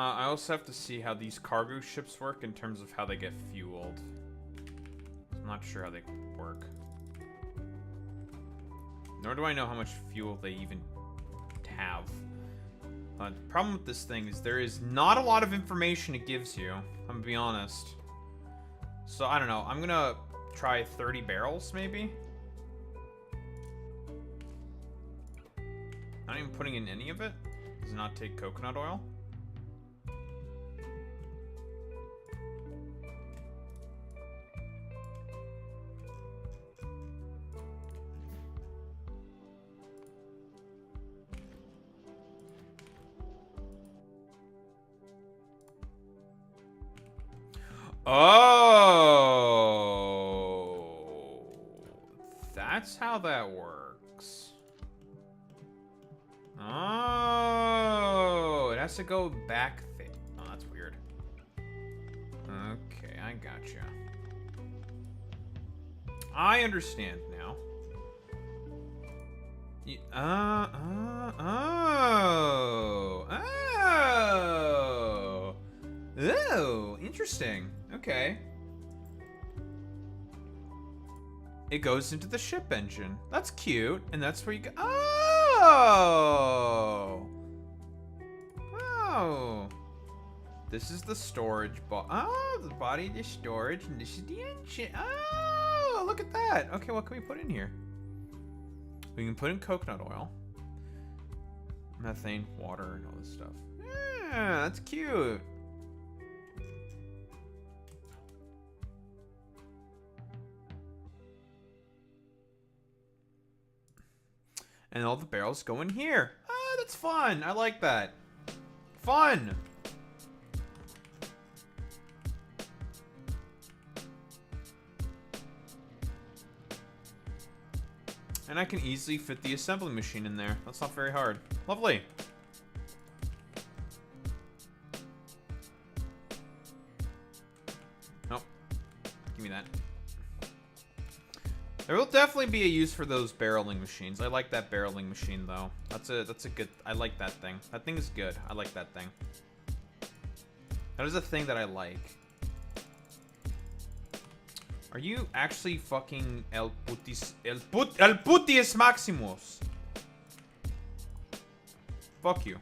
I also have to see how these cargo ships work in terms of how they get fueled. I'm not sure how they work. Nor do I know how much fuel they even have. The problem with this thing is there is not a lot of information it gives you. I'm gonna be honest. So, I don't know. I'm gonna try 30 barrels, maybe? Not even putting in any of it? Does it not take coconut oil? Oh, that's how that works. Oh, it has to go back there. Oh, that's weird. Okay, I gotcha. I understand now. Oh, interesting. Okay. It goes into the ship engine. That's cute. And that's where you go. Oh! Oh. This is the storage the body, the storage, and this is the engine. Oh, look at that. Okay, what can we put in here? We can put in coconut oil, methane, water, and all this stuff. Yeah, that's cute. And all the barrels go in here. Ah, that's fun. I like that. Fun. And I can easily fit the assembly machine in there. That's not very hard. Lovely. Nope. Give me that. There will definitely be a use for those barreling machines. I like that barreling machine though. That's a good. I like that thing. That thing is good. I like that thing. That is a thing that I like. Are you actually fucking El Putius Maximus? Fuck you.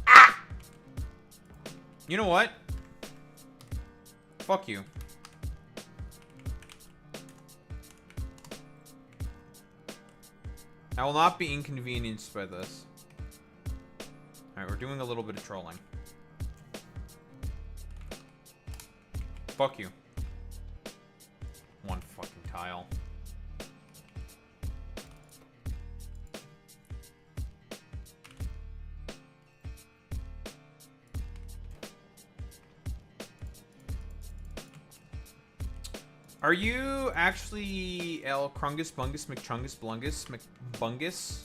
Ah! You know what? Fuck you. I will not be inconvenienced by this. Alright, we're doing a little bit of trolling. Fuck you. One fucking tile. Are you actually El Krungus Bungus McChungus Blungus McBungus?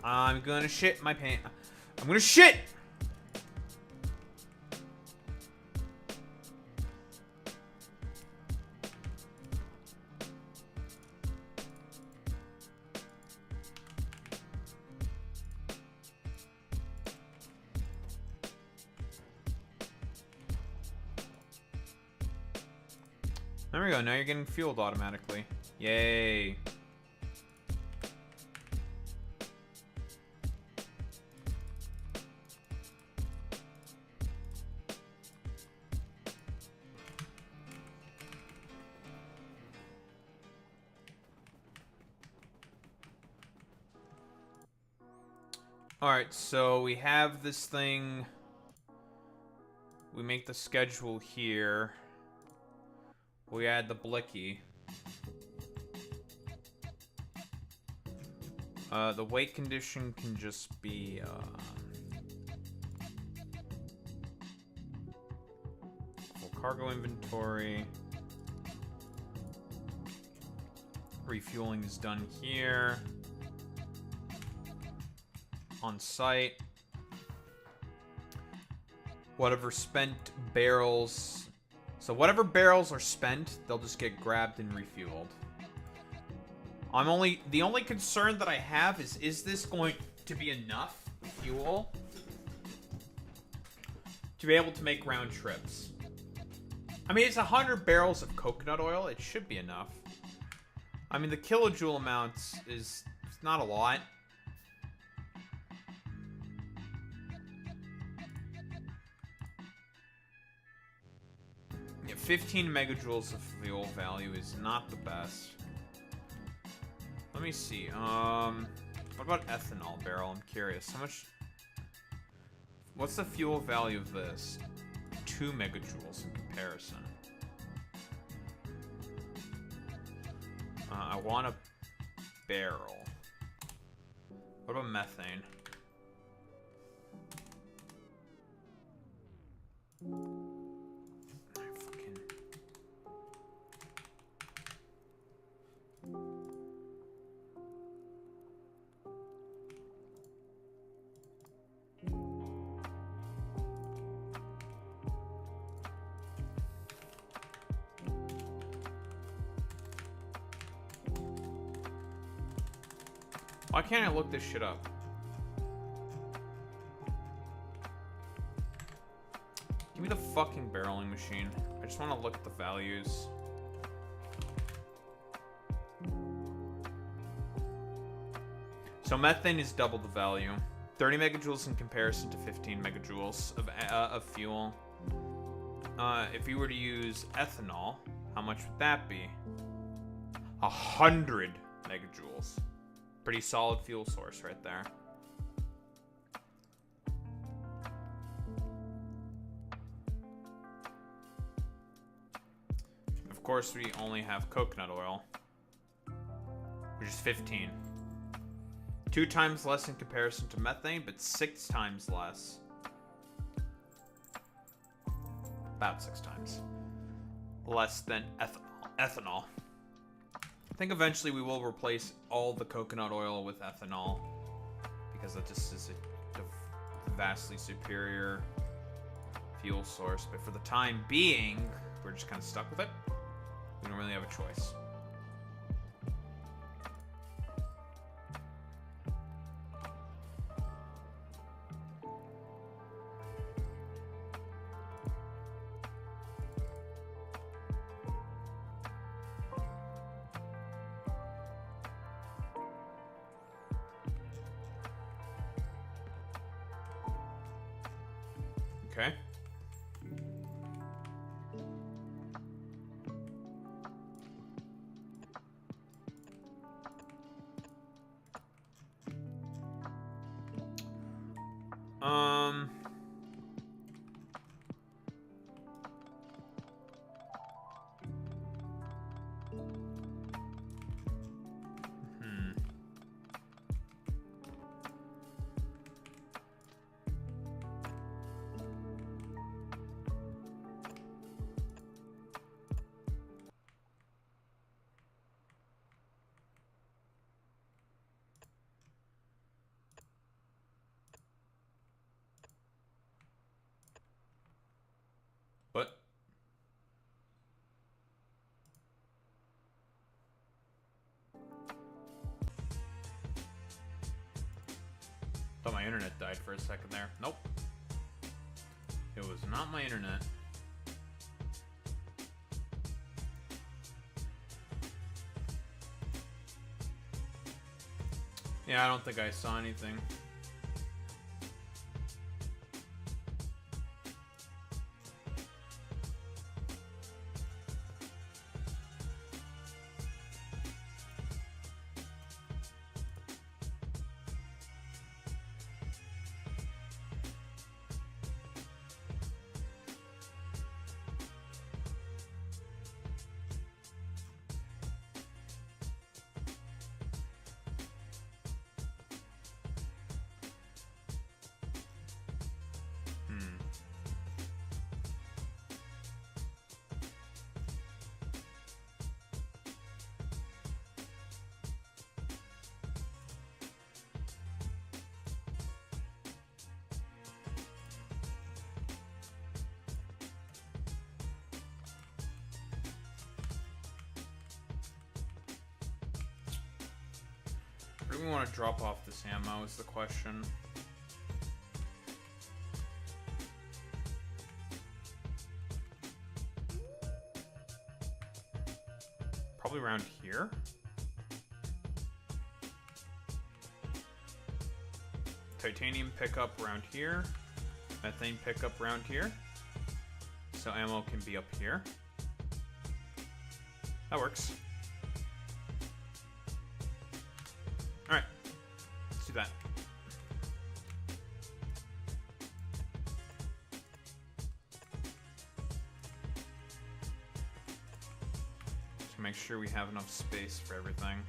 I'm gonna shit my pants. I'm gonna shit! There we go, now you're getting fueled automatically. Yay. Alright, so we have this thing. We make the schedule here. We add the blicky. The weight condition can just be, full cargo inventory. Refueling is done here. On site. Whatever spent barrels. So whatever barrels are spent, they'll just get grabbed and refueled. The only concern that I have is this going to be enough fuel to be able to make round trips? I mean, it's 100 barrels of coconut oil. It should be enough. I mean, the kilojoule amounts is not a lot. Yeah, 15 megajoules of fuel value is not the best. Let me see. What about ethanol barrel? I'm curious. How much? What's the fuel value of this? 2 megajoules in comparison. I want a barrel. What about methane? Why can't I look this shit up? Give me the fucking barreling machine. I just want to look at the values. So methane is double the value. 30 megajoules in comparison to 15 megajoules of fuel. If you were to use ethanol, how much would that be? 100 megajoules. Pretty solid fuel source right there. Of course, we only have coconut oil, which is 15. 2 times less in comparison to methane, but 6 times less. About 6 times less than ethanol. I think eventually we will replace all the coconut oil with ethanol, because that just is a vastly superior fuel source. But for the time being, we're just kind of stuck with it. We don't really have a choice. Okay. What? Thought my internet died for a second there. Nope. It was not my internet. Yeah, I don't think I saw anything. Where do we want to drop off this ammo is the question. Probably around here. Titanium pickup around here. Methane pickup around here. So ammo can be up here. That works. Alright. Let's do that. Just make sure we have enough space for everything.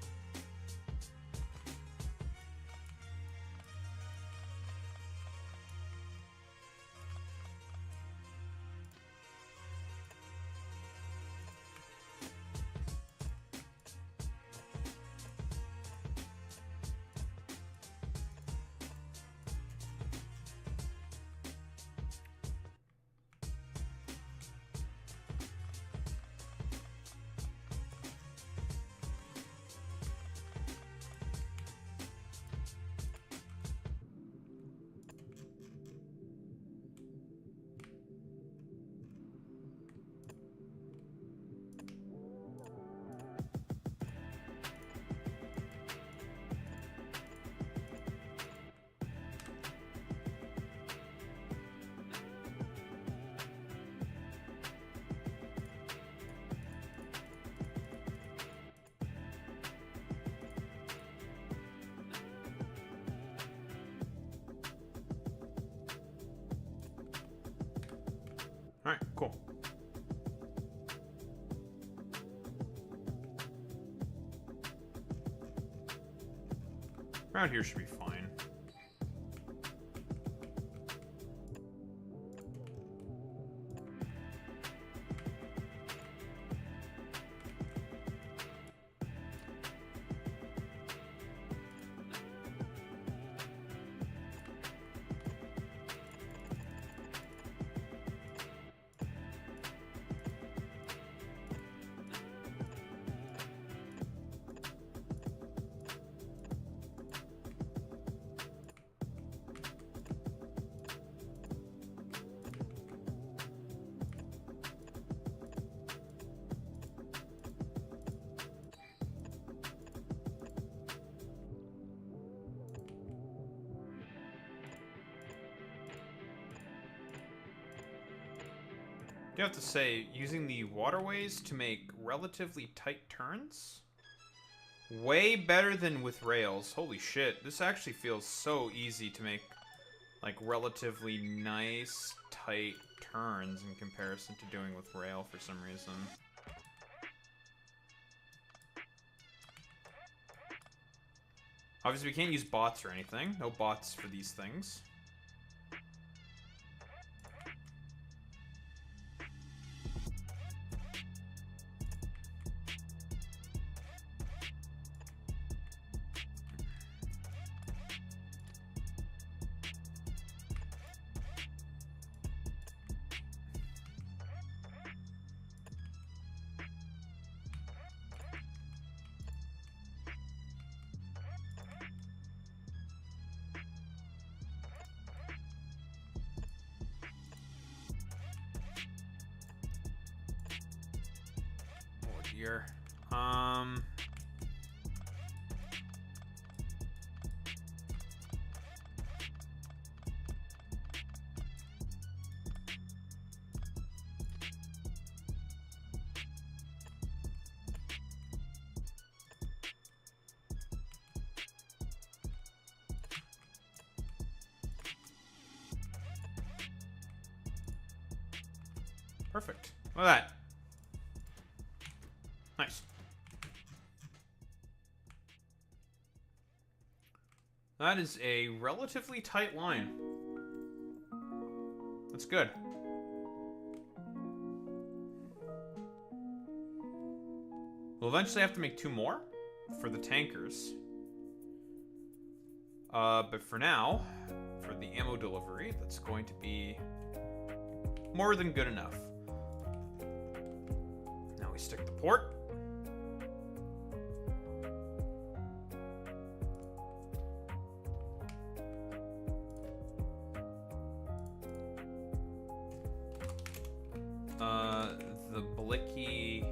Alright, cool. Around here should be fine. You have to say, using the waterways to make relatively tight turns? Way better than with rails. Holy shit, this actually feels so easy to make, like, relatively nice, tight turns in comparison to doing with rail for some reason. Obviously, we can't use bots or anything. No bots for these things. Here. Perfect. Look at that. Nice. That is a relatively tight line. That's good. We'll eventually have to make 2 more for the tankers. But for now, for the ammo delivery, that's going to be more than good enough. Now we stick the port. The Blicky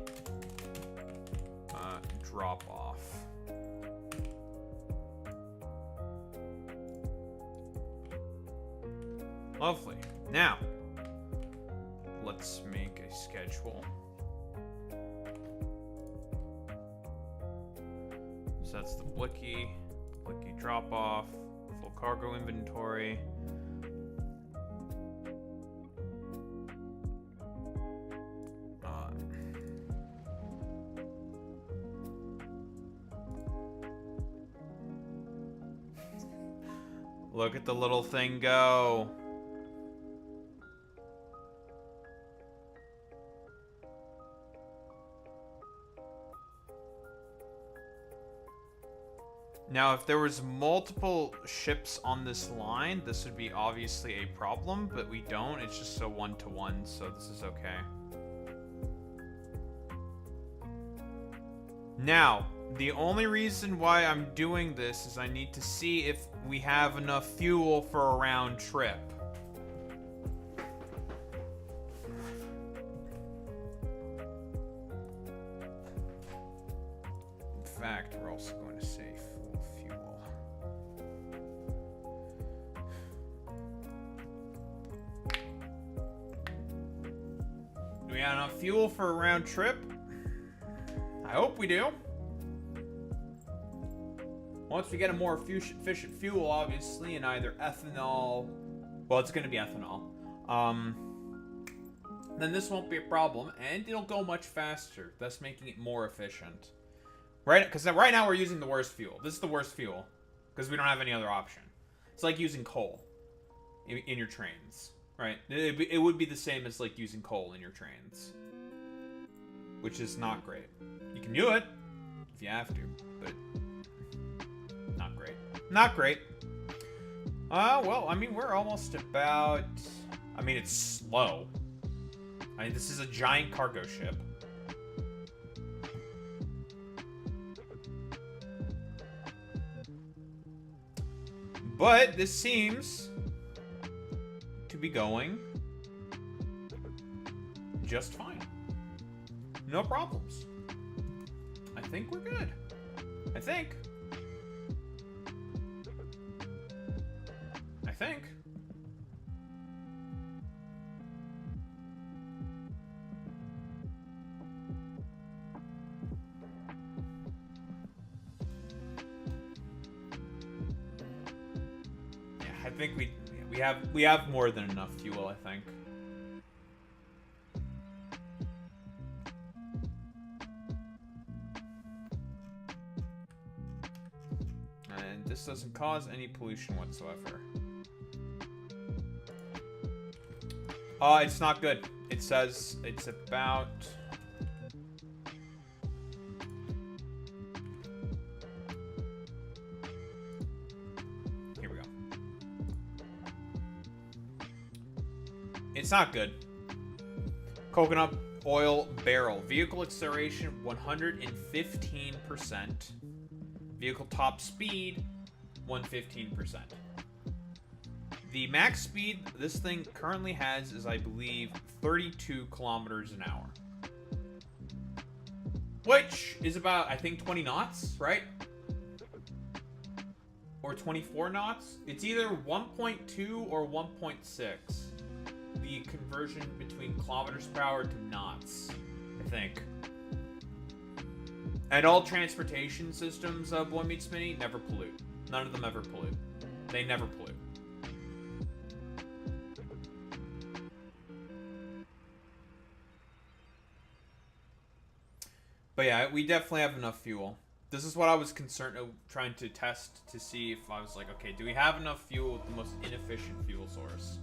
drop off. Lovely. Now, let's make a schedule. So that's the Blicky drop off, full cargo inventory. Look at the little thing go. Now, if there was multiple ships on this line, this would be obviously a problem, but we don't. It's just a 1-to-1, so this is okay. Now, the only reason why I'm doing this is I need to see if we have enough fuel for a round trip. In fact, we're also going to save fuel. Do we have enough fuel for a round trip? I hope we do. Once we get a more efficient fuel, obviously, in either ethanol, well, it's going to be ethanol, then this won't be a problem, and it'll go much faster, thus making it more efficient. Right? Because right now we're using the worst fuel. This is the worst fuel, because we don't have any other option. It's like using coal in your trains, right? It would be the same as like using coal in your trains, which is not great. You can do it if you have to, but not great. Not great. Well, I mean, we're almost about... I mean, it's slow. I mean, this is a giant cargo ship. But this seems to be going just fine. No problems. I think we're good. I think. I think we have more than enough fuel, I think. And this doesn't cause any pollution whatsoever. It's not good. It says it's about... Here we go. It's not good. Coconut oil barrel. Vehicle acceleration 115%. Vehicle top speed 115%. The max speed this thing currently has is, I believe, 32 kilometers an hour. Which is about, I think, 20 knots, right? Or 24 knots? It's either 1.2 or 1.6. The conversion between kilometers per hour to knots, I think. And all transportation systems of Boy Meets Mini never pollute. None of them ever pollute. They never pollute. But yeah, we definitely have enough fuel. This is what I was concerned of trying to test to see if I was like, okay, do we have enough fuel with the most inefficient fuel source?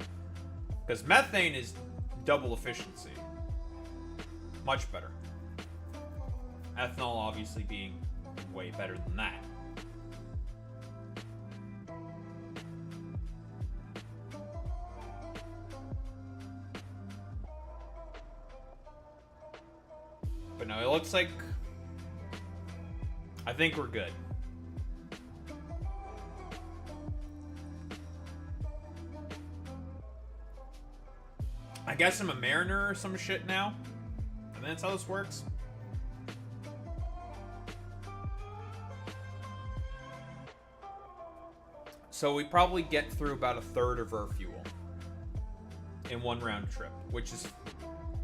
Because methane is double efficiency. Much better. Ethanol obviously being way better than that. But no, it looks like... I think we're good. I guess I'm a mariner or some shit now. And that's how this works. So we probably get through about a third of our fuel in one round trip, which is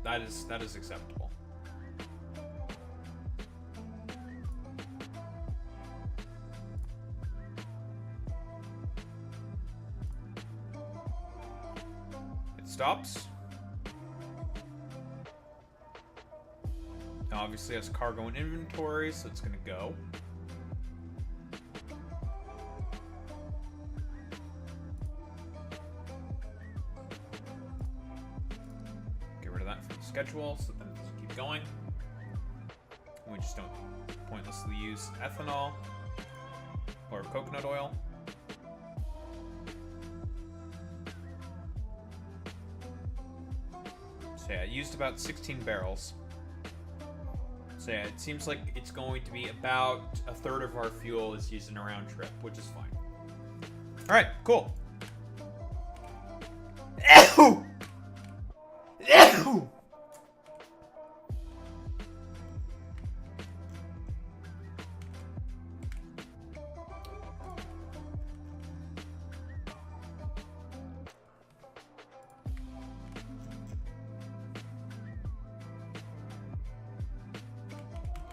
that is acceptable. It stops. Now obviously it has cargo and inventory, so it's gonna go. Schedule so that it doesn't keep going. We just don't pointlessly use ethanol or coconut oil. So yeah, I used about 16 barrels. So yeah, it seems like it's going to be about a third of our fuel is used in a round trip, which is fine. All right, cool.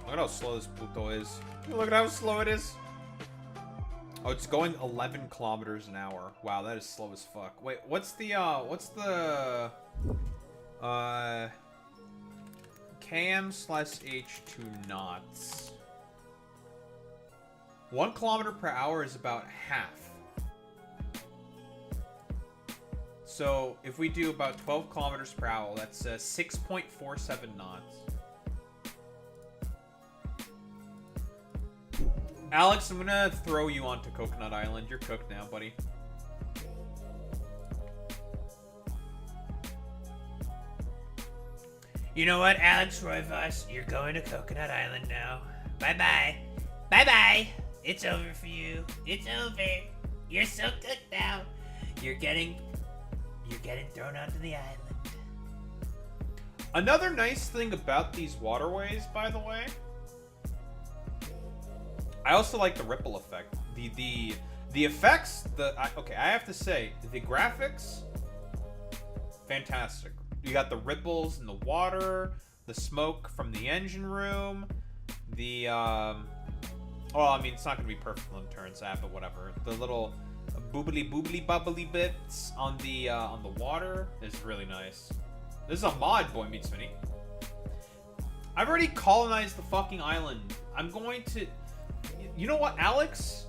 Look at how slow this Pluto is. Look at how slow it is. Oh, it's going 11 kilometers an hour. Wow, that is slow as fuck. Wait, what's the km/h2 knots? 1 kilometer per hour is about half. So if we do about 12 kilometers per hour, that's 6.47 knots. Alex, I'm gonna throw you onto Coconut Island. You're cooked now, buddy. You know what, Alex Roivas? You're going to Coconut Island now. Bye-bye. Bye-bye. It's over for you. It's over. You're so cooked now. You're getting thrown onto the island. Another nice thing about these waterways, by the way, I also like the ripple effect. The effects, okay, I have to say, the graphics, fantastic. You got the ripples in the water, the smoke from the engine room, the, well, I mean, it's not going to be perfect on the turns app, but whatever. The little boobly bubbly bits on the water is really nice. This is a mod, Boy Meets Mini. I've already colonized the fucking island. I'm going to... You know what, Alex?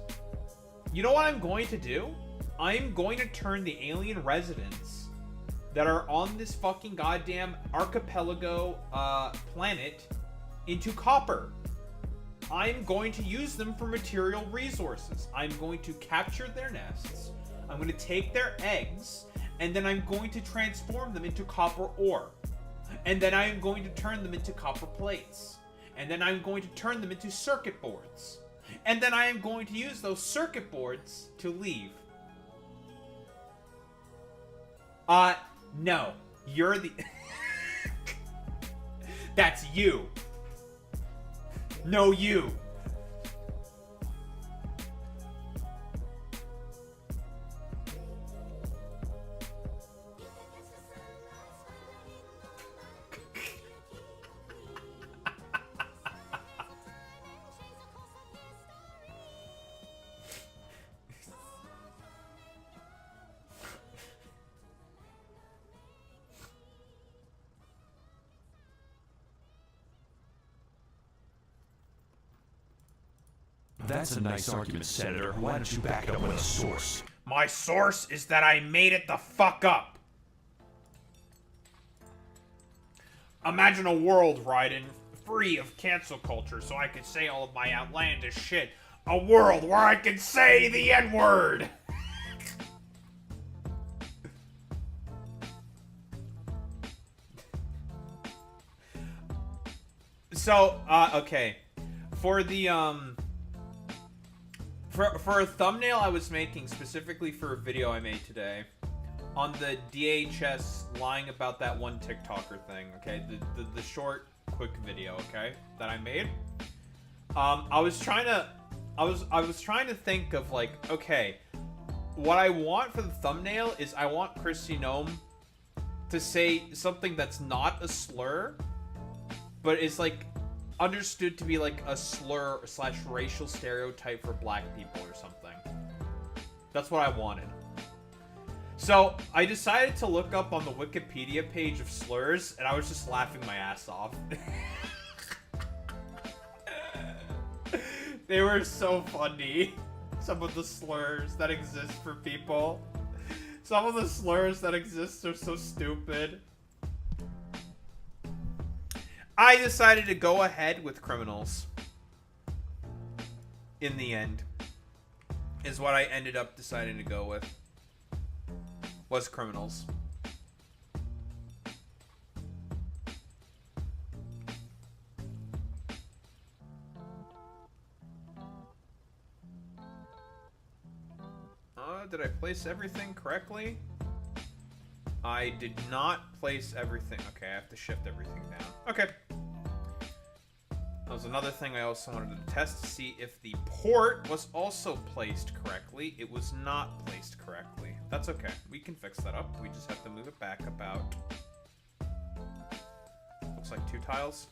You know what I'm going to do? I'm going to turn the alien residents that are on this fucking goddamn archipelago planet into copper. I'm going to use them for material resources. I'm going to capture their nests. I'm going to take their eggs, and then I'm going to transform them into copper ore. And then I'm going to turn them into copper plates. And then I'm going to turn them into circuit boards. And then I am going to use those circuit boards to leave. No. You're the... That's you. No, you. That's a nice argument, Senator. Why don't you back it up with a source? My source is that I made it the fuck up. Imagine a world, Raiden, free of cancel culture, so I could say all of my outlandish shit. A world where I can say the N-word! So, okay. For the, For a thumbnail I was making specifically for a video I made today, on the DHS lying about that one TikToker thing, okay? The short, quick video, okay? That I made. I was trying to think of, like, okay, what I want for the thumbnail is I want Chrissy Gnome to say something that's not a slur, but is, like, understood to be, like, a slur / racial stereotype for black people or something. That's what I wanted. So, I decided to look up on the Wikipedia page of slurs, and I was just laughing my ass off. They were so funny. Some of the slurs that exist for people. Some of the slurs that exist are so stupid. I decided to go ahead with criminals. In the end. Is what I ended up deciding to go with. Was criminals. Did I place everything correctly? I did not place everything. Okay, I have to shift everything down. Okay. That was another thing I also wanted to test to see if the port was also placed correctly. It was not placed correctly. That's okay. We can fix that up. We just have to move it back about... looks like 2 tiles.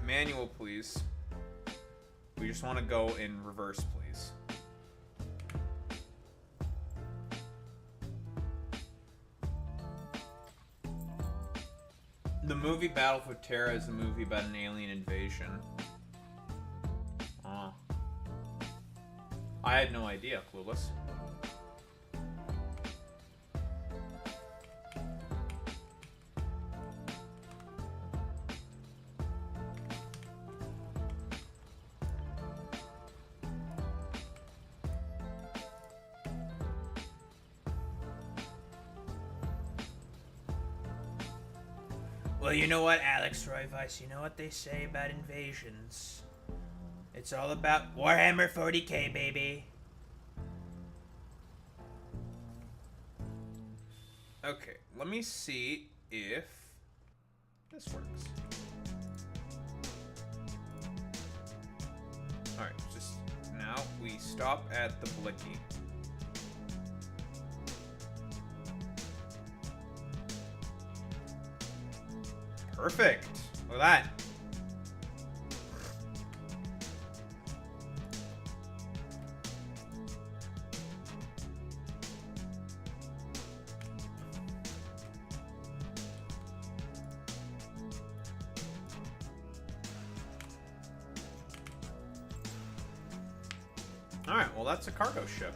Manual, please. We just want to go in reverse, please. The movie Battle for Terra is a movie about an alien invasion. I had no idea, clueless. Well, you know what, Alex Royvice, you know what they say about invasions. It's all about Warhammer 40k, baby. Okay, let me see if this works. Alright, just now we stop at the blicky. Perfect. Look at that. Alright, well that's a cargo ship.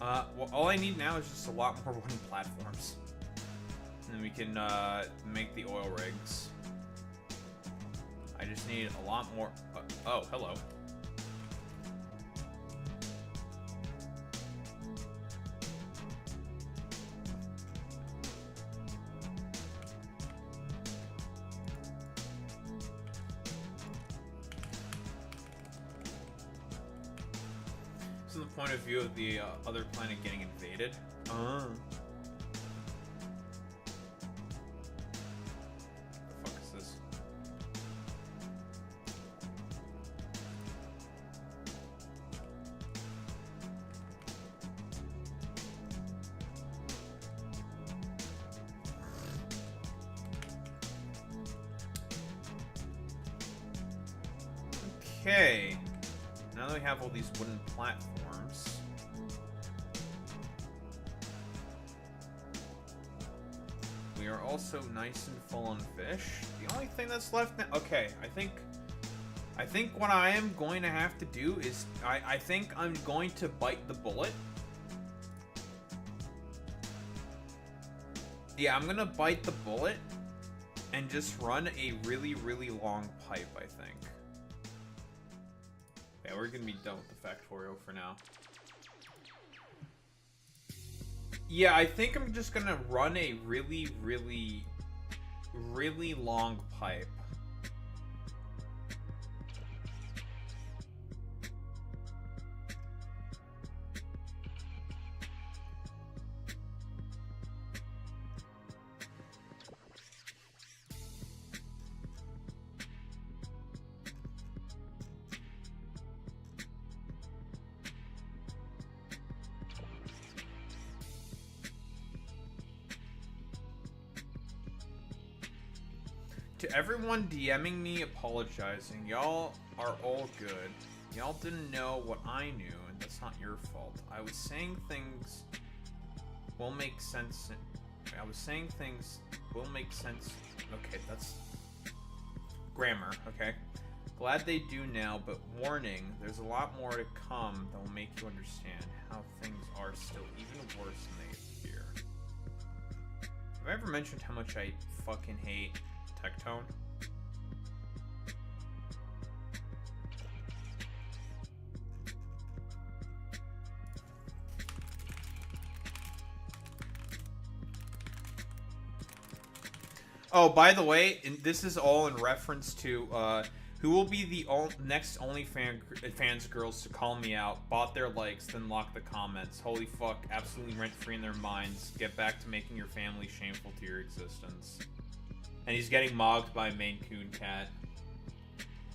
Well, all I need now is just a lot more wooden platforms. And then we can make the oil rigs. I just need a lot more... oh, hello. From the point of view of the other planet getting invaded. Okay. Now that we have all these wooden platforms. We are also nice and full on fish. The only thing that's left now... Okay, I think what I am going to have to do is... I think I'm going to bite the bullet. Yeah, I'm gonna bite the bullet and just run a really, really long pipe, I think. Yeah, we're gonna be done with the Factorio for now. Yeah, I think I'm just gonna run a really, really, really long pipe. To everyone DMing me apologizing, y'all are all good. Y'all didn't know what I knew, and that's not your fault. I was saying things will make sense. I was saying things will make sense. Okay, that's grammar, okay? Glad they do now, but warning, there's a lot more to come that will make you understand how things are still even worse than they appear. Have I ever mentioned how much I fucking hate Tectone? Oh, by the way, this is all in reference to who will be the next OnlyFans girls to call me out, bought their likes, then lock the comments. Holy fuck, absolutely rent-free in their minds. Get back to making your family shameful to your existence. And he's getting mogged by a Maine Coon cat.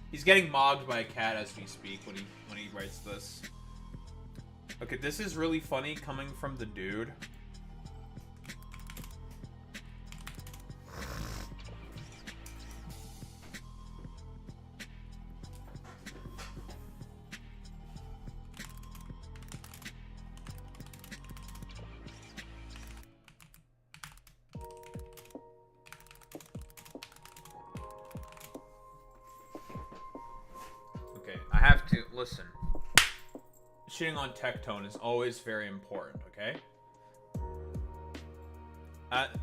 He's getting mogged by a cat as we speak when he writes this. Okay, this is really funny coming from the dude. I have to listen. Shitting on Tectone is always very important, okay?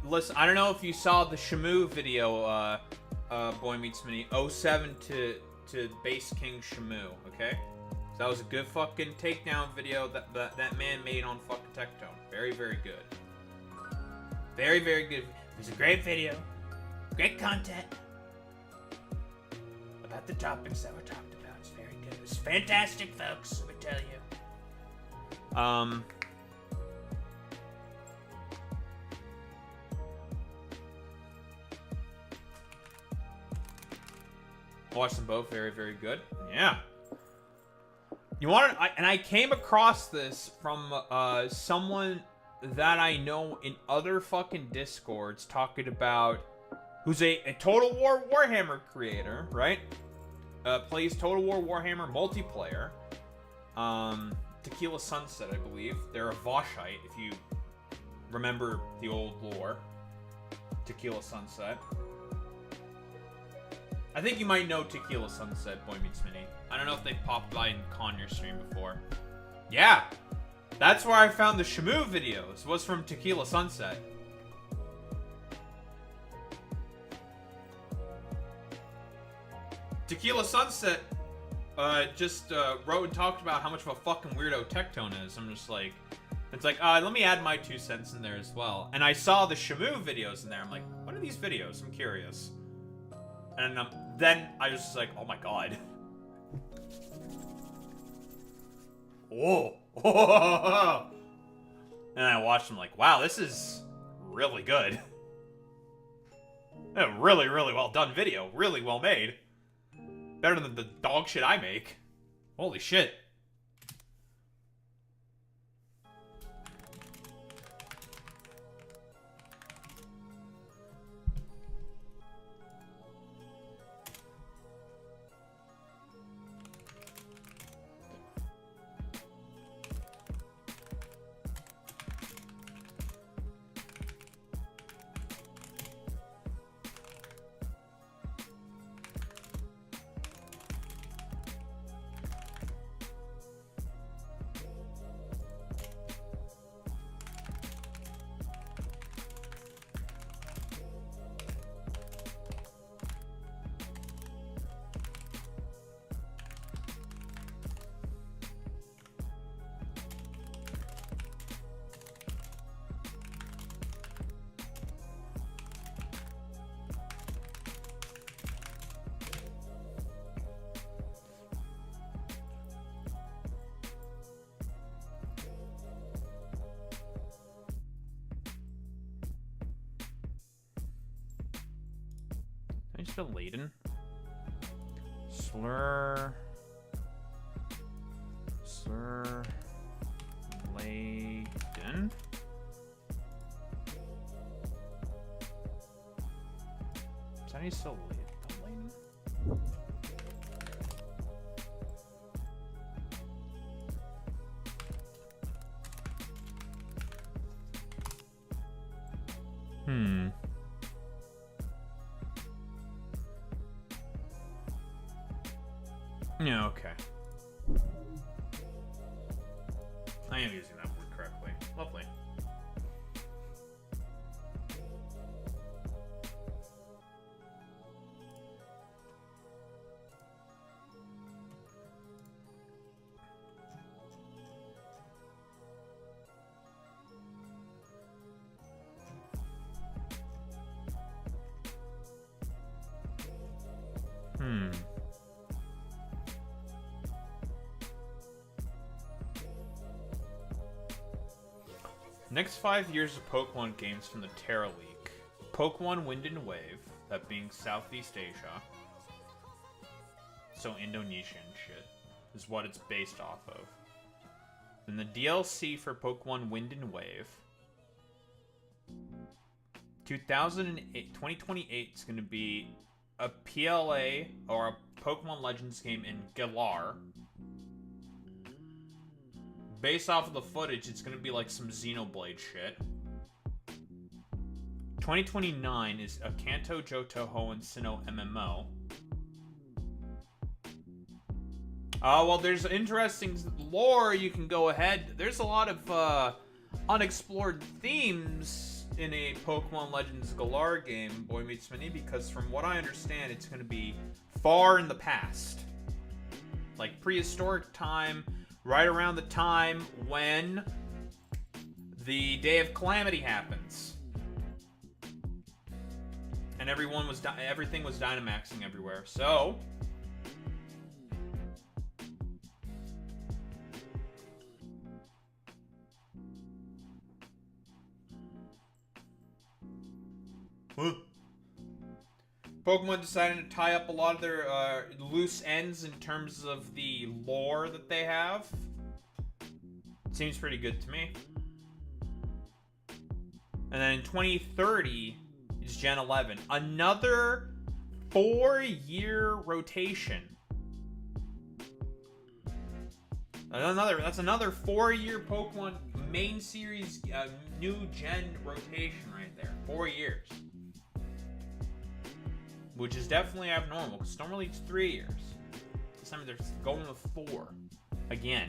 Listen, I don't know if you saw the Shamu video, Boy Meets Mini, 07 to Base King Shamu, okay? So that was a good fucking takedown video that man made on fucking Tectone. Very, very good. Very, very good. It was a great video. Great content. About the topics that were talked about. It's very good. It was fantastic, folks, let me tell you. Watched them both. Very, very good. Yeah. You want to, and I came across this from someone that I know in other fucking Discords talking about, who's a Total War Warhammer creator, right? Plays Total War Warhammer multiplayer. Tequila Sunset, I believe. They're a Voshite, if you remember the old lore. Tequila Sunset. I think you might know Tequila Sunset, Boy Meets Mini. I don't know if they popped by in Conyer stream before. Yeah! That's where I found the Shamu videos, was from Tequila Sunset. Tequila Sunset just wrote and talked about how much of a fucking weirdo Tectone is. I'm just like, it's like, let me add my 2 cents in there as well. And I saw the Shamu videos in there. I'm like, what are these videos? I'm curious. And then I was just like, oh my god. Whoa. And I watched them like, wow, this is really good. A really, really well done video. Really well made. Better than the dog shit I make. Holy shit. I spell Laden? Slur Laden? Is that how you spell Laden? Yeah, okay. I am using that word correctly. Lovely. Next 5 years of Pokemon games from the Terra League. Pokemon Wind and Wave, that being Southeast Asia. So Indonesian shit is what it's based off of. Then the DLC for Pokemon Wind and Wave. 2028 is going to be a PLA or a Pokemon Legends game in Galar. Based off of the footage, it's going to be like some Xenoblade shit. 2029 is a Kanto, Johto, and Sinnoh MMO. Well, there's interesting lore you can go ahead. There's a lot of unexplored themes in a Pokemon Legends Galar game, Boy Meets Mini, because from what I understand, it's going to be far in the past. Like prehistoric time, right around the time when the Day of Calamity happens. And everything was Dynamaxing everywhere. So Pokemon decided to tie up a lot of their loose ends in terms of the lore that they have. Seems pretty good to me. And then in 2030 is Gen 11. Another 4-year rotation. That's another 4-year Pokemon main series new gen rotation right there. 4 years. Which is definitely abnormal, because normally it's 3 years. This time they're going with 4. Again.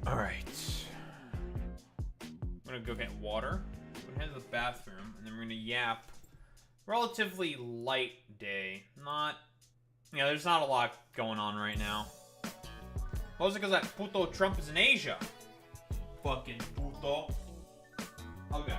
Alright. I'm gonna go get water. We're gonna head to the bathroom, and then we're gonna yap. Relatively light day. There's not a lot going on right now. Mostly because that puto Trump is in Asia. Fucking puto. Okay.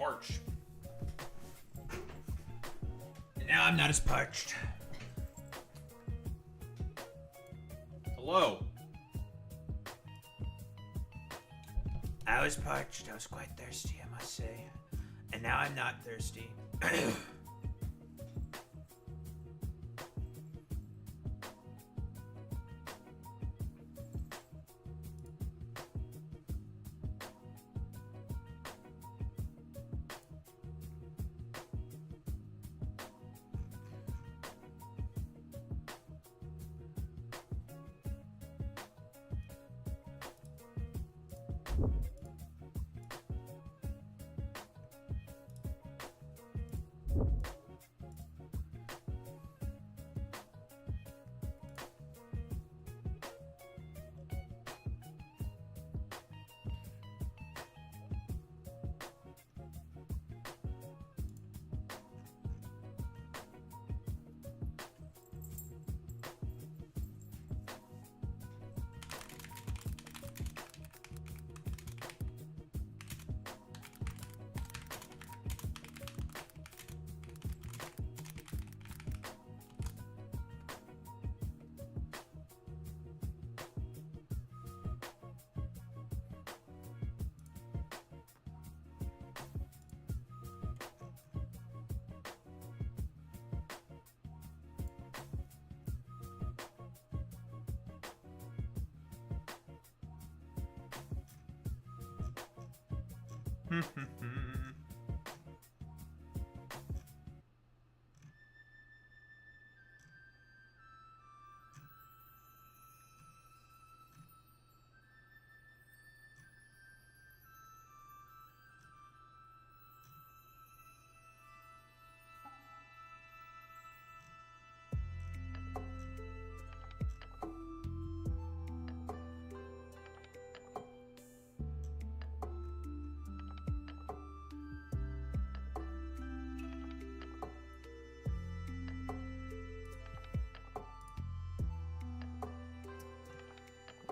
parched. And now I'm not as parched. Hello. I was parched. I was quite thirsty, I must say. And now I'm not thirsty.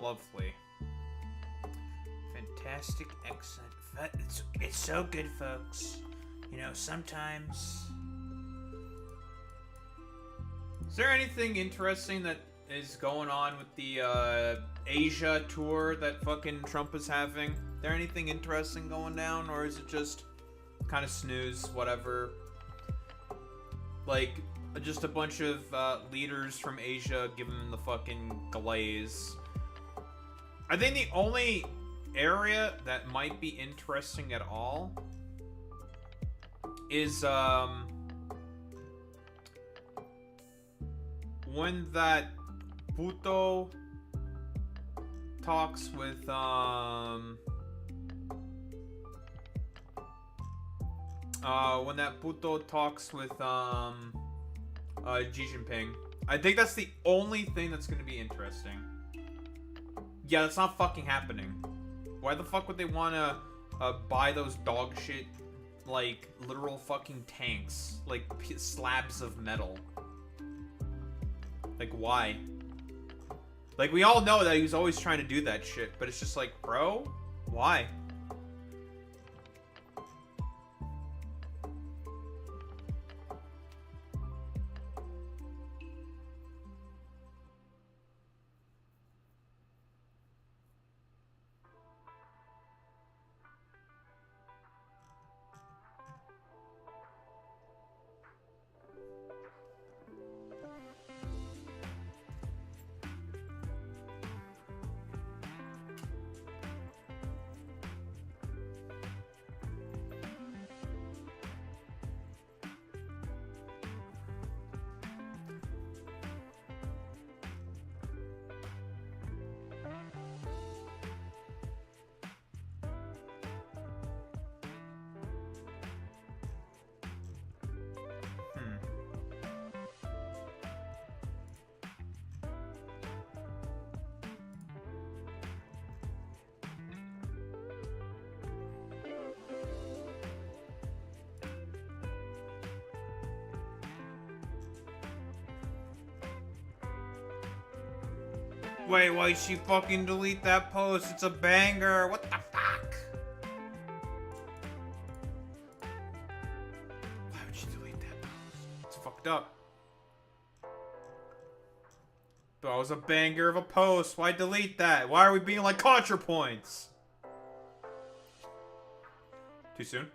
Lovely. Fantastic, excellent. It's so good, folks. You know, sometimes... Is there anything interesting that is going on with the Asia tour that fucking Trump is having? Is there anything interesting going down, or is it just kind of snooze, whatever? Like, just a bunch of leaders from Asia giving him the fucking glaze. I think the only area that might be interesting at all is when that puto talks with Xi Jinping. I think that's the only thing that's gonna be interesting. Yeah, that's not fucking happening. Why the fuck would they wanna buy those dog shit, like, literal fucking tanks? Like, slabs of metal. Like, why? Like, we all know that he was always trying to do that shit, but it's just like, bro? Why? Wait, why'd she fucking delete that post? It's a banger. What the fuck? fucked up. That was a banger of a post. Why delete that? Why are we being like ContraPoints? Too soon?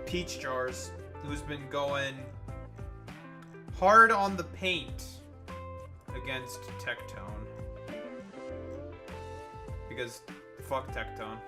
Peach Jars, who's been going hard on the paint against Tectone. Because fuck Tectone.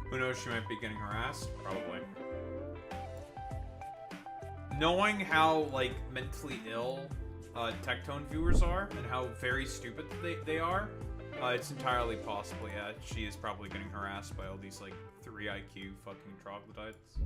Who knows, she might be getting harassed? Probably. Knowing how, like, mentally ill Tectone viewers are, and how very stupid they are, it's entirely possible, yeah, she is probably getting harassed by all these, like, 3 IQ fucking troglodytes.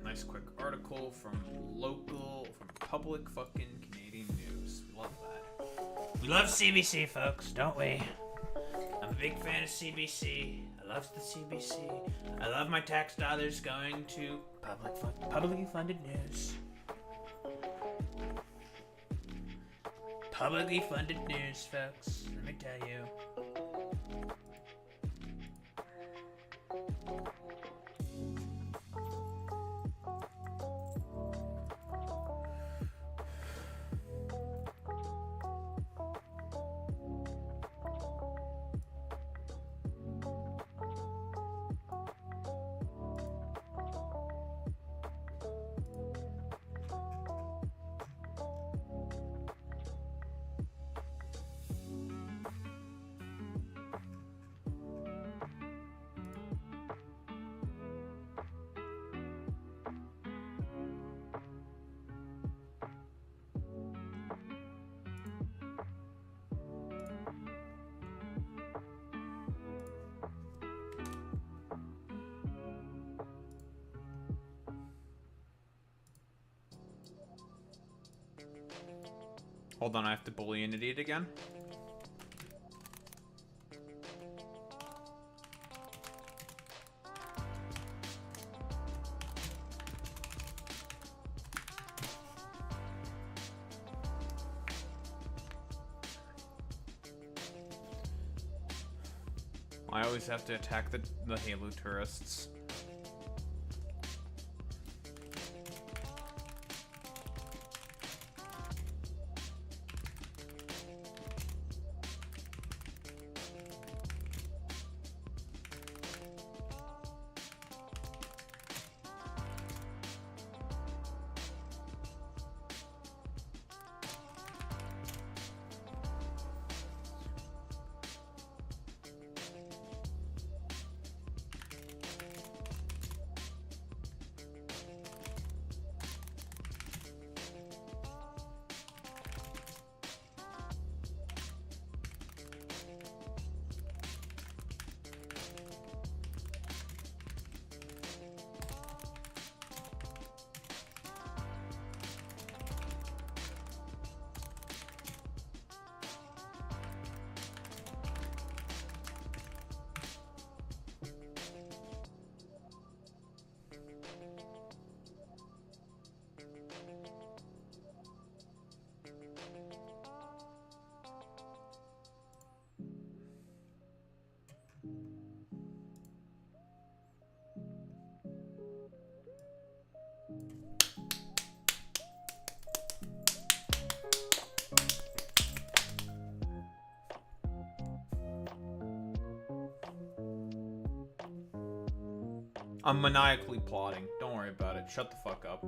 Nice quick article from public fucking Canadian news. We love that. We love CBC, folks, don't we? I'm a big fan of CBC. I love the CBC. I love my tax dollars going to publicly funded news. Publicly funded news, folks. Let me tell you. Hold on, I have to bully an idiot again. I always have to attack the Halo tourists. I'm maniacally plotting. Don't worry about it. Shut the fuck up.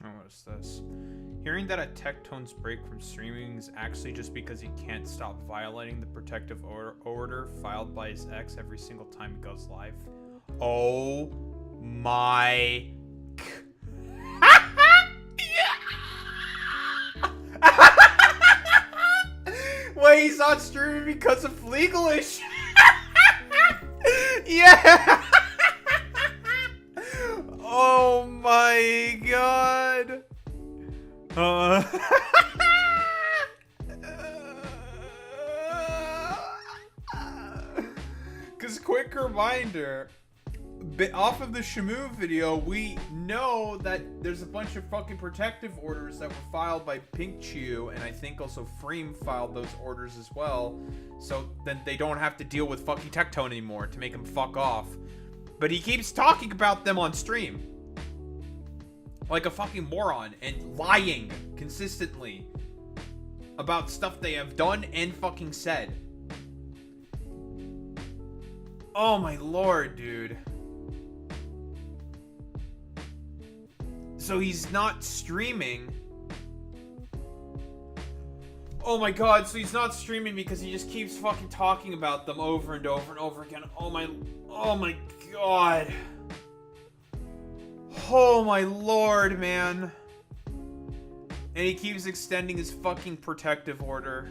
Oh, what is this? Hearing that a Tectone's break from streaming is actually just because he can't stop violating the protective order filed by his ex every single time he goes live. Oh my... Wait, he's not streaming because of legal issues? Yeah! Oh my god. Cause quick reminder, off of the Shamu video, we know that there's a bunch of fucking protective orders that were filed by Pink Chew, and I think also Freem filed those orders as well, so then they don't have to deal with fucking Tectone anymore to make him fuck off. But he keeps talking about them on stream. Like a fucking moron. And lying consistently. About stuff they have done and fucking said. Oh my lord, dude. So he's not streaming. Oh my god, so he's not streaming because he just keeps fucking talking about them over and over and over again. Oh my god. Oh my lord, man. And he keeps extending his fucking protective order.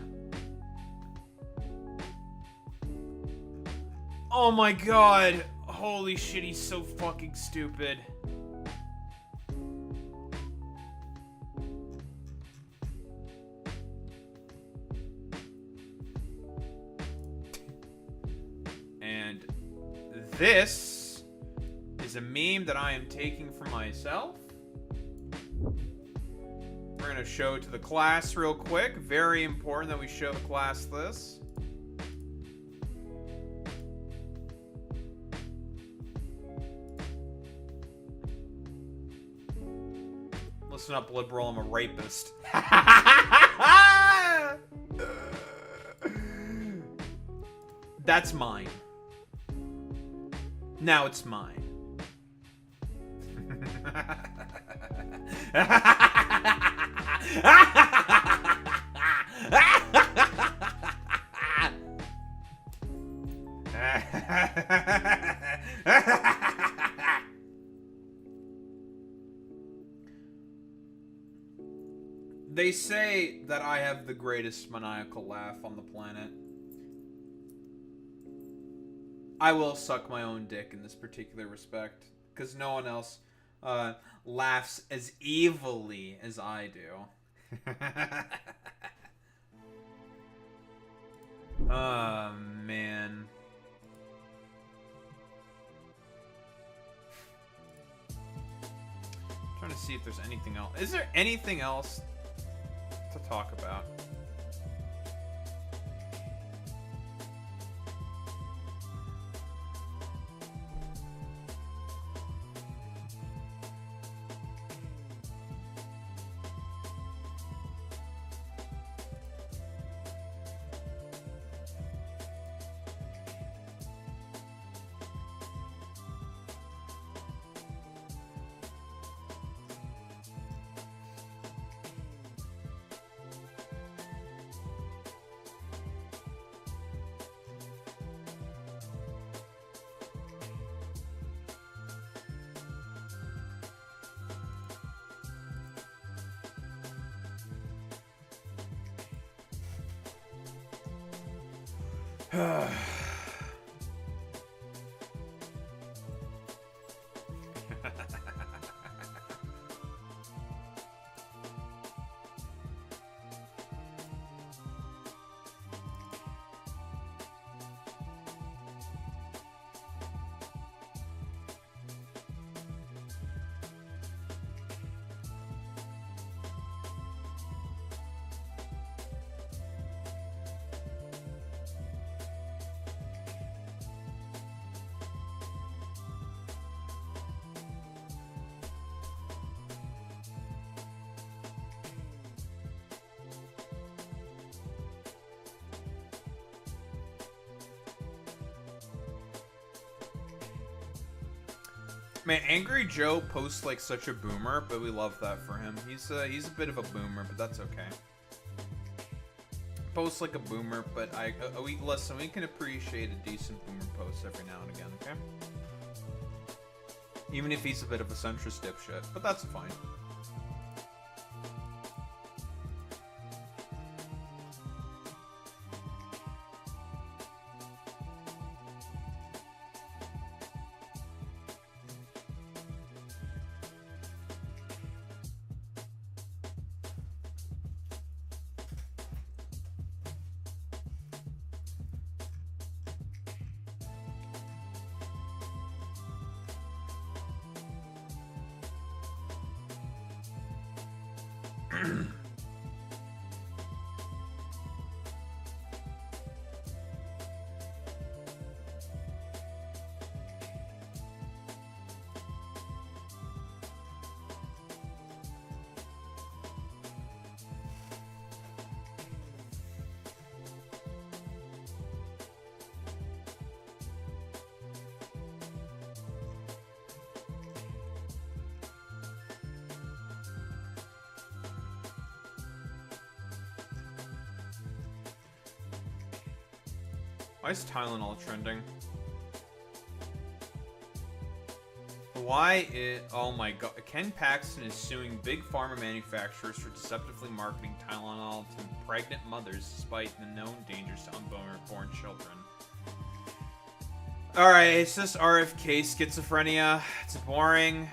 Oh my god. Holy shit, he's so fucking stupid. And this is a meme that I am taking for myself. We're going to show to the class real quick. Very important that we show the class this. Listen up, liberal, I'm a rapist. That's mine. Now it's mine. They say that I have the greatest maniacal laugh on the planet. I will suck my own dick in this particular respect, because no one else laughs as evilly as I do. Oh, man. to see if there's anything else. Is there anything else to talk about? Man, Angry Joe posts like such a boomer, but we love that for him. He's a bit of a boomer, but that's okay. Posts like a boomer, but listen, we can appreciate a decent boomer post every now and again, okay? Even if he's a bit of a centrist dipshit, but that's fine. Why is Tylenol trending? Oh my god. Ken Paxton is suing big pharma manufacturers for deceptively marketing Tylenol to pregnant mothers despite the known dangers to unborn children. Alright, it's just RFK schizophrenia. It's boring.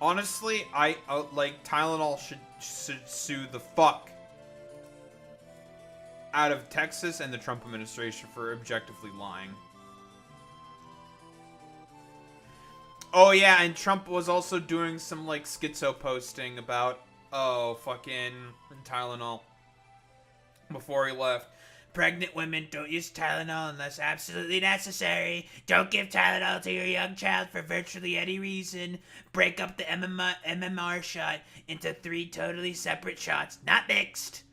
Honestly, like Tylenol should sue the fuck out of Texas and the Trump administration for objectively lying. Oh yeah, and Trump was also doing some like schizo posting about fucking Tylenol before he left. Pregnant women don't use Tylenol unless absolutely necessary. Don't give Tylenol to your young child for virtually any reason. Break up the MMR shot into 3 totally separate shots, not mixed.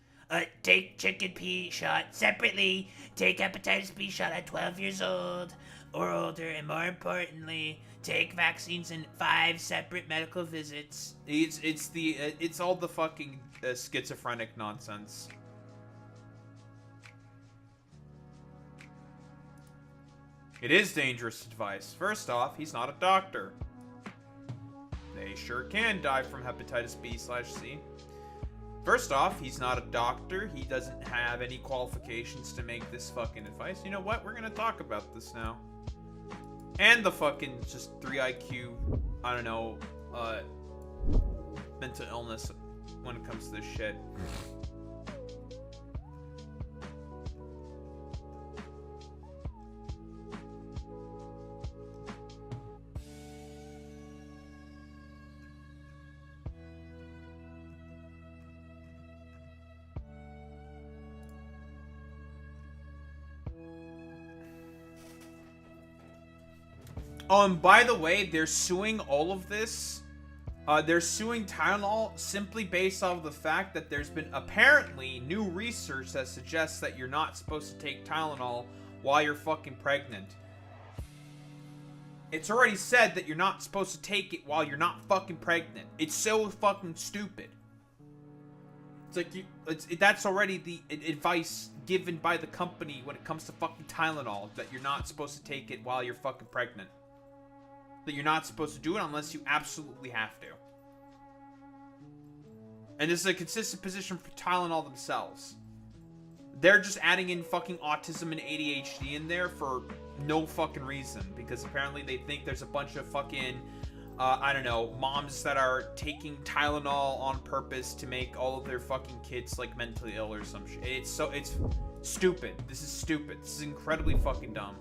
Take chicken pea shot separately. Take hepatitis B shot at 12 years old or older, and more importantly, take vaccines in 5 separate medical visits. It's all the fucking schizophrenic nonsense. It is dangerous advice. First off, he's not a doctor. They sure can die from hepatitis B/C. First off, he's not a doctor. He doesn't have any qualifications to make this fucking advice. You know what? We're gonna talk about this now. And the fucking just 3 IQ, I don't know, mental illness when it comes to this shit. Oh, and by the way, they're suing all of this. They're suing Tylenol simply based off of the fact that there's been apparently new research that suggests that you're not supposed to take Tylenol while you're fucking pregnant. It's already said that you're not supposed to take it while you're not fucking pregnant. It's so fucking stupid. It's like that's already the advice given by the company when it comes to fucking Tylenol, that you're not supposed to take it while you're fucking pregnant. That you're not supposed to do it unless you absolutely have to. And this is a consistent position for Tylenol themselves. They're just adding in fucking autism and ADHD in there for no fucking reason. Because apparently they think there's a bunch of fucking, I don't know, moms that are taking Tylenol on purpose to make all of their fucking kids, like, mentally ill or some shit. It's stupid. This is stupid. This is incredibly fucking dumb.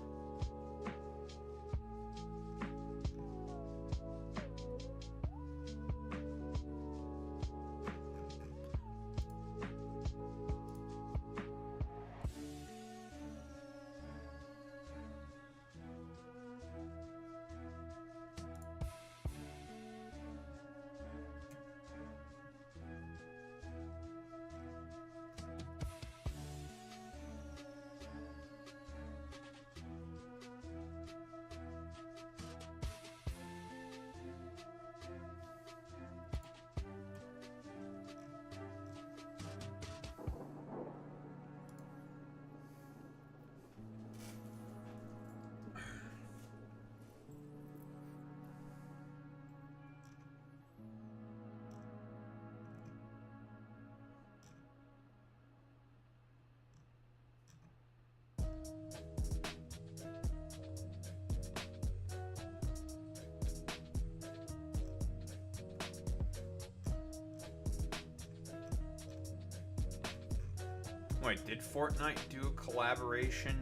Wait, did Fortnite do a collaboration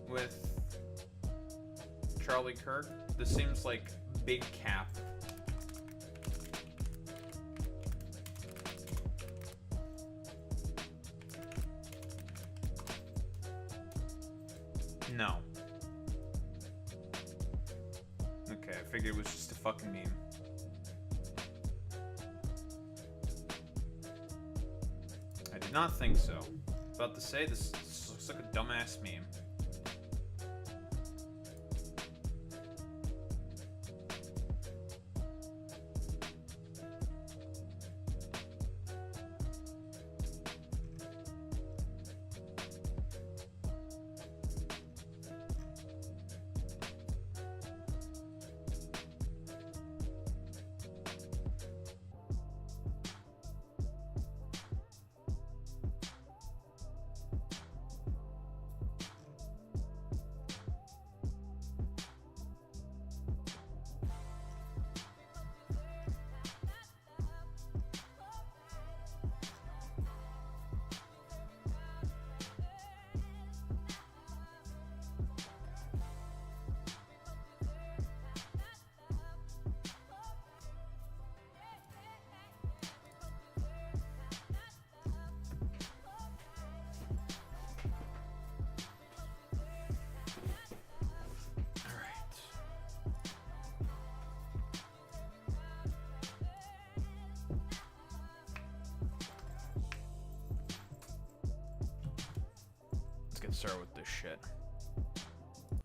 with Charlie Kirk? This seems like big cap. No. Okay, I figured it was just a fucking meme. I did not think so. About to say, this looks like a dumbass meme. Start with this shit. I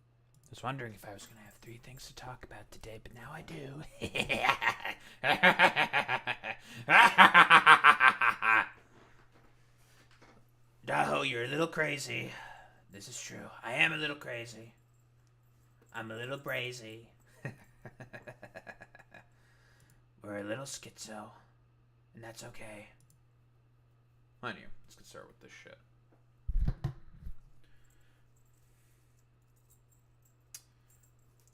was wondering if I was gonna have 3 things to talk about today, but now I do. Daho, you're a little crazy. This is true. I am a little crazy. I'm a little brazy. We're a little schizo, and that's okay. I knew. Let's get started with this shit.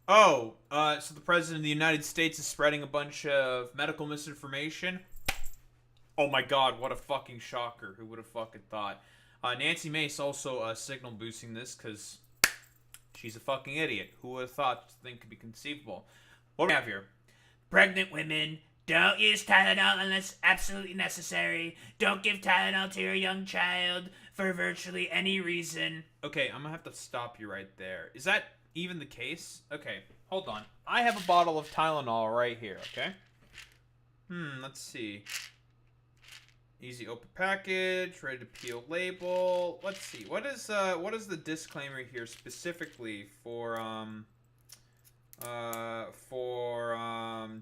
Oh, so the President of the United States is spreading a bunch of medical misinformation? Oh my god, what a fucking shocker. Who would have fucking thought? Nancy Mace also signal boosting this because she's a fucking idiot. Who would have thought such a thing could be conceivable? What do we have here? Pregnant women, don't use Tylenol unless absolutely necessary. Don't give Tylenol to your young child for virtually any reason. Okay, I'm gonna have to stop you right there. Is that even the case, okay, hold on. I have a bottle of Tylenol right here, okay? Let's see. Easy open package, ready to peel label. Let's see. What is the disclaimer here specifically for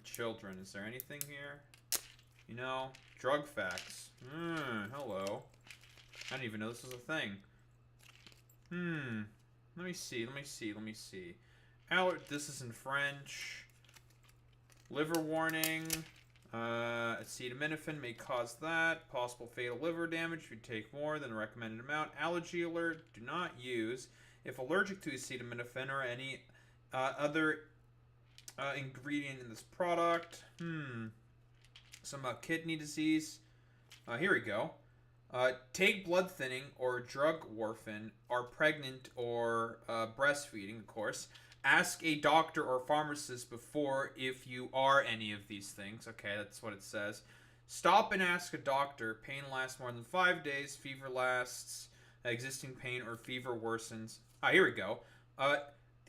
children? Is there anything here? You know, drug facts. Hello. I didn't even know this was a thing. Let me see. This is in French. Liver warning. Acetaminophen may cause that. Possible fatal liver damage if you take more than the recommended amount. Allergy alert. Do not use. If allergic to acetaminophen or any other ingredient in this product. Some kidney disease. Here we go. Take blood thinning or drug warfarin, are pregnant or breastfeeding, of course. Ask a doctor or pharmacist before if you are any of these things. Okay, that's what it says. Stop and ask a doctor. Pain lasts more than 5 days. Fever lasts. Existing pain or fever worsens. Here we go.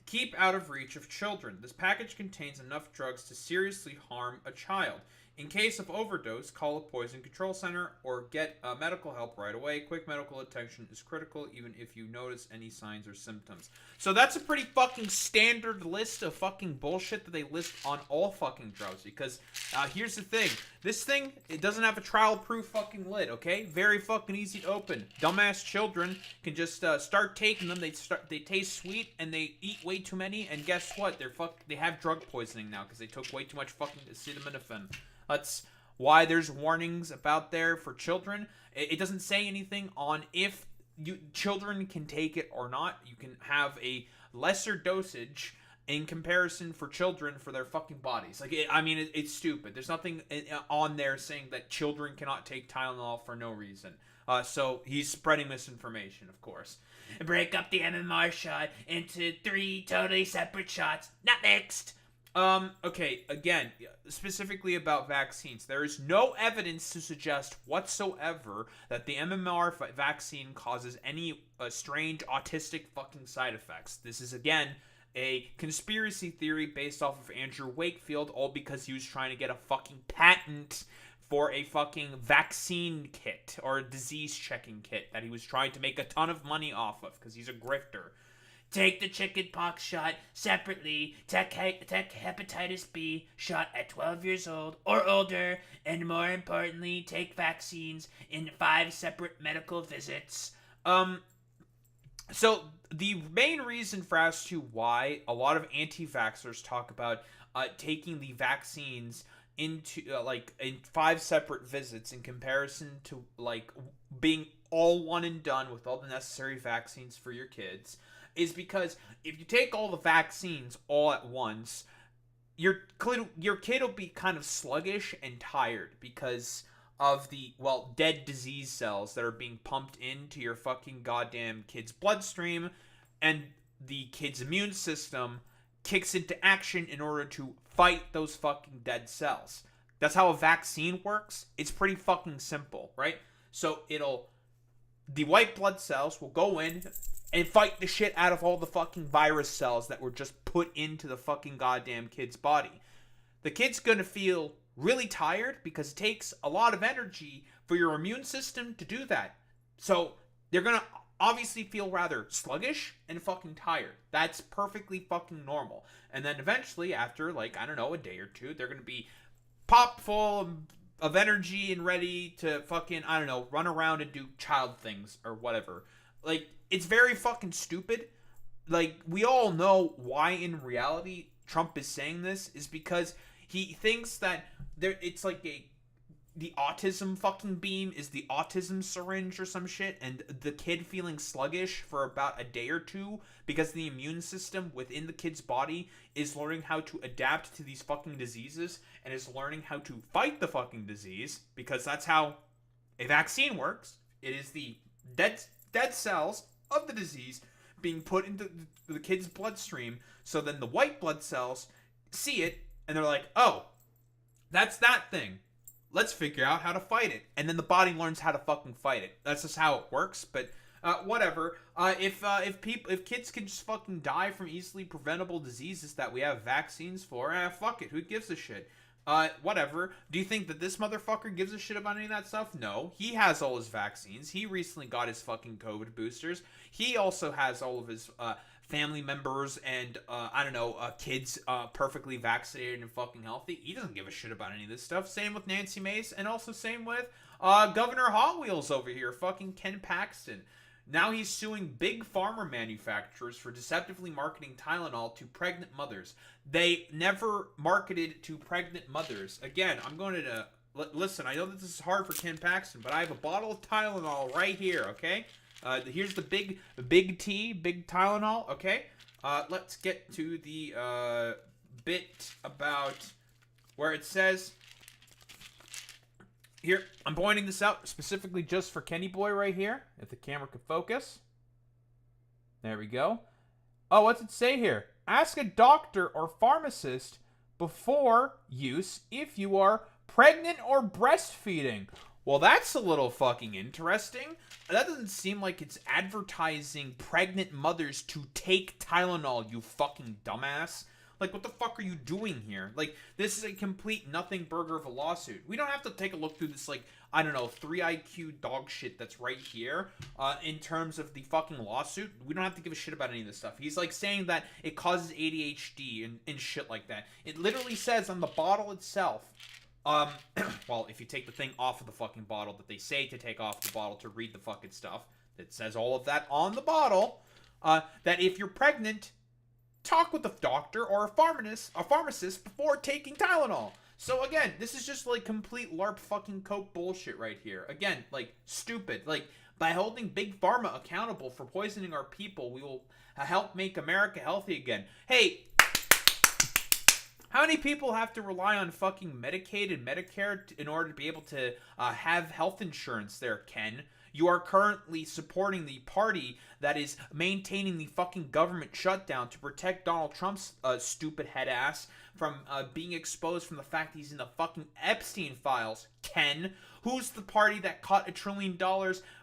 Keep out of reach of children. This package contains enough drugs to seriously harm a child. In case of overdose, call a poison control center or get medical help right away. Quick medical attention is critical even if you notice any signs or symptoms. So that's a pretty fucking standard list of fucking bullshit that they list on all fucking drugs. Because here's the thing. This thing, it doesn't have a trial-proof fucking lid, okay? Very fucking easy to open. Dumbass children can just start taking them. They taste sweet and they eat way too many. And guess what? They have drug poisoning now because they took way too much fucking acetaminophen. That's why there's warnings about there for children. It doesn't say anything on if children can take it or not. You can have a lesser dosage in comparison for children for their fucking bodies. Like, it's stupid. There's nothing on there saying that children cannot take Tylenol for no reason. So he's spreading misinformation, of course. Break up the MMR shot into 3 totally separate shots, not mixed. Okay, again, specifically about vaccines, there is no evidence to suggest whatsoever that the MMR vaccine causes any strange autistic fucking side effects. This is, again, a conspiracy theory based off of Andrew Wakefield, all because he was trying to get a fucking patent for a fucking vaccine kit, or a disease-checking kit, that he was trying to make a ton of money off of, because he's a grifter. Take the chickenpox shot separately. Take hepatitis B shot at 12 years old or older. And more importantly, take vaccines in 5 separate medical visits. So the main reason for as to why a lot of anti-vaxxers talk about taking the vaccines into in 5 separate visits in comparison to being all one and done with all the necessary vaccines for your kids is because if you take all the vaccines all at once, your kid will be kind of sluggish and tired because of the, dead disease cells that are being pumped into your fucking goddamn kid's bloodstream, and the kid's immune system kicks into action in order to fight those fucking dead cells. That's how a vaccine works. It's pretty fucking simple, right? So the white blood cells will go in and fight the shit out of all the fucking virus cells that were just put into the fucking goddamn kid's body. The kid's gonna feel really tired because it takes a lot of energy for your immune system to do that. So they're gonna obviously feel rather sluggish and fucking tired. That's perfectly fucking normal. And then eventually, after a day or two, they're gonna be pop full of energy and ready to fucking, run around and do child things or whatever. It's very fucking stupid. We all know why in reality Trump is saying this is because he thinks that it's the autism fucking beam is the autism syringe or some shit, and the kid feeling sluggish for about a day or two because the immune system within the kid's body is learning how to adapt to these fucking diseases and is learning how to fight the fucking disease, because that's how a vaccine works. It is the dead cells of the disease being put into the kid's bloodstream, so then the white blood cells see it and they're like, oh, that's that thing. Let's figure out how to fight it. And then the body learns how to fucking fight it. That's just how it works. But Whatever. If kids can just fucking die from easily preventable diseases that we have vaccines for, fuck it. Who gives a shit? Whatever. Do you think that this motherfucker gives a shit about any of that stuff? No. He has all his vaccines. He recently got his fucking COVID boosters. He also has all of his, family members and, kids, perfectly vaccinated and fucking healthy. He doesn't give a shit about any of this stuff. Same with Nancy Mace, and also same with, Governor Hot Wheels over here, fucking Ken Paxton. Now he's suing big pharma manufacturers for deceptively marketing Tylenol to pregnant mothers. They never marketed to pregnant mothers. Again, I'm going to... Listen, I know that this is hard for Ken Paxton, but I have a bottle of Tylenol right here, okay? Here's the big Tylenol, okay? Let's get to the bit about where it says... Here, I'm pointing this out specifically just for Kenny Boy right here. If the camera could focus. There we go. Oh, what's it say here? Ask a doctor or pharmacist before use if you are pregnant or breastfeeding. Well, that's a little fucking interesting. That doesn't seem like it's advertising pregnant mothers to take Tylenol, you fucking dumbass. Like, what the fuck are you doing here? Like, this is a complete nothing burger of a lawsuit. We don't have to take a look through this, like, I don't know, 3 IQ dog shit that's right here, in terms of the fucking lawsuit. We don't have to give a shit about any of this stuff. He's, like, saying that it causes ADHD and shit like that. It literally says on the bottle itself, well, if you take the thing off of the fucking bottle that they say to take off the bottle to read the fucking stuff, it says all of that on the bottle, that if you're pregnant... talk with a doctor or a pharmacist before taking Tylenol. So again, this is just like complete LARP fucking coke bullshit right here. Again, like stupid. Like by holding big pharma accountable for poisoning our people, we will help make America healthy again. Hey, how many people have to rely on fucking Medicaid and Medicare in order to be able to have health insurance there, Ken? You are currently supporting the party that is maintaining the fucking government shutdown to protect Donald Trump's stupid head ass from being exposed from the fact he's in the fucking Epstein files, Ken. Who's the party that caught $1 trillion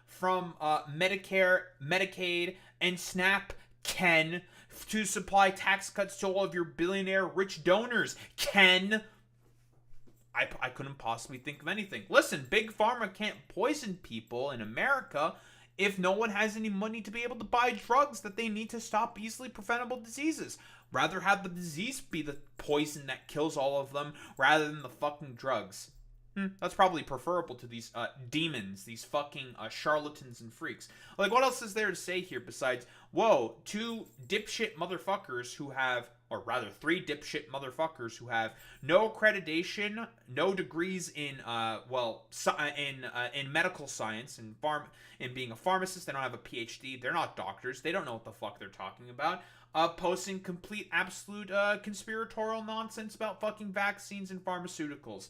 from Medicare, Medicaid, and SNAP, Ken, to supply tax cuts to all of your billionaire rich donors, Ken? I couldn't possibly think of anything. Listen, Big Pharma can't poison people in America if no one has any money to be able to buy drugs that they need to stop easily preventable diseases. Rather have the disease be the poison that kills all of them rather than the fucking drugs. That's probably preferable to these demons, these fucking charlatans and freaks. Like, what else is there to say here besides, whoa, 2 dipshit motherfuckers who have, or rather 3 dipshit motherfuckers who have no accreditation, no degrees in, in medical science and being a pharmacist. They don't have a PhD. They're not doctors. They don't know what the fuck they're talking about. Posting complete, absolute, conspiratorial nonsense about fucking vaccines and pharmaceuticals.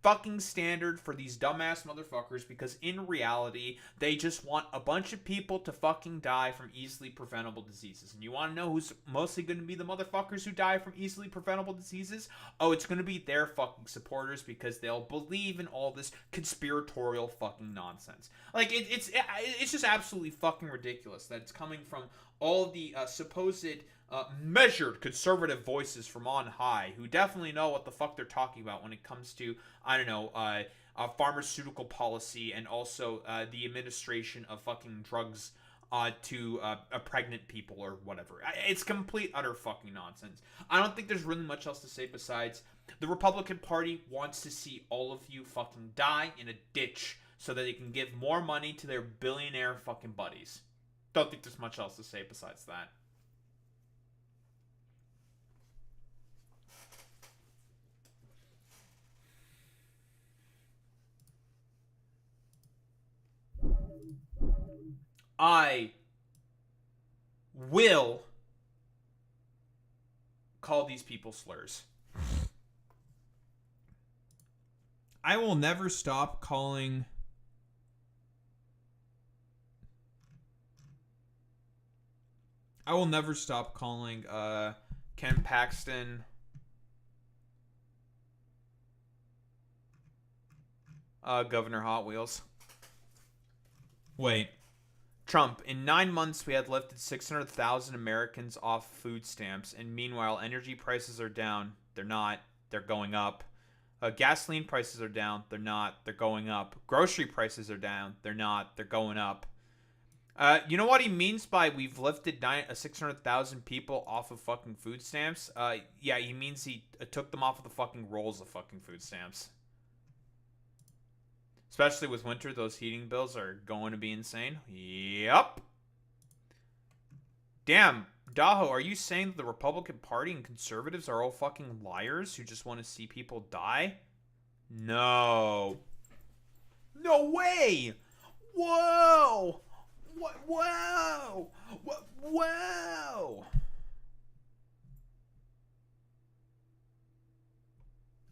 Fucking standard for these dumbass motherfuckers, because in reality, they just want a bunch of people to fucking die from easily preventable diseases. And you want to know who's mostly going to be the motherfuckers who die from easily preventable diseases? Oh, it's going to be their fucking supporters, because they'll believe in all this conspiratorial fucking nonsense. Like, it's just absolutely fucking ridiculous that it's coming from all the supposed... measured conservative voices from on high who definitely know what the fuck they're talking about when it comes to, pharmaceutical policy and also the administration of fucking drugs to pregnant people or whatever. It's complete, utter fucking nonsense. I don't think there's really much else to say besides the Republican Party wants to see all of you fucking die in a ditch so that they can give more money to their billionaire fucking buddies. Don't think there's much else to say besides that. I will call these people slurs. I will never stop calling Ken Paxton Governor Hot Wheels. Wait. Trump, in 9 months, we had lifted 600,000 Americans off food stamps, and meanwhile, energy prices are down. They're not. They're going up. Gasoline prices are down. They're not. They're going up. Grocery prices are down. They're not. They're going up. You know what he means by we've lifted 600,000 people off of fucking food stamps? Yeah, he means he took them off of the fucking rolls of fucking food stamps. Especially with winter, those heating bills are going to be insane. Yup. Damn, Daho, are you saying that the Republican Party and conservatives are all fucking liars who just want to see people die? No. No way! Whoa! What? Whoa! What? Whoa!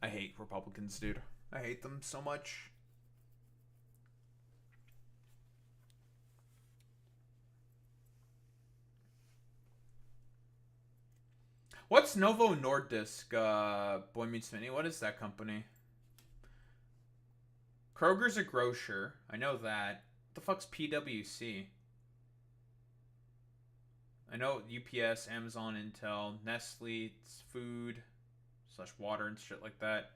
I hate Republicans, dude. I hate them so much. What's Novo Nordisk, Boy Meets Mini? What is that company? Kroger's a grocer. I know that. What the fuck's PwC? I know UPS, Amazon, Intel, Nestle, it's food, / water and shit like that.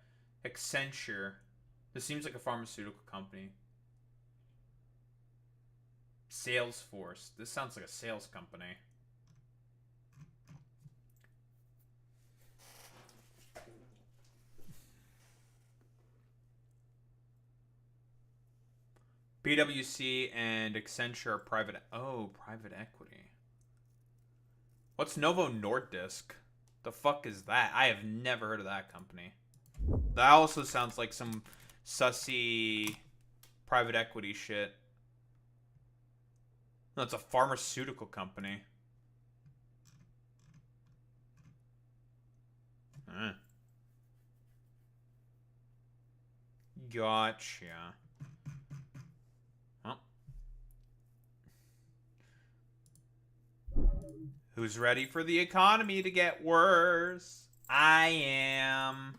Accenture. This seems like a pharmaceutical company. Salesforce. This sounds like a sales company. PwC and Accenture are private equity. What's Novo Nordisk? The fuck is that? I have never heard of that company. That also sounds like some sussy private equity shit. No, it's a pharmaceutical company. Gotcha. Who's ready for the economy to get worse? I am.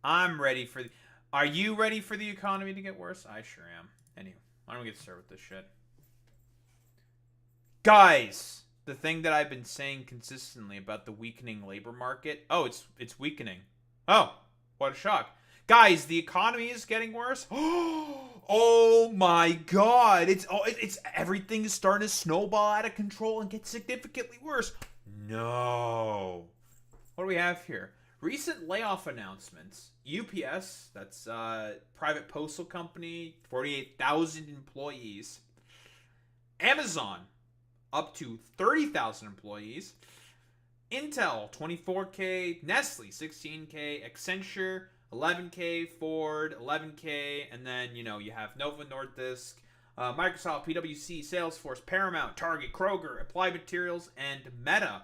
I'm ready for the... Are you ready for the economy to get worse? I sure am. Anyway, why don't we get started with this shit? Guys, the thing that I've been saying consistently about the weakening labor market. Oh, it's weakening. Oh, what a shock. Guys, the economy is getting worse. Oh my god. It's everything is starting to snowball out of control and get significantly worse. No. What do we have here? Recent layoff announcements. UPS, that's private postal company, 48,000 employees. Amazon, up to 30,000 employees. Intel, 24K. Nestle, 16K. Accenture, 11K, Ford, 11K, and then, you have Novo Nordisk, Microsoft, PwC, Salesforce, Paramount, Target, Kroger, Applied Materials, and Meta.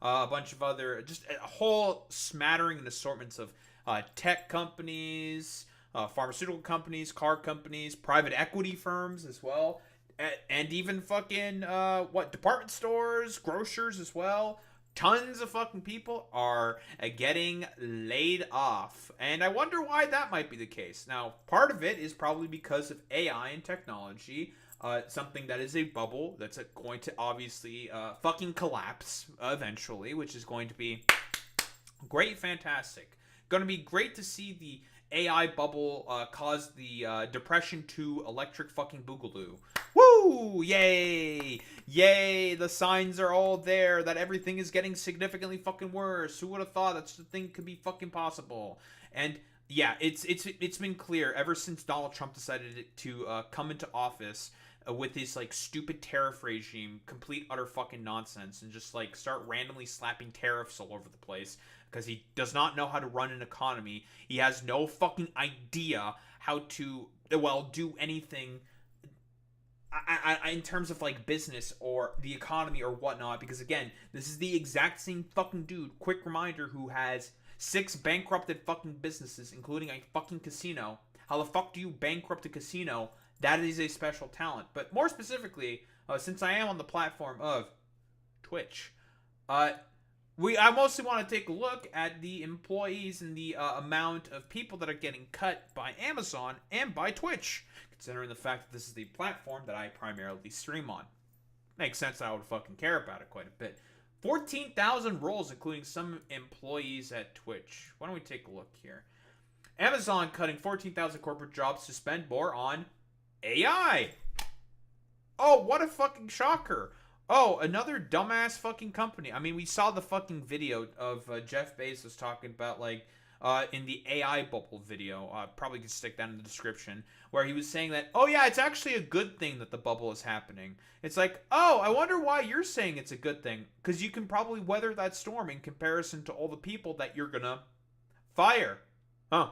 A bunch of other, just a whole smattering and assortments of tech companies, pharmaceutical companies, car companies, private equity firms as well, and even fucking, department stores, grocers as well. Tons of fucking people are getting laid off. And I wonder why that might be the case. Now, part of it is probably because of AI and technology. Something that is a bubble that's going to obviously fucking collapse eventually, which is going to be great, fantastic. Going to be great to see the AI bubble cause the depression to electric fucking boogaloo. Woo! Yay! Yay! The signs are all there that everything is getting significantly fucking worse. Who would have thought that such a thing could be fucking possible? And yeah, it's been clear ever since Donald Trump decided to come into office with his stupid tariff regime, complete utter fucking nonsense, and just start randomly slapping tariffs all over the place because he does not know how to run an economy. He has no fucking idea how to do anything in terms of business or the economy or whatnot, because again, this is the exact same fucking dude, quick reminder, who has 6 bankrupted fucking businesses, including a fucking casino. How the fuck do you bankrupt a casino? That is a special talent. But more specifically, since I am on the platform of Twitch, I mostly want to take a look at the employees and the amount of people that are getting cut by Amazon and by Twitch, considering the fact that this is the platform that I primarily stream on. Makes sense that I would fucking care about it quite a bit. 14,000 roles, including some employees at Twitch. Why don't we take a look here? Amazon cutting 14,000 corporate jobs to spend more on AI. Oh, what a fucking shocker. Oh, another dumbass fucking company. I mean, we saw the fucking video of Jeff Bezos talking about, like, in the AI bubble video. Probably can stick that in the description. Where he was saying that, oh yeah, it's actually a good thing that the bubble is happening. It's like, oh, I wonder why you're saying it's a good thing. Because you can probably weather that storm in comparison to all the people that you're gonna fire. Huh.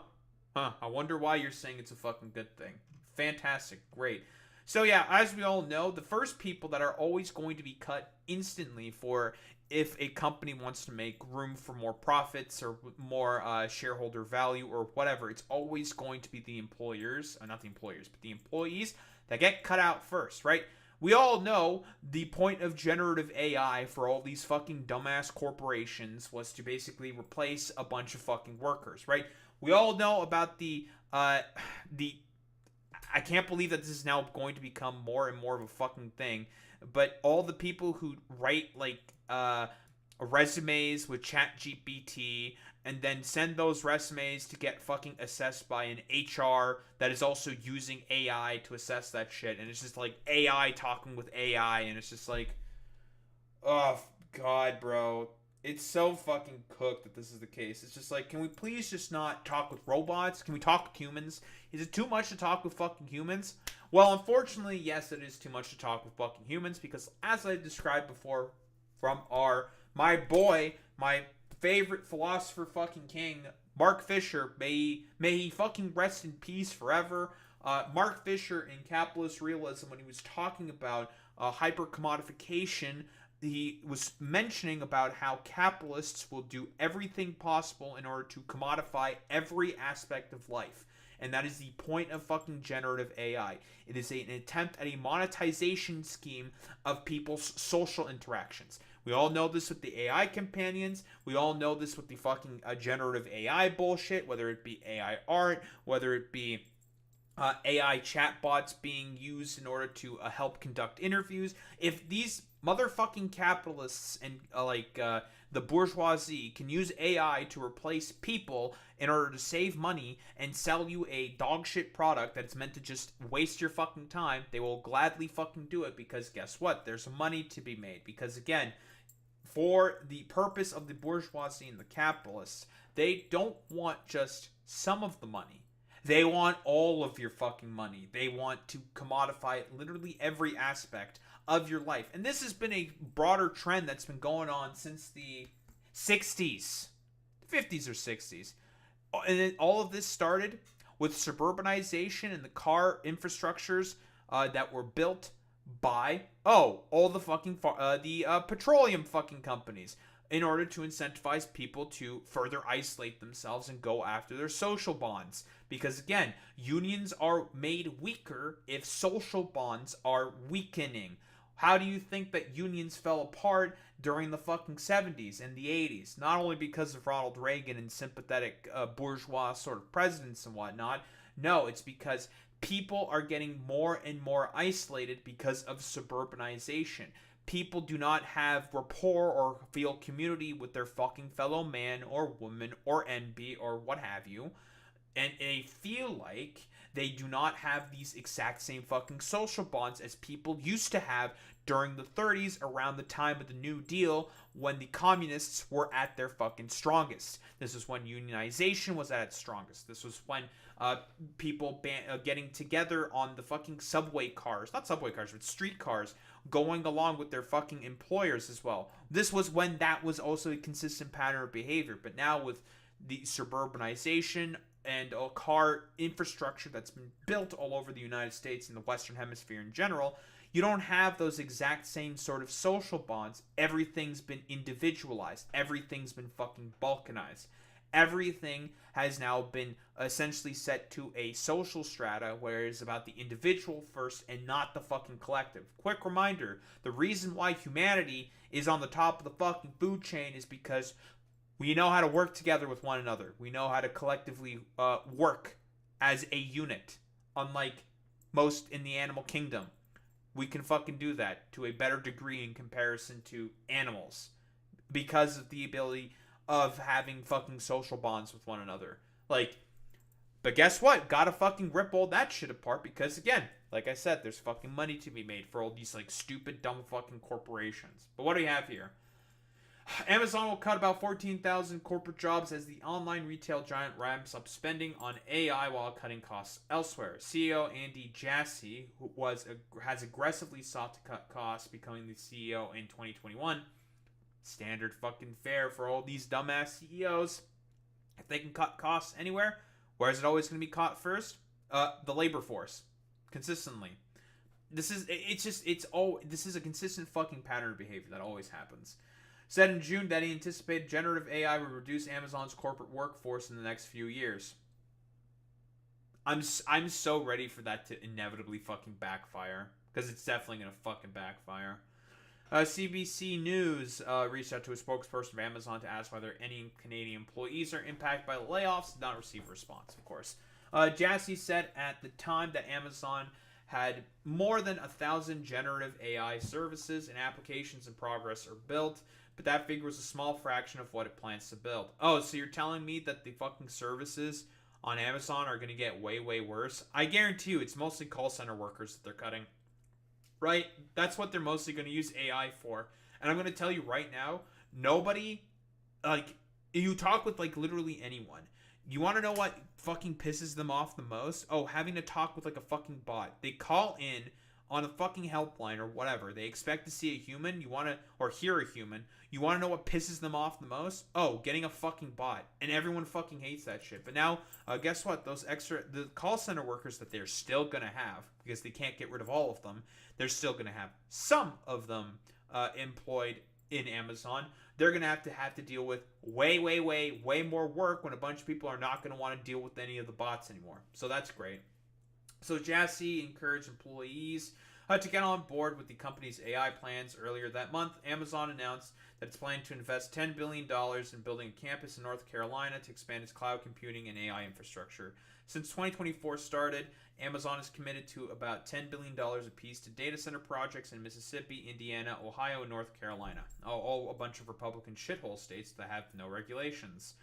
I wonder why you're saying it's a fucking good thing. Fantastic. Great. So yeah, as we all know, the first people that are always going to be cut instantly for if a company wants to make room for more profits or more shareholder value or whatever, it's always going to be the employers, not the employers, but the employees that get cut out first, right? We all know the point of generative AI for all these fucking dumbass corporations was to basically replace a bunch of fucking workers, right? We all know about the I can't believe that this is now going to become more and more of a fucking thing, but all the people who write like resumes with ChatGPT and then send those resumes to get fucking assessed by an HR that is also using AI to assess that shit, and it's just like AI talking with AI, and it's just like, oh god, bro. It's so fucking cooked that this is the case. It's just like, can we please just not talk with robots? Can we talk with humans? Is it too much to talk with fucking humans? Well, unfortunately, yes, it is too much to talk with fucking humans because, as I described before, from my boy, my favorite philosopher fucking king, Mark Fisher, may he fucking rest in peace forever. Mark Fisher in Capitalist Realism, when he was talking about hyper-commodification, he was mentioning about how capitalists will do everything possible in order to commodify every aspect of life. And that is the point of fucking generative AI. It is an attempt at a monetization scheme of people's social interactions. We all know this with the AI companions. We all know this with the fucking generative AI bullshit, whether it be AI art, whether it be AI chatbots being used in order to help conduct interviews. If these motherfucking capitalists and the bourgeoisie can use AI to replace people in order to save money and sell you a dogshit product that's meant to just waste your fucking time, they will gladly fucking do it because guess what? There's money to be made. Because again, for the purpose of the bourgeoisie and the capitalists, they don't want just some of the money. They want all of your fucking money. They want to commodify literally every aspect of your life. And this has been a broader trend that's been going on since the 60s. 50s or 60s. And then all of this started with suburbanization and the car infrastructures that were built by, all the fucking, petroleum fucking companies in order to incentivize people to further isolate themselves and go after their social bonds. Because again, unions are made weaker if social bonds are weakening. How do you think that unions fell apart during the fucking 70s and the 80s? Not only because of Ronald Reagan and sympathetic bourgeois sort of presidents and whatnot. No, it's because people are getting more and more isolated because of suburbanization. People do not have rapport or feel community with their fucking fellow man or woman or NB or what have you. And they feel like they do not have these exact same fucking social bonds as people used to have during the 30s around the time of the New Deal when the communists were at their fucking strongest. This is when unionization was at its strongest. This was when people getting together on the fucking subway cars, not subway cars, but street cars, going along with their fucking employers as well. This was when that was also a consistent pattern of behavior. But now with the suburbanization and a car infrastructure that's been built all over the United States and the Western Hemisphere in general, you don't have those exact same sort of social bonds. Everything's been individualized. Everything's been fucking balkanized. Everything has now been essentially set to a social strata where it's about the individual first and not the fucking collective. Quick reminder, the reason why humanity is on the top of the fucking food chain is because we know how to work together with one another. We know how to collectively work as a unit. Unlike most in the animal kingdom, we can fucking do that to a better degree in comparison to animals because of the ability of having fucking social bonds with one another. Like, but guess what? Gotta fucking rip all that shit apart because, again, like I said, there's fucking money to be made for all these, like, stupid, dumb fucking corporations. But what do we have here? Amazon will cut about 14,000 corporate jobs as the online retail giant ramps up spending on AI while cutting costs elsewhere. CEO Andy Jassy, who has aggressively sought to cut costs, becoming the CEO in 2021. Standard fucking fare for all these dumbass CEOs. If they can cut costs anywhere, where is it always going to be caught first? The labor force, consistently. This is a consistent fucking pattern of behavior that always happens. Said in June that he anticipated generative AI would reduce Amazon's corporate workforce in the next few years. I'm so ready for that to inevitably fucking backfire, because it's definitely gonna fucking backfire. CBC News reached out to a spokesperson of Amazon to ask whether any Canadian employees are impacted by the layoffs. Did not receive a response, of course. Jassy said at the time that Amazon had more than 1,000 generative AI services and applications in progress or built, but that figure was a small fraction of what it plans to build. Oh, so you're telling me that the fucking services on Amazon are going to get way, way worse? I guarantee you it's mostly call center workers that they're cutting. Right? That's what they're mostly going to use AI for. And I'm going to tell you right now, nobody, like, you talk with, like, literally anyone. You want to know what fucking pisses them off the most? Oh, having to talk with, like, a fucking bot. They call in on a fucking helpline or whatever. They expect to see a human. Or hear a human. You want to know what pisses them off the most? Oh, getting a fucking bot. And everyone fucking hates that shit. But now, guess what? The call center workers that they're still going to have, because they can't get rid of all of them, they're still going to have some of them employed in Amazon. They're going to have to deal with way, way, way, way more work when a bunch of people are not going to want to deal with any of the bots anymore. So that's great. So Jassy encouraged employees to get on board with the company's AI plans. Earlier that month, Amazon announced that it's planning to invest $10 billion in building a campus in North Carolina to expand its cloud computing and AI infrastructure. Since 2024 started, Amazon is committed to about $10 billion apiece to data center projects in Mississippi, Indiana, Ohio, and North Carolina. All a bunch of Republican shithole states that have no regulations.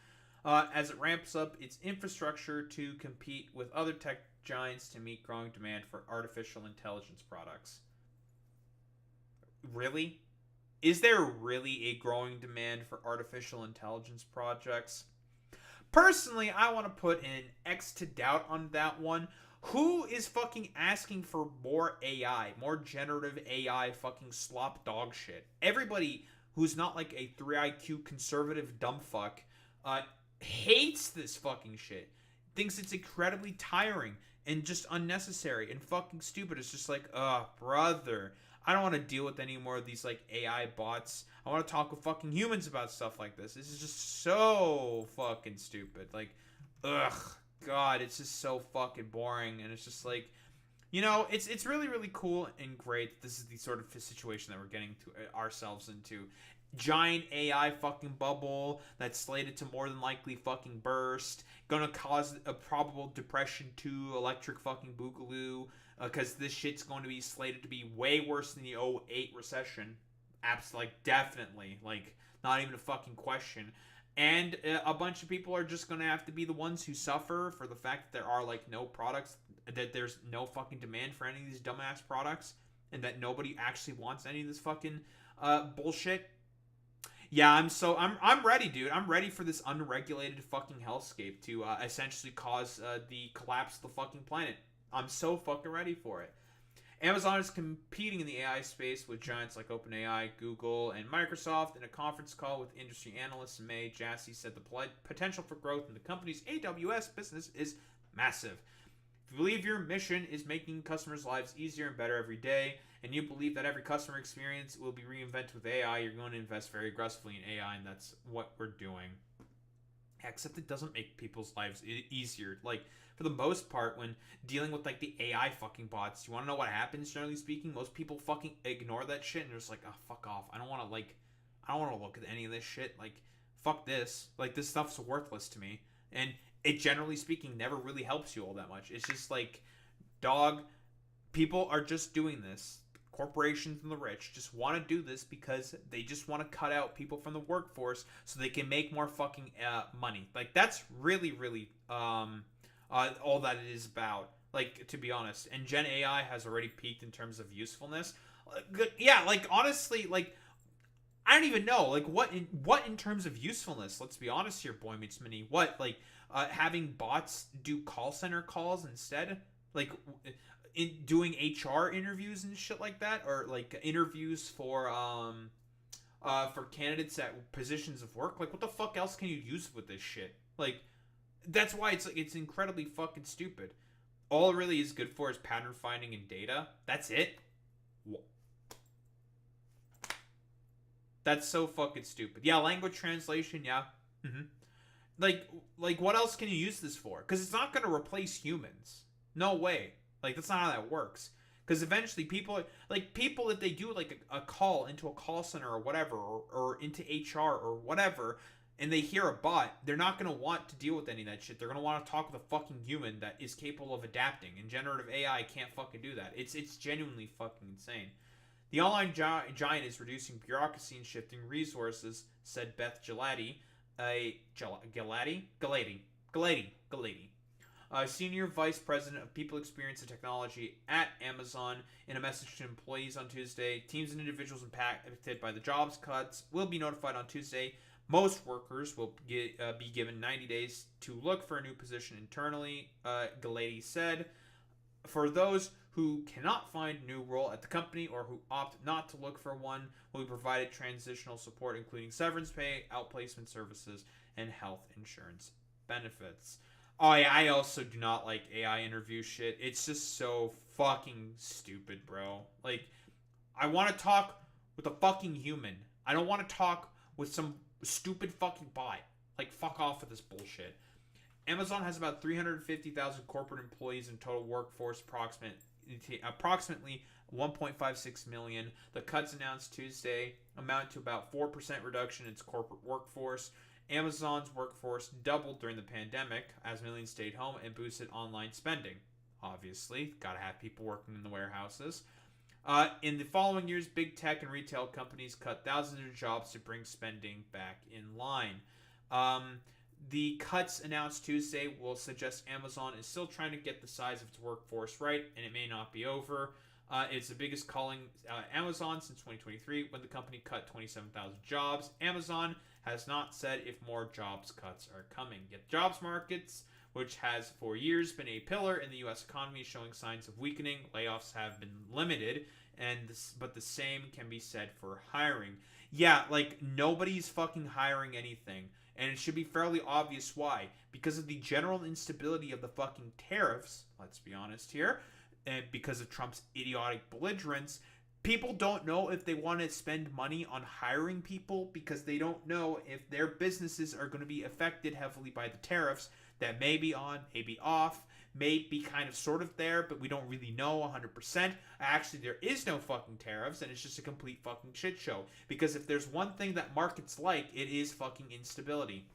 As it ramps up its infrastructure to compete with other tech giants to meet growing demand for artificial intelligence products. Really? Is there really a growing demand for artificial intelligence projects? Personally, I want to put an X to doubt on that one. Who is fucking asking for more AI, more generative AI fucking slop dog shit? Everybody who's not like a 3 IQ conservative dumb fuck hates this fucking shit. Thinks it's incredibly tiring and just unnecessary and fucking stupid. It's just like, brother, I don't want to deal with any more of these like AI bots. I want to talk with fucking humans about stuff like this. This is just so fucking stupid. Like, God, it's just so fucking boring. And it's just like, you know, it's really, really cool and great. This is the sort of situation that we're getting to ourselves into. Giant AI fucking bubble that's slated to more than likely fucking burst. Gonna cause a probable depression 2 electric fucking boogaloo. Because this shit's going to be slated to be way worse than the '08 recession. Like, definitely. Like, not even a fucking question. And a bunch of people are just going to have to be the ones who suffer for the fact that there are, like, no products. That there's no fucking demand for any of these dumbass products. And that nobody actually wants any of this fucking bullshit. Yeah, I'm ready, dude. I'm ready for this unregulated fucking hellscape to essentially cause the collapse of the fucking planet. I'm so fucking ready for it. Amazon is competing in the AI space with giants like OpenAI, Google, and Microsoft. In a conference call with industry analysts in May, Jassy said the potential for growth in the company's AWS business is massive. If you believe your mission is making customers' lives easier and better every day, and you believe that every customer experience will be reinvented with AI, you're going to invest very aggressively in AI, and that's what we're doing. except it doesn't make people's lives easier. Like, for the most part, when dealing with like the AI fucking bots, you want to know what happens? Generally speaking, most people fucking ignore that shit and they're just like, oh, fuck off. I don't want to look at any of this shit. Like, fuck this. Like, this stuff's worthless to me. And it, generally speaking, never really helps you all that much. It's just like, dog, people are just doing this. Corporations and the rich just want to do this because they just want to cut out people from the workforce so they can make more fucking money. Like, that's really, really all that it is about. Like, to be honest. And Gen AI has already peaked in terms of usefulness. Yeah, like, honestly, like, I don't even know. Like, what in terms of usefulness? Let's be honest here, Boy Meets Mini. What, like, having bots do call center calls instead? Like, in doing HR interviews and shit like that, or like interviews for candidates at positions of work. Like, what the fuck else can you use with this shit? Like, that's why it's incredibly fucking stupid. All it really is good for is pattern finding and data. That's it. That's so fucking stupid. Yeah, language translation. Yeah. Like what else can you use this for? Because it's not gonna replace humans. No way. Like, that's not how that works. Because eventually people, if they do, like, a call into a call center or whatever, or into HR or whatever, and they hear a bot, they're not going to want to deal with any of that shit. They're going to want to talk with a fucking human that is capable of adapting. And generative AI can't fucking do that. It's genuinely fucking insane. The online giant is reducing bureaucracy and shifting resources, said Beth Galati, Senior Vice President of People Experience and Technology at Amazon. In a message to employees on Tuesday, teams and individuals impacted by the jobs cuts will be notified on Tuesday. Most workers will be given 90 days to look for a new position internally, Galati said. For those who cannot find a new role at the company or who opt not to look for one, will be provided transitional support, including severance pay, outplacement services, and health insurance benefits. Oh yeah, I also do not like AI interview shit. It's just so fucking stupid, bro. Like, I want to talk with a fucking human. I don't want to talk with some stupid fucking bot. Like, fuck off with this bullshit. Amazon has about 350,000 corporate employees in total workforce, approximately 1.56 million. The cuts announced Tuesday amount to about 4% reduction in its corporate workforce. Amazon's workforce doubled during the pandemic as millions stayed home and boosted online spending. Obviously, gotta have people working in the warehouses. In the following years, big tech and retail companies cut thousands of jobs to bring spending back in line. The cuts announced Tuesday will suggest Amazon is still trying to get the size of its workforce right, and it may not be over. It's the biggest culling Amazon since 2023, when the company cut 27,000 jobs. Amazon has not said if more jobs cuts are coming. Yet jobs markets, which has for years been a pillar in the U.S. economy, showing signs of weakening. Layoffs have been limited, but the same can be said for hiring. Yeah, like, nobody's fucking hiring anything. And it should be fairly obvious why. Because of the general instability of the fucking tariffs, let's be honest here, and because of Trump's idiotic belligerence, people don't know if they want to spend money on hiring people because they don't know if their businesses are going to be affected heavily by the tariffs that may be on, may be off, may be kind of sort of there, but we don't really know 100%. Actually, there is no fucking tariffs, and it's just a complete fucking shit show. Because if there's one thing that markets like, it is fucking instability.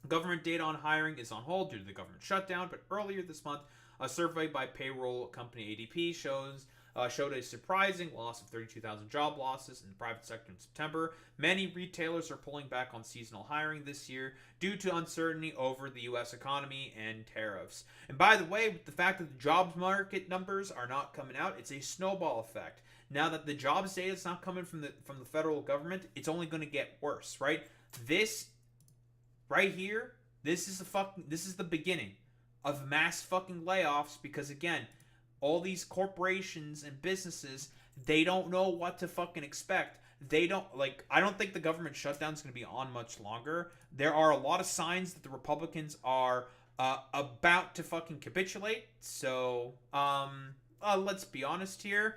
Government data on hiring is on hold due to the government shutdown, but earlier this month, a survey by payroll company ADP showed a surprising loss of 32,000 job losses in the private sector in September. Many retailers are pulling back on seasonal hiring this year due to uncertainty over the U.S. economy and tariffs. And by the way, with the fact that the jobs market numbers are not coming out, it's a snowball effect. Now that the jobs data is not coming from the federal government, it's only going to get worse, right? This right here, this is the beginning of mass fucking layoffs, because again, all these corporations and businesses, they don't know what to fucking expect. They don't, like, I don't think the government shutdown is going to be on much longer. There are a lot of signs that the Republicans are about to fucking capitulate. So, let's be honest here.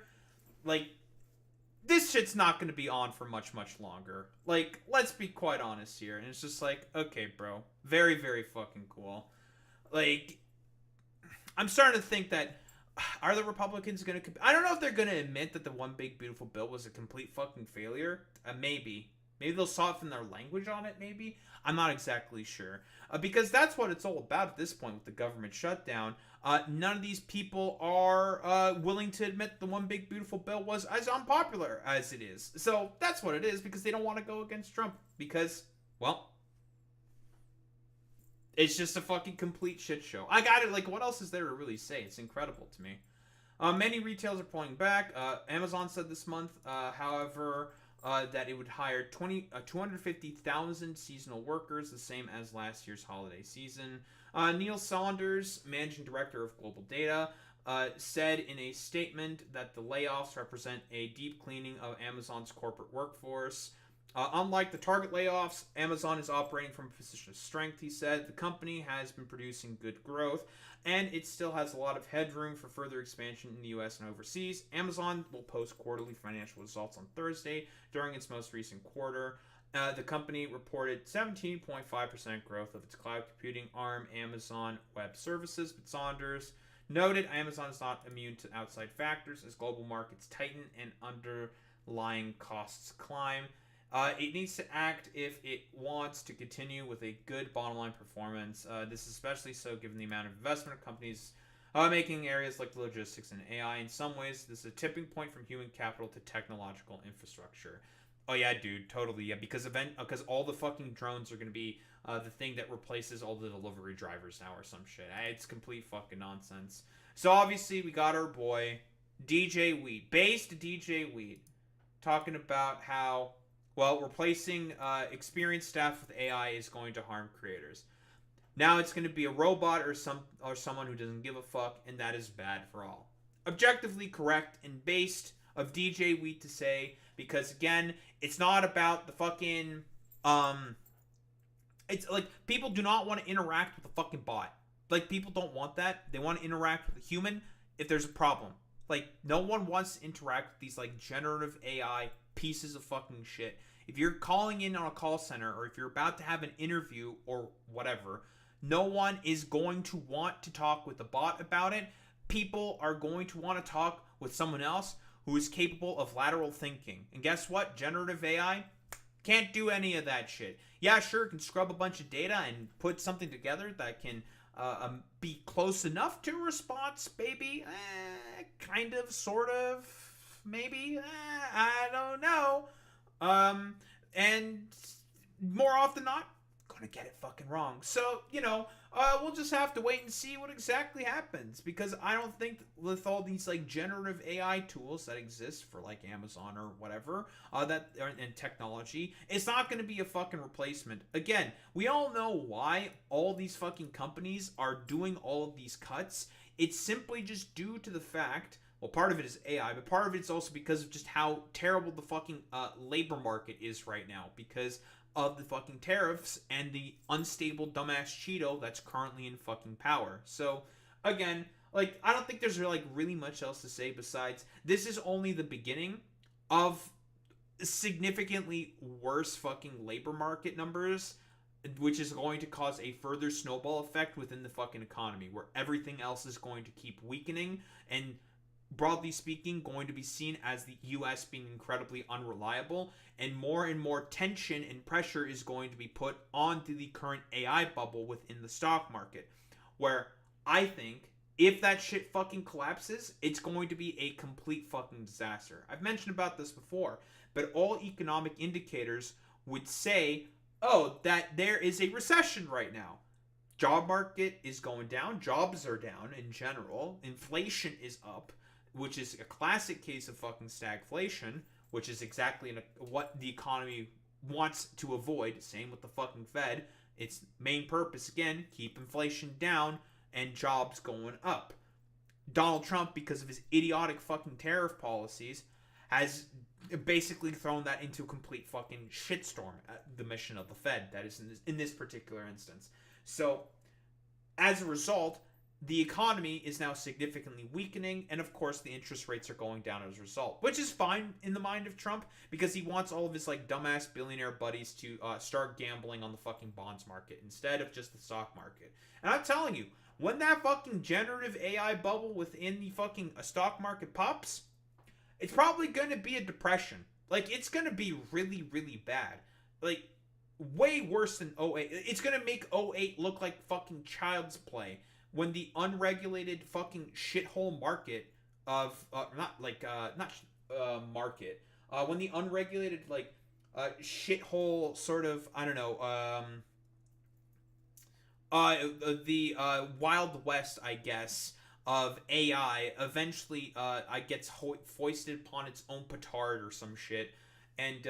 Like, this shit's not going to be on for much longer. Like, let's be quite honest here. And it's just like, okay, bro, very, very fucking cool. Like, I'm starting to think that, are the Republicans going to... I don't know if they're going to admit that the One Big Beautiful Bill was a complete fucking failure. Maybe. Maybe they'll soften their language on it, maybe? I'm not exactly sure. Because that's what it's all about at this point with the government shutdown. None of these people are willing to admit the One Big Beautiful Bill was as unpopular as it is. So that's what it is, because they don't want to go against Trump. Because, well... it's just a fucking complete shit show. I got it. Like, what else is there to really say? It's incredible to me. Many retailers are pulling back. Amazon said this month, however, that it would hire 250,000 seasonal workers, the same as last year's holiday season. Neil Saunders, managing director of Global Data, said in a statement that the layoffs represent a deep cleaning of Amazon's corporate workforce. Unlike the Target layoffs, Amazon is operating from a position of strength, he said. The company has been producing good growth, and it still has a lot of headroom for further expansion in the U.S. and overseas. Amazon will post quarterly financial results on Thursday during its most recent quarter. The company reported 17.5% growth of its cloud computing arm, Amazon Web Services, but Saunders noted Amazon is not immune to outside factors as global markets tighten and underlying costs climb. It needs to act if it wants to continue with a good bottom line performance. This is especially so given the amount of investment companies making areas like logistics and AI. In some ways, this is a tipping point from human capital to technological infrastructure. Oh yeah, dude, totally. Yeah, because all the fucking drones are going to be the thing that replaces all the delivery drivers now or some shit. It's complete fucking nonsense. So obviously we got our boy DJ Wheat, based DJ Wheat, talking about how, well, replacing experienced staff with AI is going to harm creators. Now it's going to be a robot or someone who doesn't give a fuck, and that is bad for all. Objectively correct and based of DJ Wheat to say, because again, it's not about the fucking it's like people do not want to interact with a fucking bot. Like, people don't want that. They want to interact with a human if there's a problem. Like, no one wants to interact with these like generative AI pieces of fucking shit. If you're calling in on a call center, or if you're about to have an interview or whatever, no one is going to want to talk with a bot about it. People are going to want to talk with someone else who is capable of lateral thinking. And guess what? Generative AI can't do any of that shit. Yeah, sure, it can scrub a bunch of data and put something together that can be close enough to a response, baby. Kind of, sort of, maybe. I don't know. And more often than not, gonna get it fucking wrong. So, we'll just have to wait and see what exactly happens, because I don't think with all these like generative AI tools that exist for like Amazon or whatever, and technology, it's not going to be a fucking replacement. Again, we all know why all these fucking companies are doing all of these cuts. It's simply just due to the fact, well, part of it is AI, but part of it's also because of just how terrible the fucking labor market is right now, because of the fucking tariffs and the unstable dumbass Cheeto that's currently in fucking power. So, again, like, I don't think there's like really much else to say besides this is only the beginning of significantly worse fucking labor market numbers, which is going to cause a further snowball effect within the fucking economy, where everything else is going to keep weakening and, broadly speaking, going to be seen as the U.S. being incredibly unreliable, and more tension and pressure is going to be put onto the current AI bubble within the stock market, where I think if that shit fucking collapses, it's going to be a complete fucking disaster. I've mentioned about this before, but all economic indicators would say, oh, that there is a recession right now. Job market is going down, jobs are down in general, inflation is up, which is a classic case of fucking stagflation, which is exactly what the economy wants to avoid. Same with the fucking Fed. Its main purpose, again, keep inflation down and jobs going up. Donald Trump, because of his idiotic fucking tariff policies, has basically thrown that into a complete fucking shitstorm at the mission of the Fed, that is in this particular instance. So, as a result, the economy is now significantly weakening, and of course the interest rates are going down as a result, which is fine in the mind of Trump because he wants all of his like dumbass billionaire buddies to start gambling on the fucking bonds market instead of just the stock market. And I'm telling you, when that fucking generative AI bubble within the fucking stock market pops, it's probably going to be a depression. Like, it's going to be really, really bad. Like, way worse than '08. It's going to make '08 look like fucking child's play when the unregulated fucking shithole market of, market, when the unregulated, like, shithole sort of, I don't know, the Wild West, I guess, of AI eventually gets foisted upon its own petard or some shit, and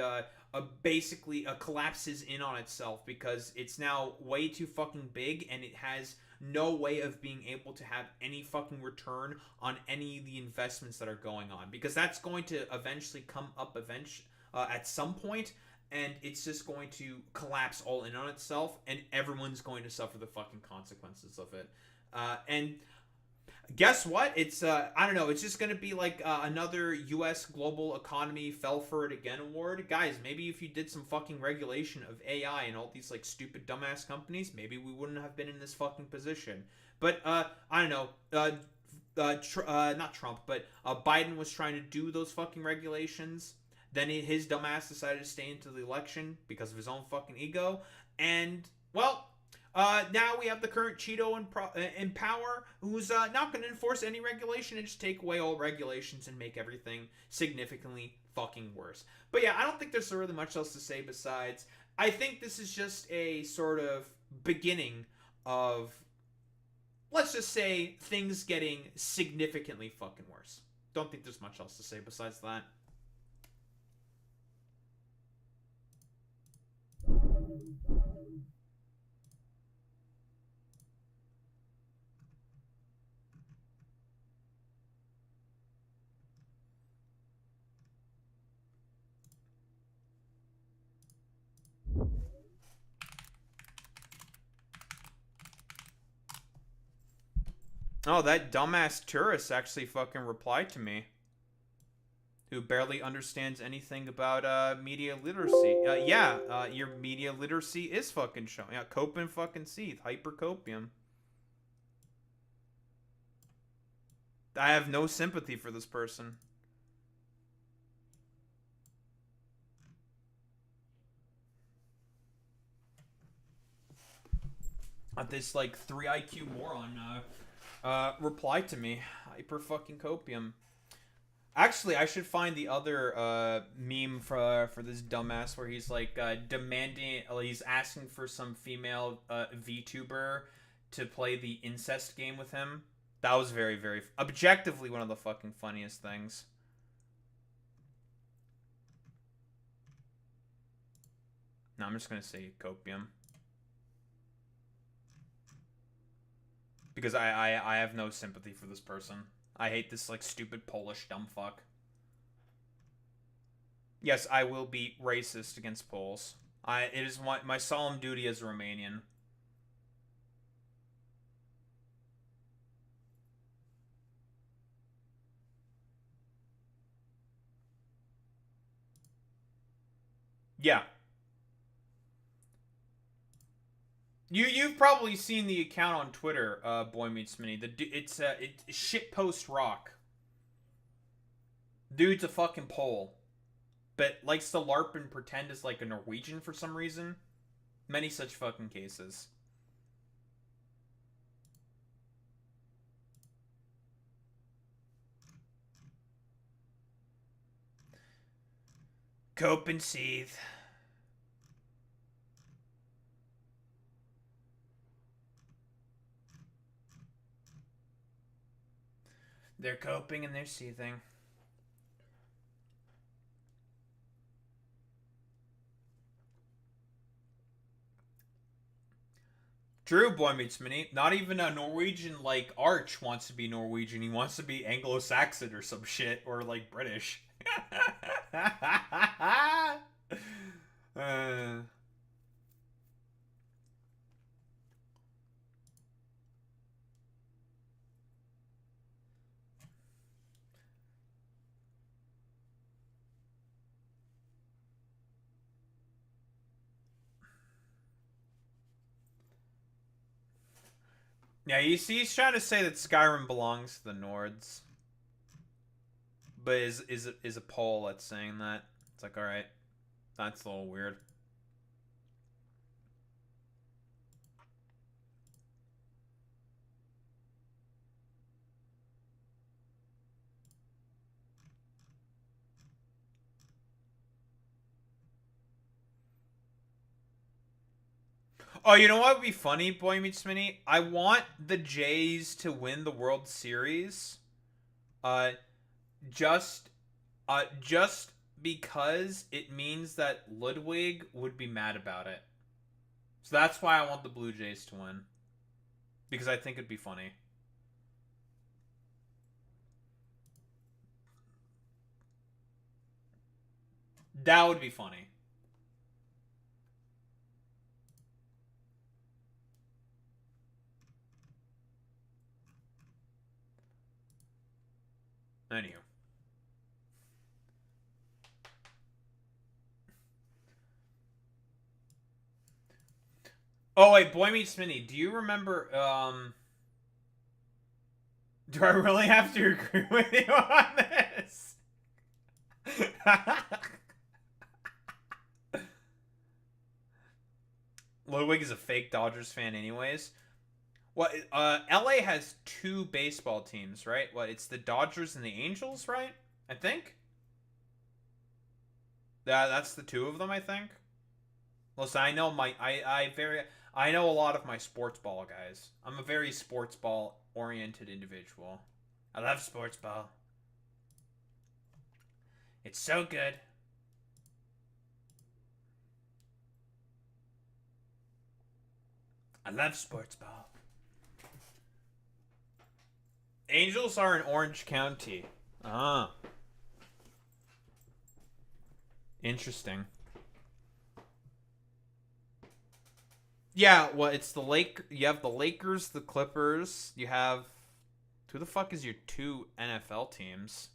basically collapses in on itself because it's now way too fucking big and it has no way of being able to have any fucking return on any of the investments that are going on, because that's going to eventually come up at some point, and it's just going to collapse all in on itself, and everyone's going to suffer the fucking consequences of it. And guess what? It's I don't know. It's just gonna be like another U.S. global economy fell for it again award, guys. Maybe if you did some fucking regulation of AI and all these like stupid dumbass companies, maybe we wouldn't have been in this fucking position. But I don't know. Not Trump, but Biden was trying to do those fucking regulations. Then his dumbass decided to stay into the election because of his own fucking ego. And, well, now we have the current Cheeto in power, who's not going to enforce any regulation and just take away all regulations and make everything significantly fucking worse. But yeah, I don't think there's really much else to say besides, I think this is just a sort of beginning of, let's just say, things getting significantly fucking worse. Don't think there's much else to say besides that. Oh, that dumbass tourist actually fucking replied to me. Who barely understands anything about media literacy. Your media literacy is fucking showing. Yeah, cope and fucking seethe. Hypercopium. I have no sympathy for this person. This like 3 IQ moron replied to me. Hyper fucking copium. Actually, I should find the other meme for this dumbass where he's like demanding, he's asking for some female VTuber to play the incest game with him. That was very, very objectively one of the fucking funniest things. No, I'm just gonna say copium. Because I have no sympathy for this person. I hate this, like, stupid Polish dumb fuck. Yes, I will be racist against Poles. It is my solemn duty as a Romanian. Yeah. You've probably seen the account on Twitter, Boy Meets Mini. It's shitpost rock. Dude's a fucking Pole, but likes to LARP and pretend as like a Norwegian for some reason. Many such fucking cases. Cope and seethe. They're coping and they're seething. True, Boy Meets Mini. Not even a Norwegian like Arch wants to be Norwegian. He wants to be Anglo-Saxon or some shit, or like British. Yeah, you see, he's trying to say that Skyrim belongs to the Nords, but is a poll that's saying that. It's like, all right, that's a little weird. Oh, you know what would be funny, Boy Meets Mini? I want the Jays to win the World Series. Uh, just, just because it means that Ludwig would be mad about it. So that's why I want the Blue Jays to win. Because I think it'd be funny. That would be funny. Anywho. Oh wait, Boy Meets Mini. Do you remember? Do I really have to agree with you on this? Ludwig is a fake Dodgers fan, anyways. What? LA has two baseball teams, right? What? It's the Dodgers and the Angels, right? I think. That's the two of them, I think. Listen, I know I know a lot of my sports ball guys. I'm a very sports ball oriented individual. I love sports ball. It's so good. I love sports ball. Angels are in Orange County. Ah. Interesting. Yeah, well, it's the Lake. You have the Lakers, the Clippers. You have who the fuck is your two NFL teams?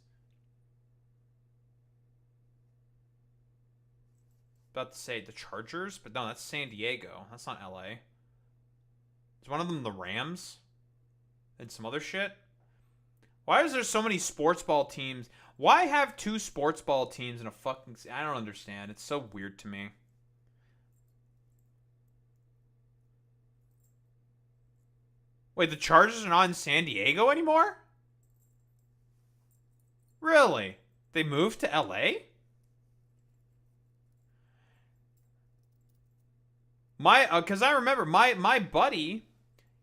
About to say the Chargers, but no, that's San Diego. That's not LA. Is one of them the Rams? And some other shit? Why is there so many sports ball teams? Why have two sports ball teams in a fucking... I don't understand. It's so weird to me. Wait, the Chargers are not in San Diego anymore? Really? They moved to LA? Because I remember my buddy,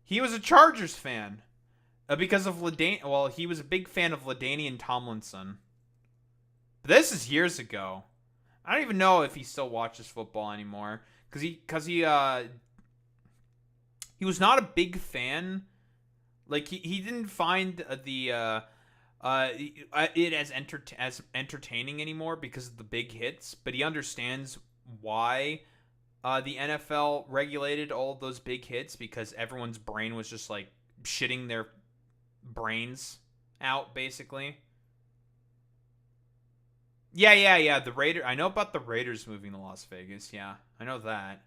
he was a Chargers fan. Because of well, he was a big fan of LaDainian Tomlinson. But this is years ago. I don't even know if he still watches football anymore. Because he was not a big fan. Like, he didn't find it as entertaining anymore because of the big hits. But he understands why the NFL regulated all of those big hits, because everyone's brain was just like shitting their brains out, basically. Yeah. I know about the Raiders moving to Las Vegas. Yeah, I know that.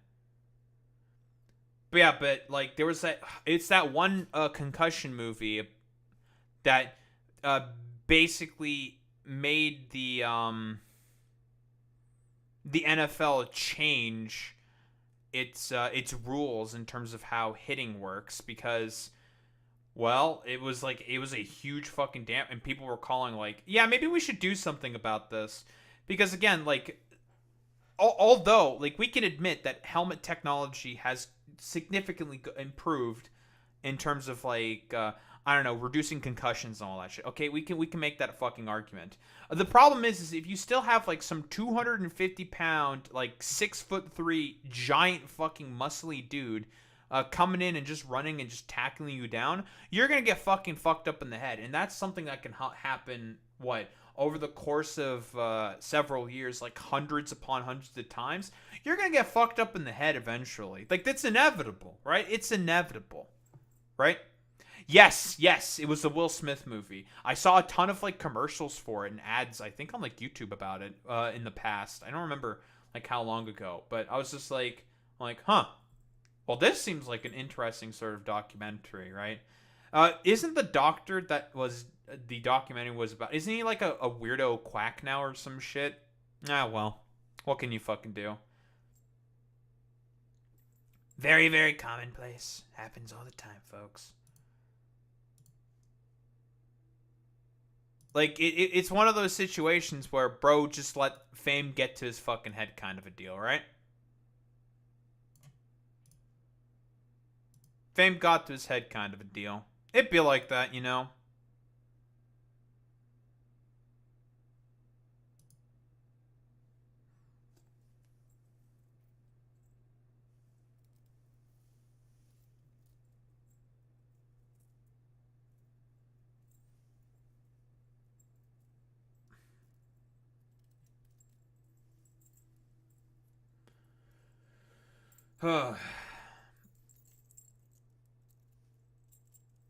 But yeah, like there was it's that one concussion movie that basically made the NFL change its rules in terms of how hitting works, because, well, it was a huge fucking and people were calling like, yeah, maybe we should do something about this, because again, like, although, like, we can admit that helmet technology has significantly improved in terms of, like, I don't know, reducing concussions and all that shit. Okay, we can make that fucking argument. The problem is if you still have like some 250-pound, like 6'3" giant fucking muscly dude coming in and just running and just tackling you down, you're gonna get fucking fucked up in the head, and that's something that can happen over the course of several years, like hundreds upon hundreds of times. You're gonna get fucked up in the head eventually. Like, that's inevitable, right? It's inevitable, right? Yes, it was the Will Smith movie. I saw a ton of like commercials for it and ads, I think on like YouTube about it in the past. I don't remember like how long ago, but I was just like, huh, Well, this seems like an interesting sort of documentary, right? Isn't the doctor that was the documentary was about? Isn't he like a weirdo quack now or some shit? Ah, well, what can you fucking do? Very, very commonplace. Happens all the time, folks. Like it's one of those situations where bro just let fame get to his fucking head, kind of a deal, right? Fame got to his head, kind of a deal. It'd be like that, you know.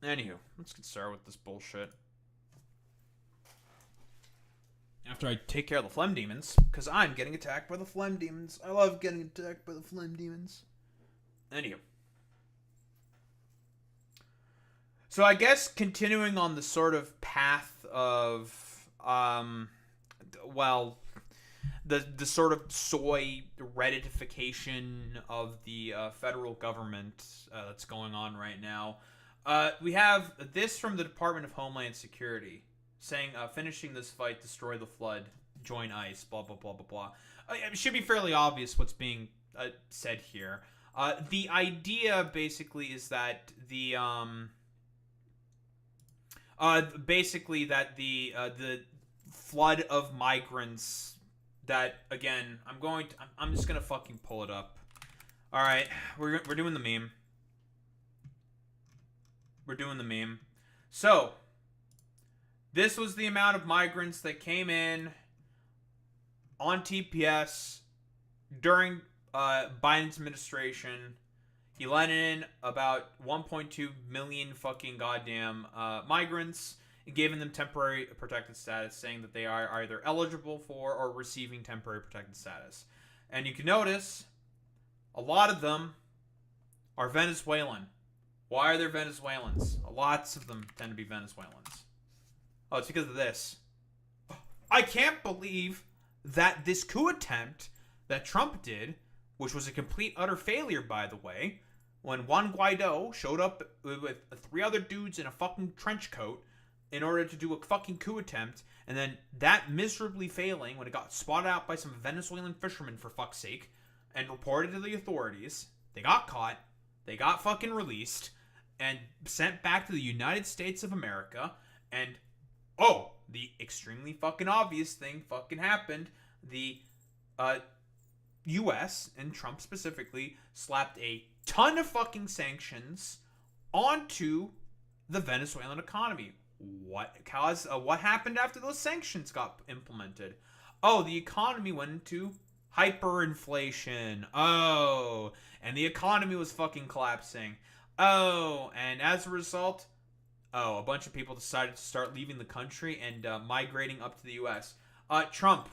Anywho, let's get started with this bullshit. After I take care of the phlegm demons, because I'm getting attacked by the phlegm demons. I love getting attacked by the phlegm demons. Anywho. So I guess continuing on the sort of path of, well, the sort of soy redditification of the federal government that's going on right now. We have this from the Department of Homeland Security saying, finishing this fight, destroy the flood, join ICE, blah, blah, blah, blah, blah. It should be fairly obvious what's being said here. The idea basically is that the basically that the flood of migrants that, again, I'm just gonna fucking pull it up. All right, we're doing the meme. We're doing the meme. So, this was the amount of migrants that came in on TPS during Biden's administration. He let in about 1.2 million fucking goddamn migrants, and giving them temporary protected status, saying that they are either eligible for or receiving temporary protected status. And you can notice a lot of them are Venezuelan. Why are there Venezuelans? Lots of them tend to be Venezuelans. Oh, it's because of this. I can't believe that this coup attempt that Trump did, which was a complete utter failure, by the way, when Juan Guaido showed up with 3 other dudes in a fucking trench coat in order to do a fucking coup attempt, and then that miserably failing when it got spotted out by some Venezuelan fishermen, for fuck's sake, and reported to the authorities. They got caught, they got fucking released, and sent back to the United States of America, and oh, the extremely fucking obvious thing fucking happened. The US, and Trump specifically, slapped a ton of fucking sanctions onto the Venezuelan economy. What happened after those sanctions got implemented? Oh, the economy went into hyperinflation. Oh, and the economy was fucking collapsing. Oh, and as a result, a bunch of people decided to start leaving the country and migrating up to the U.S. Trump,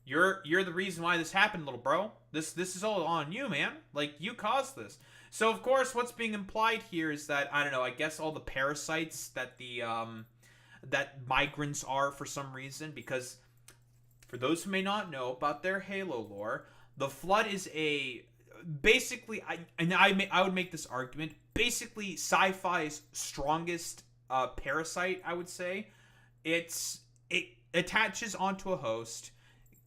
you're the reason why this happened, little bro. This is all on you, man. Like, you caused this. So, of course, what's being implied here is that, I don't know, I guess all the parasites that the that migrants are for some reason, because for those who may not know about their Halo lore, the Flood is basically, I would make this argument, basically sci-fi's strongest parasite, I would say. It attaches onto a host,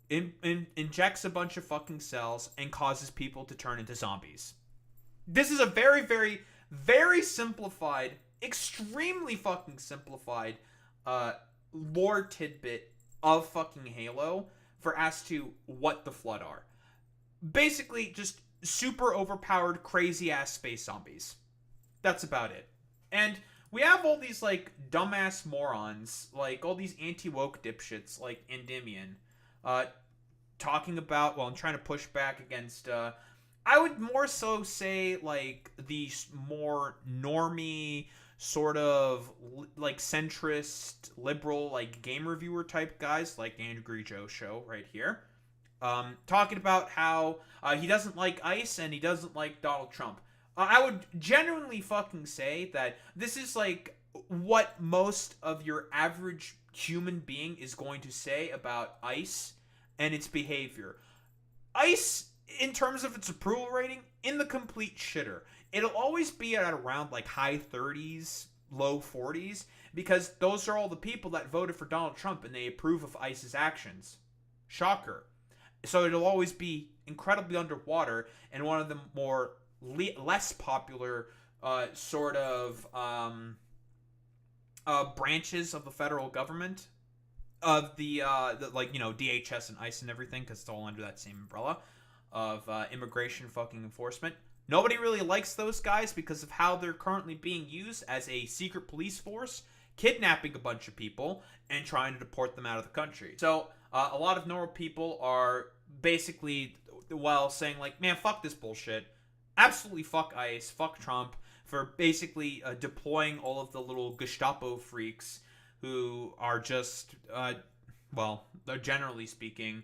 injects a bunch of fucking cells, and causes people to turn into zombies. This is a very, very, very simplified, extremely fucking simplified lore tidbit of fucking Halo for as to what the Flood are. Basically, just super overpowered, crazy-ass space zombies. That's about it. And we have all these, like, dumbass morons, like, all these anti-woke dipshits, like Endymion, talking about, well, I'm trying to push back against, I would more so say, like, the more normie, sort of, like, centrist, liberal, like, game reviewer type guys, like Angry Joe Show right here, talking about how he doesn't like ICE and he doesn't like Donald Trump. I would genuinely fucking say that this is like what most of your average human being is going to say about ICE and its behavior. ICE, in terms of its approval rating, in the complete shitter. It'll always be at around like high 30s, low 40s, because those are all the people that voted for Donald Trump and they approve of ICE's actions. Shocker. So it'll always be incredibly underwater, and one of the more less popular branches of the federal government, of the like, you know, DHS and ICE and everything, because it's all under that same umbrella of immigration fucking enforcement. Nobody really likes those guys because of how they're currently being used as a secret police force, kidnapping a bunch of people and trying to deport them out of the country. So a lot of normal people are basically, while saying like, man, fuck this bullshit, absolutely fuck ICE, fuck Trump for basically deploying all of the little Gestapo freaks who are just, well, generally speaking,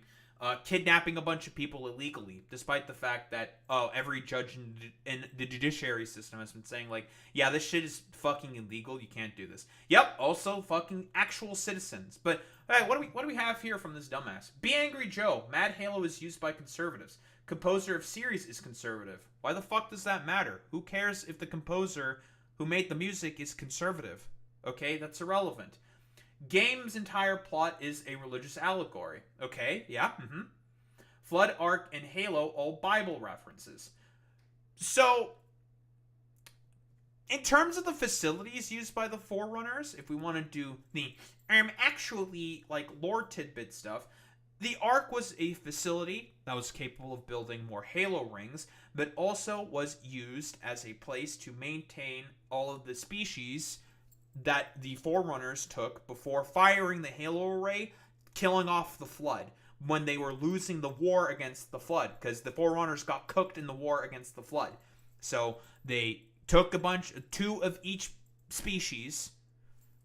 kidnapping a bunch of people illegally, despite the fact that, every judge in the judiciary system has been saying, like, yeah, this shit is fucking illegal, you can't do this. Yep, also fucking actual citizens. But, hey, what do we have here from this dumbass? Be Angry Joe. Mad Halo is used by conservatives. Composer of series is conservative. Why the fuck does that matter? Who cares if the composer who made the music is conservative? Okay, that's irrelevant. Game's entire plot is a religious allegory. Okay, yeah, Flood, Ark, and Halo, all Bible references. So, in terms of the facilities used by the Forerunners, if we want to do the actually, like, lore tidbit stuff, the Ark was a facility that was capable of building more Halo rings, but also was used as a place to maintain all of the species that the Forerunners took before firing the Halo array, killing off the Flood when they were losing the war against the Flood, because the Forerunners got cooked in the war against the Flood. So they took two of each species,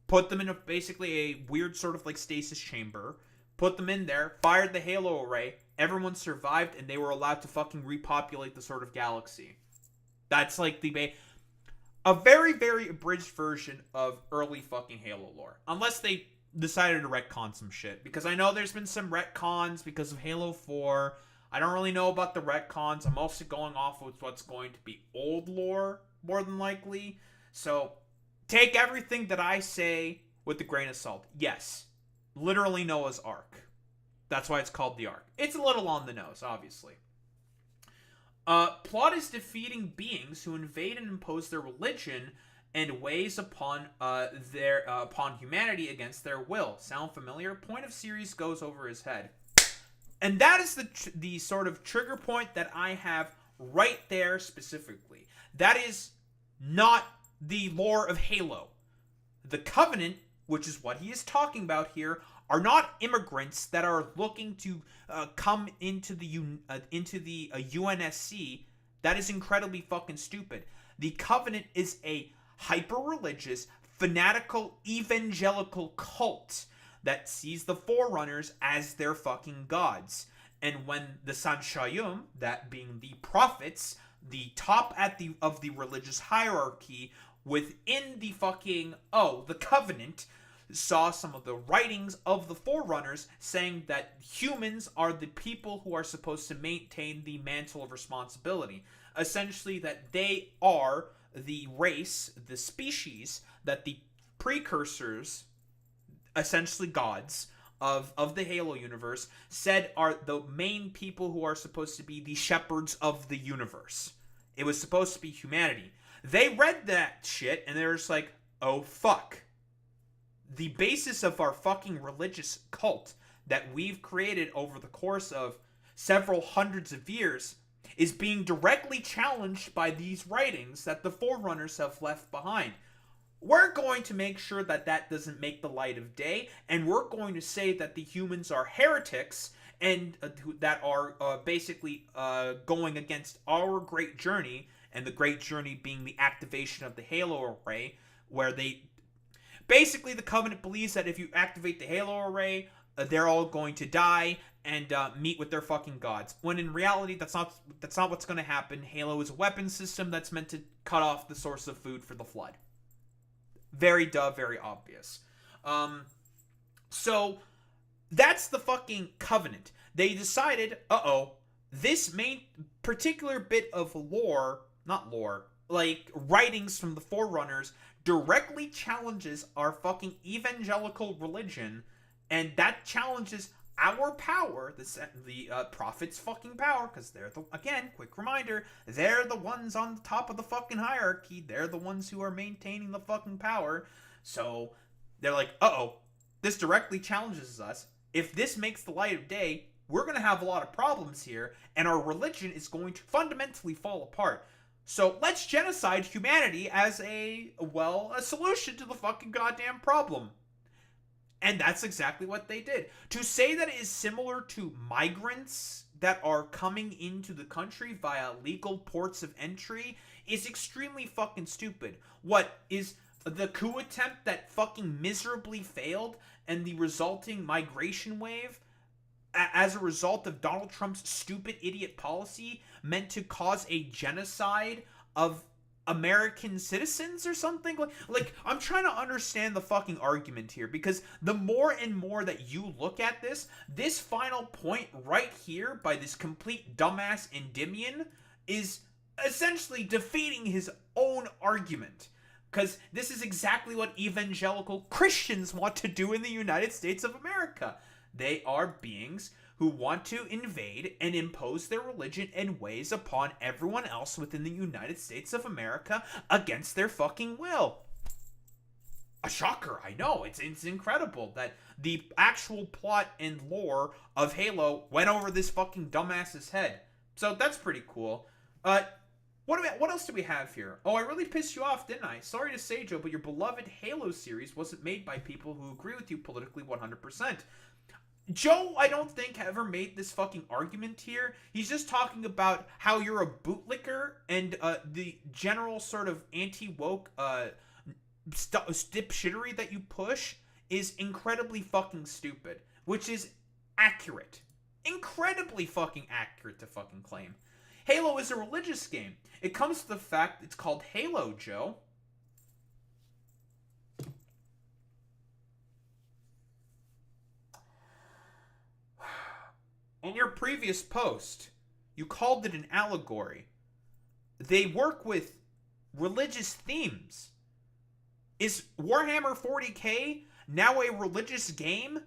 put them in basically a weird sort of like stasis chamber, put them in there, fired the Halo array, everyone survived, and they were allowed to fucking repopulate the sort of galaxy. That's like a very, very abridged version of early fucking Halo lore. Unless they decided to retcon some shit. Because I know there's been some retcons because of Halo 4. I don't really know about the retcons. I'm mostly going off with what's going to be old lore, more than likely. So, take everything that I say with a grain of salt. Yes, literally Noah's Ark. That's why it's called the Ark. It's a little on the nose, obviously. Plot is defeating beings who invade and impose their religion and weighs upon upon humanity against their will. Sound familiar? Point of series goes over his head. And that is the sort of trigger point that I have right there specifically. That is not the lore of Halo. The Covenant, which is what he is talking about here, are not immigrants that are looking to come into the UNSC. That is incredibly fucking stupid. The Covenant is a hyper-religious, fanatical, evangelical cult that sees the Forerunners as their fucking gods. And when the Sanshayum, that being the prophets, the top of the religious hierarchy within the fucking, the Covenant, saw some of the writings of the Forerunners saying that humans are the people who are supposed to maintain the mantle of responsibility. Essentially, that they are the race, the species, that the precursors, essentially gods, of the Halo universe, said are the main people who are supposed to be the shepherds of the universe. It was supposed to be humanity. They read that shit, and they're just like, oh fuck. The basis of our fucking religious cult that we've created over the course of several hundreds of years is being directly challenged by these writings that the Forerunners have left behind. We're going to make sure that that doesn't make the light of day, and we're going to say that the humans are heretics and that are basically going against our great journey, and the great journey being the activation of the Halo array, where they... Basically, the Covenant believes that if you activate the Halo array, they're all going to die, and meet with their fucking gods. When in reality, that's not what's going to happen. Halo is a weapon system that's meant to cut off the source of food for the Flood. Very very obvious. So that's the fucking Covenant. They decided, this main particular bit of like writings from the Forerunners directly challenges our fucking evangelical religion, and that challenges our power, the prophets' fucking power, because they're quick reminder, they're the ones on the top of the fucking hierarchy, they're the ones who are maintaining the fucking power, so they're like, this directly challenges us. If this makes the light of day, we're going to have a lot of problems here, and our religion is going to fundamentally fall apart. So let's genocide humanity as a solution to the fucking goddamn problem. And that's exactly what they did. To say that it is similar to migrants that are coming into the country via legal ports of entry is extremely fucking stupid. What is the coup attempt that fucking miserably failed and the resulting migration wave as a result of Donald Trump's stupid idiot policy meant to cause a genocide of American citizens or something? Like I'm trying to understand the fucking argument here, because the more and more that you look at this final point right here by this complete dumbass Endymion is essentially defeating his own argument. Because this is exactly what evangelical Christians want to do in the United States of America. They are beings who want to invade and impose their religion and ways upon everyone else within the United States of America against their fucking will. A shocker, I know. It's incredible that the actual plot and lore of Halo went over this fucking dumbass's head. So that's pretty cool. What else do we have here? Oh, I really pissed you off, didn't I? Sorry to say, Joe, but your beloved Halo series wasn't made by people who agree with you politically 100%. Joe, I don't think, ever made this fucking argument here. He's just talking about how you're a bootlicker and the general sort of anti-woke dipshittery that you push is incredibly fucking stupid, which is accurate. Incredibly fucking accurate to fucking claim. Halo is a religious game. It comes to the fact it's called Halo, Joe. In your previous post, you called it an allegory. They work with religious themes. Is Warhammer 40k now a religious game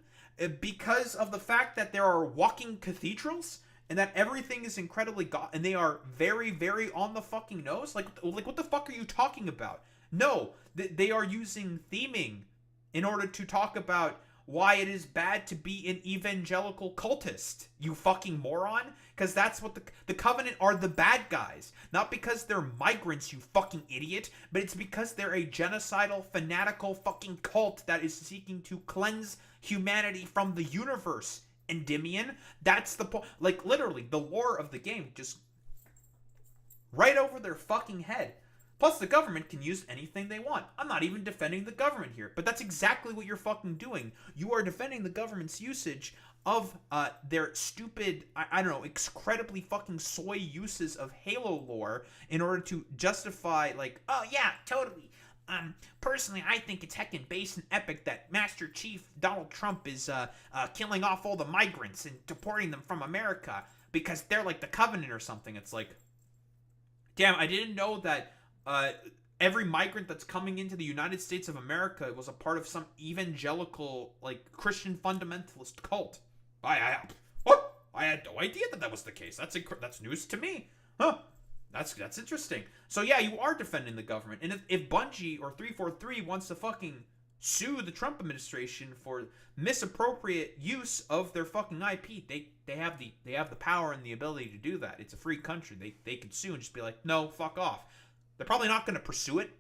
because of the fact that there are walking cathedrals and that everything is incredibly and they are very, very on the fucking nose? Like what the fuck are you talking about? No, they are using theming in order to talk about why it is bad to be an evangelical cultist, you fucking moron. Because that's what the Covenant are, the bad guys. Not because they're migrants, you fucking idiot, but it's because they're a genocidal, fanatical fucking cult that is seeking to cleanse humanity from the universe. Endymion, that's the point. Like, literally, the lore of the game just right over their fucking head. Plus, the government can use anything they want. I'm not even defending the government here, but that's exactly what you're fucking doing. You are defending the government's usage of their stupid, I don't know, incredibly fucking soy uses of Halo lore in order to justify, like, oh yeah, totally. Personally, I think it's heckin' base and epic that Master Chief Donald Trump is killing off all the migrants and deporting them from America because they're like the Covenant or something. It's like, damn, I didn't know that every migrant that's coming into the United States of America was a part of some evangelical, like, Christian fundamentalist cult. What? I had no idea that was the case. That's news to me. Huh. That's interesting. So yeah, you are defending the government. And if Bungie or 343 wants to fucking sue the Trump administration for misappropriate use of their fucking IP, they have the power and the ability to do that. It's a free country. They can sue and just be like, no, fuck off. They're probably not going to pursue it.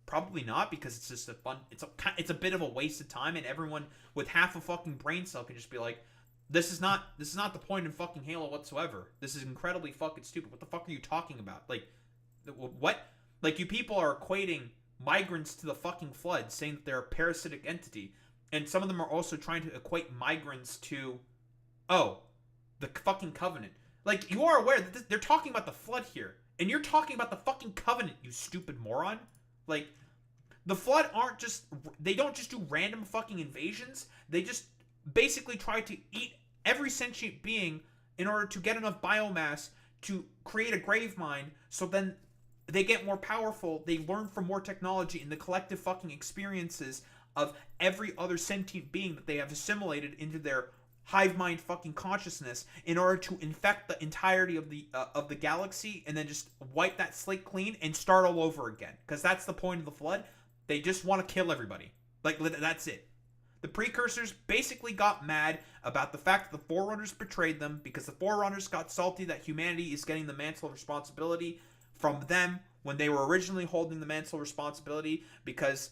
Probably not, because it's just it's a bit of a waste of time, and everyone with half a fucking brain cell can just be like, This is not the point in fucking Halo whatsoever. This is incredibly fucking stupid. What the fuck are you talking about? Like, what? Like, you people are equating migrants to the fucking Flood, saying that they're a parasitic entity. And some of them are also trying to equate migrants to, oh, the fucking Covenant. Like, you are aware that they're talking about the Flood here. And you're talking about the fucking Covenant, you stupid moron. Like, the Flood they don't just do random fucking invasions. They just basically try to eat every sentient being in order to get enough biomass to create a grave mine, so then they get more powerful, they learn from more technology, and the collective fucking experiences of every other sentient being that they have assimilated into their hive mind fucking consciousness in order to infect the entirety of the galaxy, and then just wipe that slate clean and start all over again. Because that's the point of the Flood. They just want to kill everybody. Like, that's it. The Precursors basically got mad about the fact that the Forerunners betrayed them, because the Forerunners got salty that humanity is getting the mantle of responsibility from them when they were originally holding the mantle of responsibility, because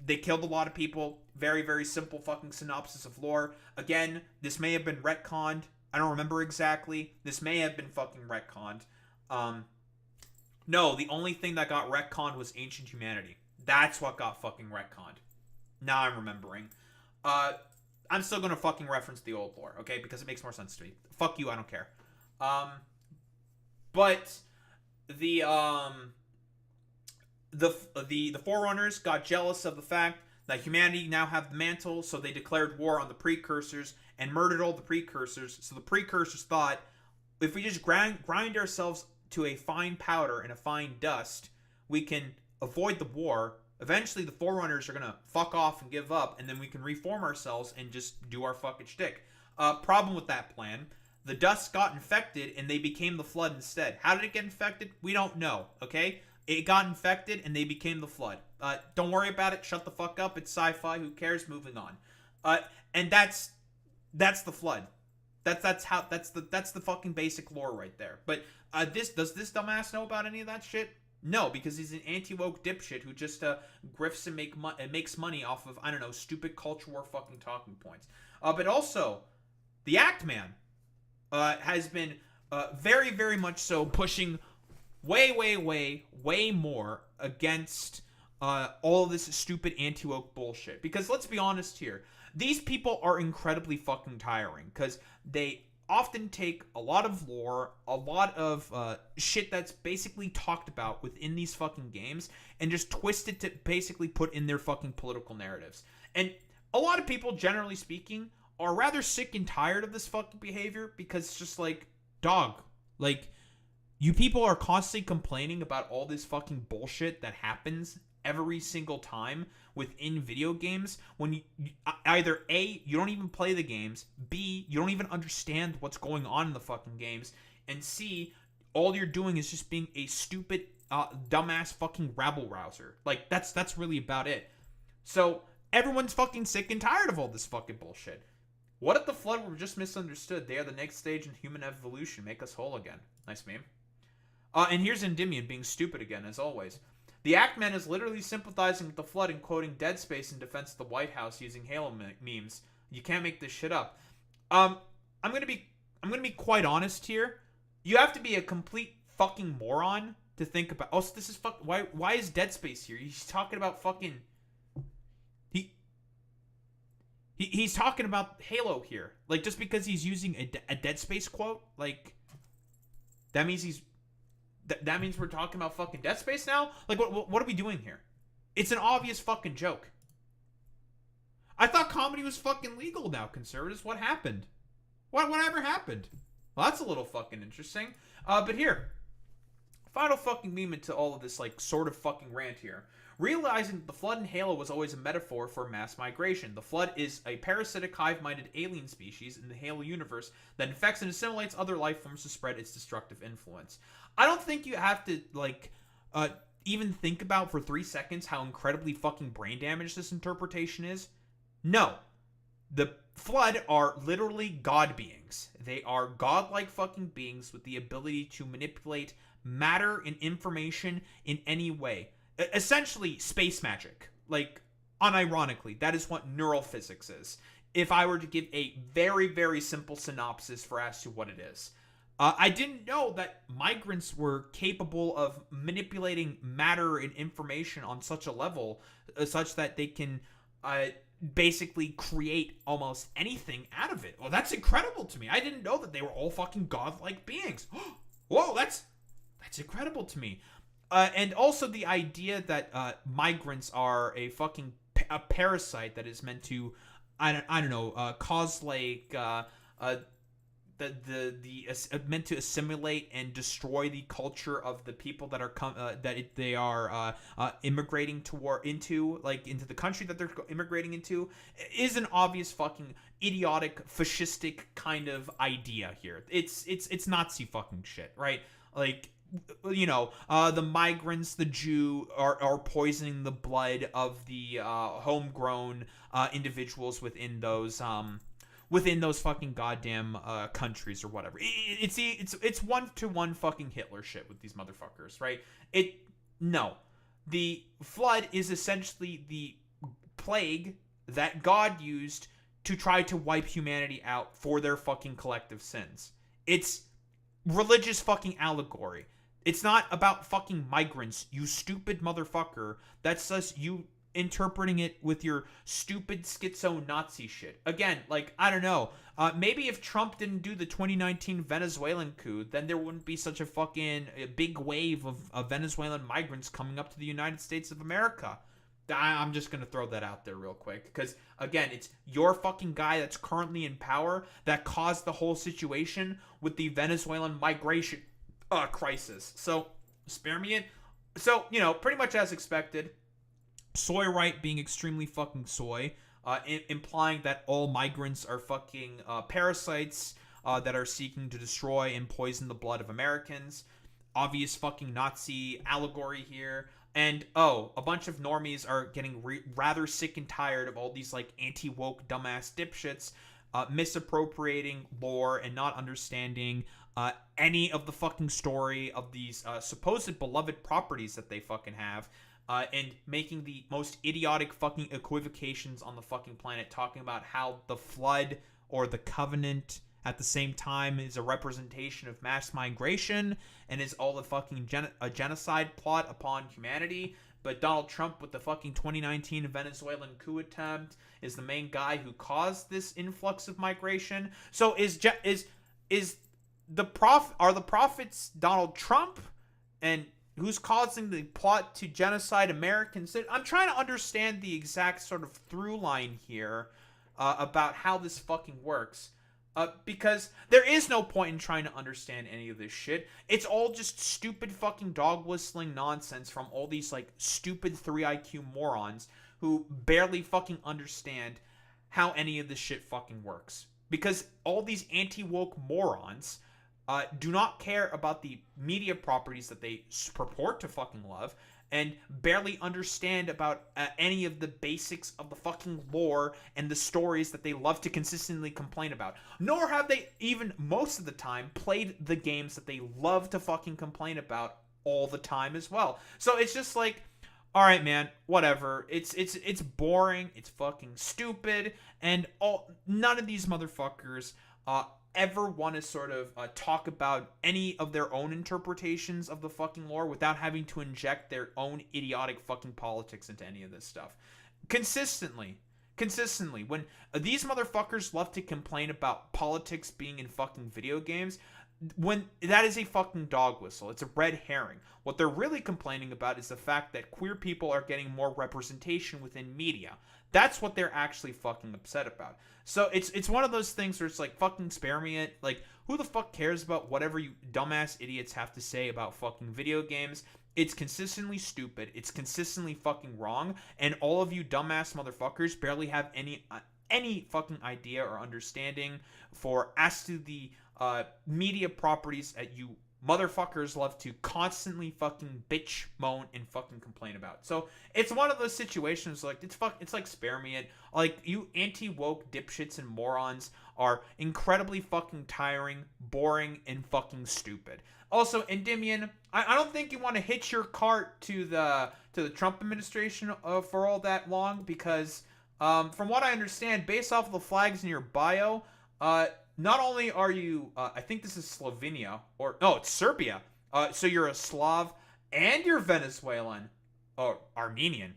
they killed a lot of people. Very, very simple fucking synopsis of lore. Again, this may have been retconned. I don't remember exactly. This may have been fucking retconned. No, the only thing that got retconned was ancient humanity. That's what got fucking retconned. Now I'm remembering. I'm still gonna fucking reference the old lore, okay? Because it makes more sense to me. Fuck you, I don't care. But the Forerunners got jealous of the fact that humanity now have the mantle, so they declared war on the Precursors and murdered all the Precursors. So the Precursors thought, if we just grind ourselves to a fine powder and a fine dust, we can avoid the war. Eventually, the Forerunners are gonna fuck off and give up, and then we can reform ourselves and just do our fucking shtick. Problem with that plan. The dust got infected, and they became the Flood instead. How did it get infected? We don't know, okay? It got infected, and they became the Flood. Don't worry about it. Shut the fuck up. It's sci-fi. Who cares? Moving on. And that's the Flood. That's the fucking basic lore right there. But does this dumbass know about any of that shit? No, because he's an anti-woke dipshit who just grifts and makes money off of, I don't know, stupid culture war fucking talking points. But also, the Act Man has been very, very much so pushing way more against all of this stupid anti-woke bullshit. Because let's be honest here, these people are incredibly fucking tiring, because they often take a lot of lore, a lot of shit that's basically talked about within these fucking games, and just twist it to basically put in their fucking political narratives. And a lot of people, generally speaking, are rather sick and tired of this fucking behavior, because it's just like, dog, like, you people are constantly complaining about all this fucking bullshit that happens every single time within video games, when you either A, you don't even play the games, B, you don't even understand what's going on in the fucking games, and C, all you're doing is just being a stupid dumbass fucking rabble rouser. Like, that's really about it. So everyone's fucking sick and tired of all this fucking bullshit. What if the Flood were just misunderstood? They are the next stage in human evolution. Make us whole again. Nice meme. And here's Endymion being stupid again, as always. The Act Man is literally sympathizing with the Flood and quoting Dead Space in defense of the White House using Halo memes. You can't make this shit up. I'm gonna be quite honest here. You have to be a complete fucking moron to think about. Oh, so this is why is Dead Space here? He's talking about fucking. He's talking about Halo here. Like, just because he's using a Dead Space quote, like, that means that means we're talking about fucking Dead Space now? Like, what are we doing here? It's an obvious fucking joke. I thought comedy was fucking legal now, conservatives. What happened? Whatever happened? Well, that's a little fucking interesting. But here, final fucking meme into all of this, like, sort of fucking rant here. Realizing that the Flood in Halo was always a metaphor for mass migration. The Flood is a parasitic, hive-minded alien species in the Halo universe that infects and assimilates other life forms to spread its destructive influence. I don't think you have to, like, even think about for 3 seconds how incredibly fucking brain damaged this interpretation is. No. The Flood are literally god beings. They are godlike fucking beings with the ability to manipulate matter and information in any way. Essentially, space magic. Like, unironically, that is what neural physics is. If I were to give a very, very simple synopsis for as to what it is. I didn't know that migrants were capable of manipulating matter and information on such a level, such that they can basically create almost anything out of it. Well, that's incredible to me. I didn't know that they were all fucking godlike beings. Whoa, that's incredible to me. And also the idea that migrants are a fucking a parasite that is meant to, I don't know, cause like meant to assimilate and destroy the culture of the people that are they are immigrating into the country that they're immigrating into, is an obvious fucking idiotic fascistic kind of idea here. It's Nazi fucking shit, right? Like, you know, the migrants, the Jew, are poisoning the blood of the homegrown individuals within those fucking goddamn countries or whatever. It's 1-to-1 fucking Hitler shit with these motherfuckers, right? No. The flood is essentially the plague that God used to try to wipe humanity out for their fucking collective sins. It's religious fucking allegory. It's not about fucking migrants, you stupid motherfucker. That's just you interpreting it with your stupid schizo Nazi shit. Again, like, I don't know. Maybe if Trump didn't do the 2019 Venezuelan coup, then there wouldn't be such a fucking big wave of Venezuelan migrants coming up to the United States of America. I'm just going to throw that out there real quick. Because, again, it's your fucking guy that's currently in power that caused the whole situation with the Venezuelan migration crisis. So, spare me it. So, you know, pretty much as expected, soy right being extremely fucking soy, implying that all migrants are fucking parasites that are seeking to destroy and poison the blood of Americans. Obvious fucking Nazi allegory here. And, a bunch of normies are getting rather sick and tired of all these, like, anti-woke dumbass dipshits misappropriating lore and not understanding any of the fucking story of these supposed beloved properties that they fucking have. And making the most idiotic fucking equivocations on the fucking planet, talking about how the flood or the covenant at the same time is a representation of mass migration and is all the fucking a genocide plot upon humanity. But Donald Trump, with the fucking 2019 Venezuelan coup attempt, is the main guy who caused this influx of migration. So are the prophets Donald Trump, and who's causing the plot to genocide Americans? I'm trying to understand the exact sort of through line here about how this fucking works. Because there is no point in trying to understand any of this shit. It's all just stupid fucking dog whistling nonsense from all these, like, stupid 3 IQ morons who barely fucking understand how any of this shit fucking works. Because all these anti-woke morons do not care about the media properties that they purport to fucking love, and barely understand about any of the basics of the fucking lore and the stories that they love to consistently complain about. Nor have they even, most of the time, played the games that they love to fucking complain about all the time as well. So it's just like, all right, man, whatever. It's boring. It's fucking stupid, and none of these motherfuckers ever want to sort of talk about any of their own interpretations of the fucking lore without having to inject their own idiotic fucking politics into any of this stuff. Consistently, when these motherfuckers love to complain about politics being in fucking video games, when that is a fucking dog whistle. It's a red herring. What they're really complaining about is the fact that queer people are getting more representation within media. That's what they're actually fucking upset about. So it's one of those things where it's like, fucking spare me it. Like, who the fuck cares about whatever you dumbass idiots have to say about fucking video games? It's consistently stupid. It's consistently fucking wrong. And all of you dumbass motherfuckers barely have any fucking idea or understanding as to the media properties that you motherfuckers love to constantly fucking bitch, moan, and fucking complain about. So it's one of those situations like it's like spare me it. Like, you anti-woke dipshits and morons are incredibly fucking tiring, boring, and fucking stupid. Also, Endymion, I don't think you want to hitch your cart to the Trump administration for all that long, because from what I understand, based off of the flags in your bio, not only are you, I think this is Slovenia, it's Serbia. So you're a Slav and you're Venezuelan. Or Armenian.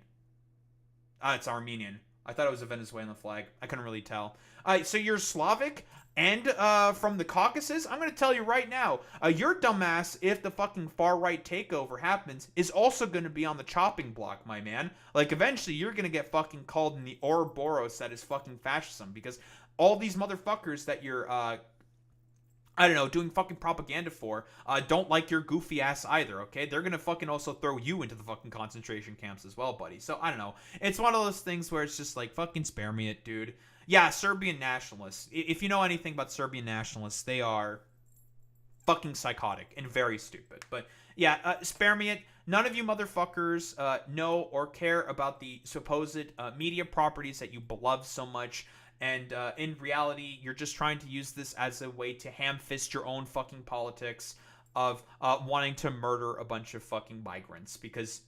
It's Armenian. I thought it was a Venezuelan flag. I couldn't really tell. So you're Slavic and from the Caucasus? I'm going to tell you right now, your dumbass, if the fucking far-right takeover happens, is also going to be on the chopping block, my man. Like, eventually, you're going to get fucking called in the Ouroboros that is fucking fascism, because all these motherfuckers that you're, I don't know, doing fucking propaganda for, don't like your goofy ass either, okay? They're gonna fucking also throw you into the fucking concentration camps as well, buddy. So, I don't know. It's one of those things where it's just like, fucking spare me it, dude. Yeah, Serbian nationalists. If you know anything about Serbian nationalists, they are fucking psychotic and very stupid. But, yeah, spare me it. None of you motherfuckers know or care about the supposed media properties that you love so much. And in reality, you're just trying to use this as a way to ham-fist your own fucking politics of wanting to murder a bunch of fucking migrants because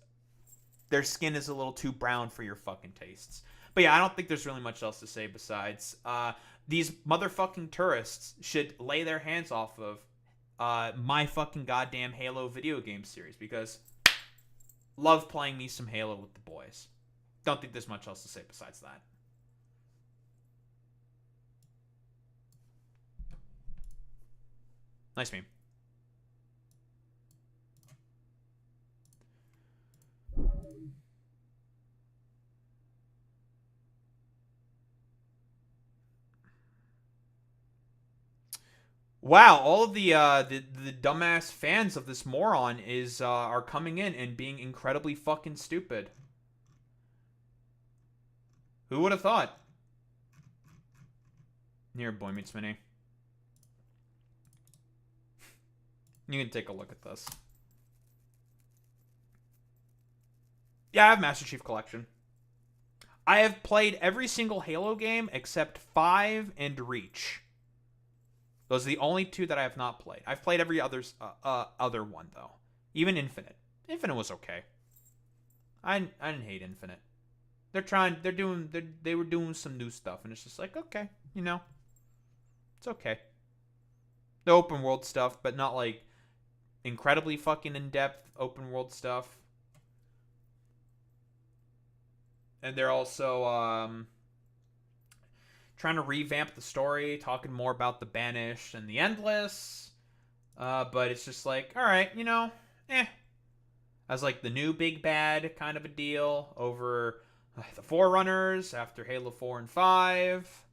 their skin is a little too brown for your fucking tastes. But yeah, I don't think there's really much else to say besides these motherfucking tourists should lay their hands off of my fucking goddamn Halo video game series because love playing me some Halo with the boys. Don't think there's much else to say besides that. Nice meme. Wow, all of the dumbass fans of this moron are coming in and being incredibly fucking stupid. Who would have thought? Here, Boy Meets Mini. You can take a look at this. Yeah, I have Master Chief Collection. I have played every single Halo game except 5 and Reach. Those are the only 2 that I have not played. I've played every other one though. Even Infinite. Infinite was okay. I didn't hate Infinite. They were doing some new stuff and it's just like, okay, you know. It's okay. The open world stuff, but not like incredibly fucking in-depth open world stuff. And they're also trying to revamp the story, talking more about the Banished and the Endless. But it's just like, alright, you know, as like the new big bad kind of a deal over the Forerunners after Halo 4 and 5.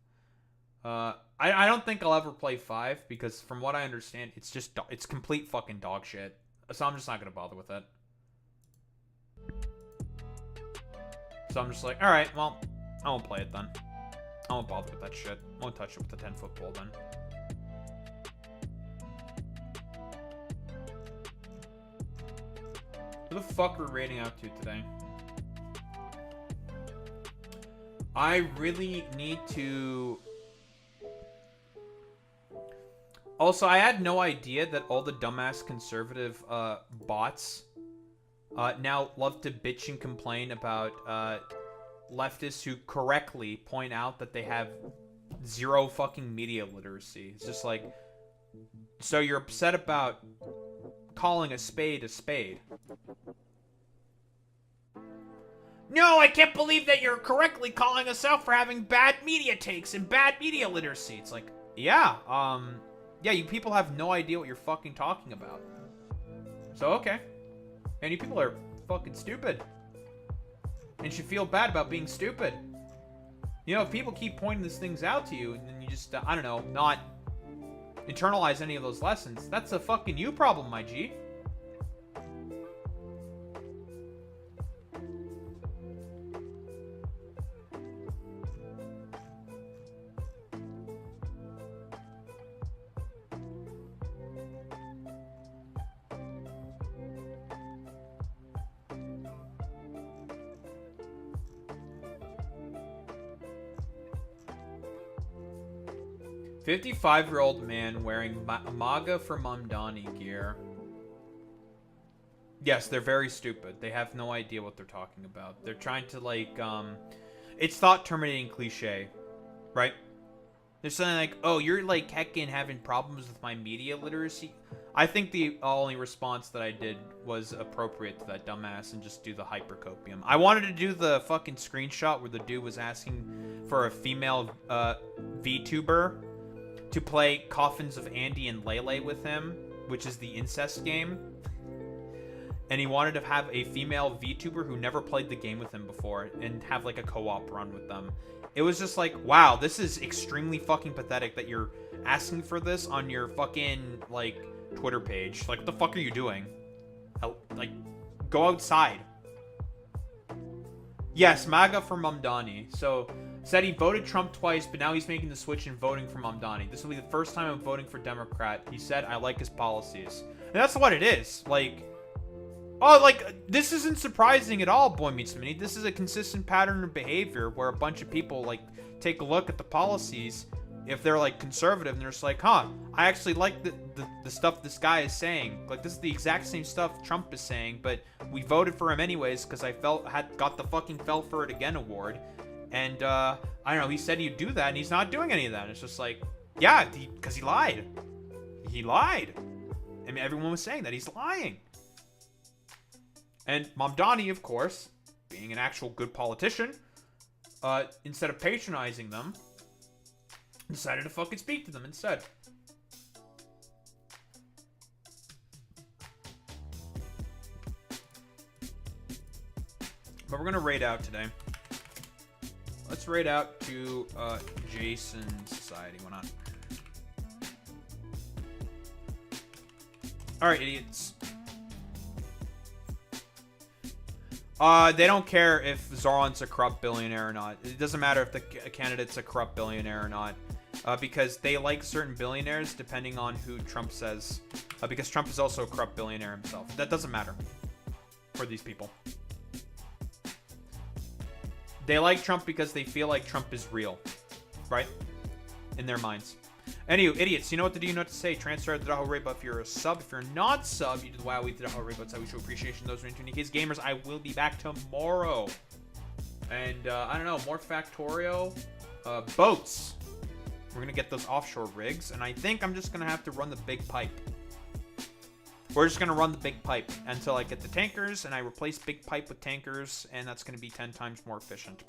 I don't think I'll ever play 5 because from what I understand, it's complete fucking dog shit. So I'm just not going to bother with it. So I'm just like, alright, well, I won't play it then. I won't bother with that shit. I won't touch it with the 10-foot pole then. Who the fuck are we raiding out to today? I really need to... Also, I had no idea that all the dumbass conservative bots now love to bitch and complain about leftists who correctly point out that they have zero fucking media literacy. It's just like, so you're upset about calling a spade a spade. No, I can't believe that you're correctly calling us out for having bad media takes and bad media literacy. It's like, yeah, yeah, you people have no idea what you're fucking talking about. So, okay. And you people are fucking stupid. And should feel bad about being stupid. You know, if people keep pointing these things out to you, and then you just, I don't know, not internalize any of those lessons, that's a fucking you problem, my G. 55-year-old man wearing MAGA for Mamdani gear. Yes, they're very stupid. They have no idea what they're talking about. They're trying to, like, it's thought-terminating cliche, right? They're saying, like, oh, you're, like, heckin' having problems with my media literacy. I think the only response that I did was appropriate to that dumbass and just do the hypercopium. I wanted to do the fucking screenshot where the dude was asking for a female VTuber to play Coffins of Andy and Lele with him, which is the incest game. And he wanted to have a female VTuber who never played the game with him before and have like a co-op run with them. It was just like, wow, this is extremely fucking pathetic that you're asking for this on your fucking, like, Twitter page. Like, what the fuck are you doing? Like, go outside. Yes, MAGA for Mamdani. So, said he voted Trump twice, but now he's making the switch and voting for Mamdani. This will be the first time I'm voting for Democrat. He said, I like his policies. And that's what it is. Like, oh, like, this isn't surprising at all, Boy Meets Mini. This is a consistent pattern of behavior where a bunch of people, like, take a look at the policies. If they're, like, conservative, and they're just like, huh, I actually like the stuff this guy is saying. Like, this is the exact same stuff Trump is saying, but we voted for him anyways because I got the fucking Fell For It Again award. And, I don't know, he said he'd do that, and he's not doing any of that. It's just like, yeah, because he lied. He lied. I mean, everyone was saying that. He's lying. And Mamdani, of course, being an actual good politician, instead of patronizing them, decided to fucking speak to them instead. But we're gonna raid out today. Let's raid out to Jason's society. Why not? Alright, idiots. They don't care if Zoran's a corrupt billionaire or not. It doesn't matter if the candidate's a corrupt billionaire or not. Because they like certain billionaires depending on who Trump says. Because Trump is also a corrupt billionaire himself. That doesn't matter for these people. They like Trump because they feel like Trump is real. Right? In their minds. Anyway, idiots, you know what to do, you know what to say. Transfer to the Daho Rainbow if you're a sub. If you're not sub, you do the wow, we did the Daho Rainbow. That's how we show appreciation to those who are into Nikki's gamers. I will be back tomorrow. And, I don't know, more Factorio. Boats. We're going to get those offshore rigs. And I think I'm just going to have to run the big pipe. We're just going to run the big pipe until I get the tankers. And I replace big pipe with tankers. And that's going to be 10 times more efficient.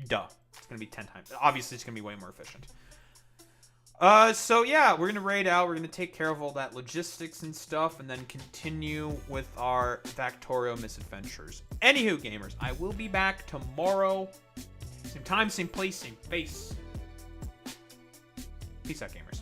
Duh. It's going to be 10 times. Obviously, it's going to be way more efficient. So yeah, we're going to raid out. We're going to take care of all that logistics and stuff. And then continue with our Factorio misadventures. Anywho, gamers, I will be back tomorrow. Same time, same place, same face. Peace out, gamers.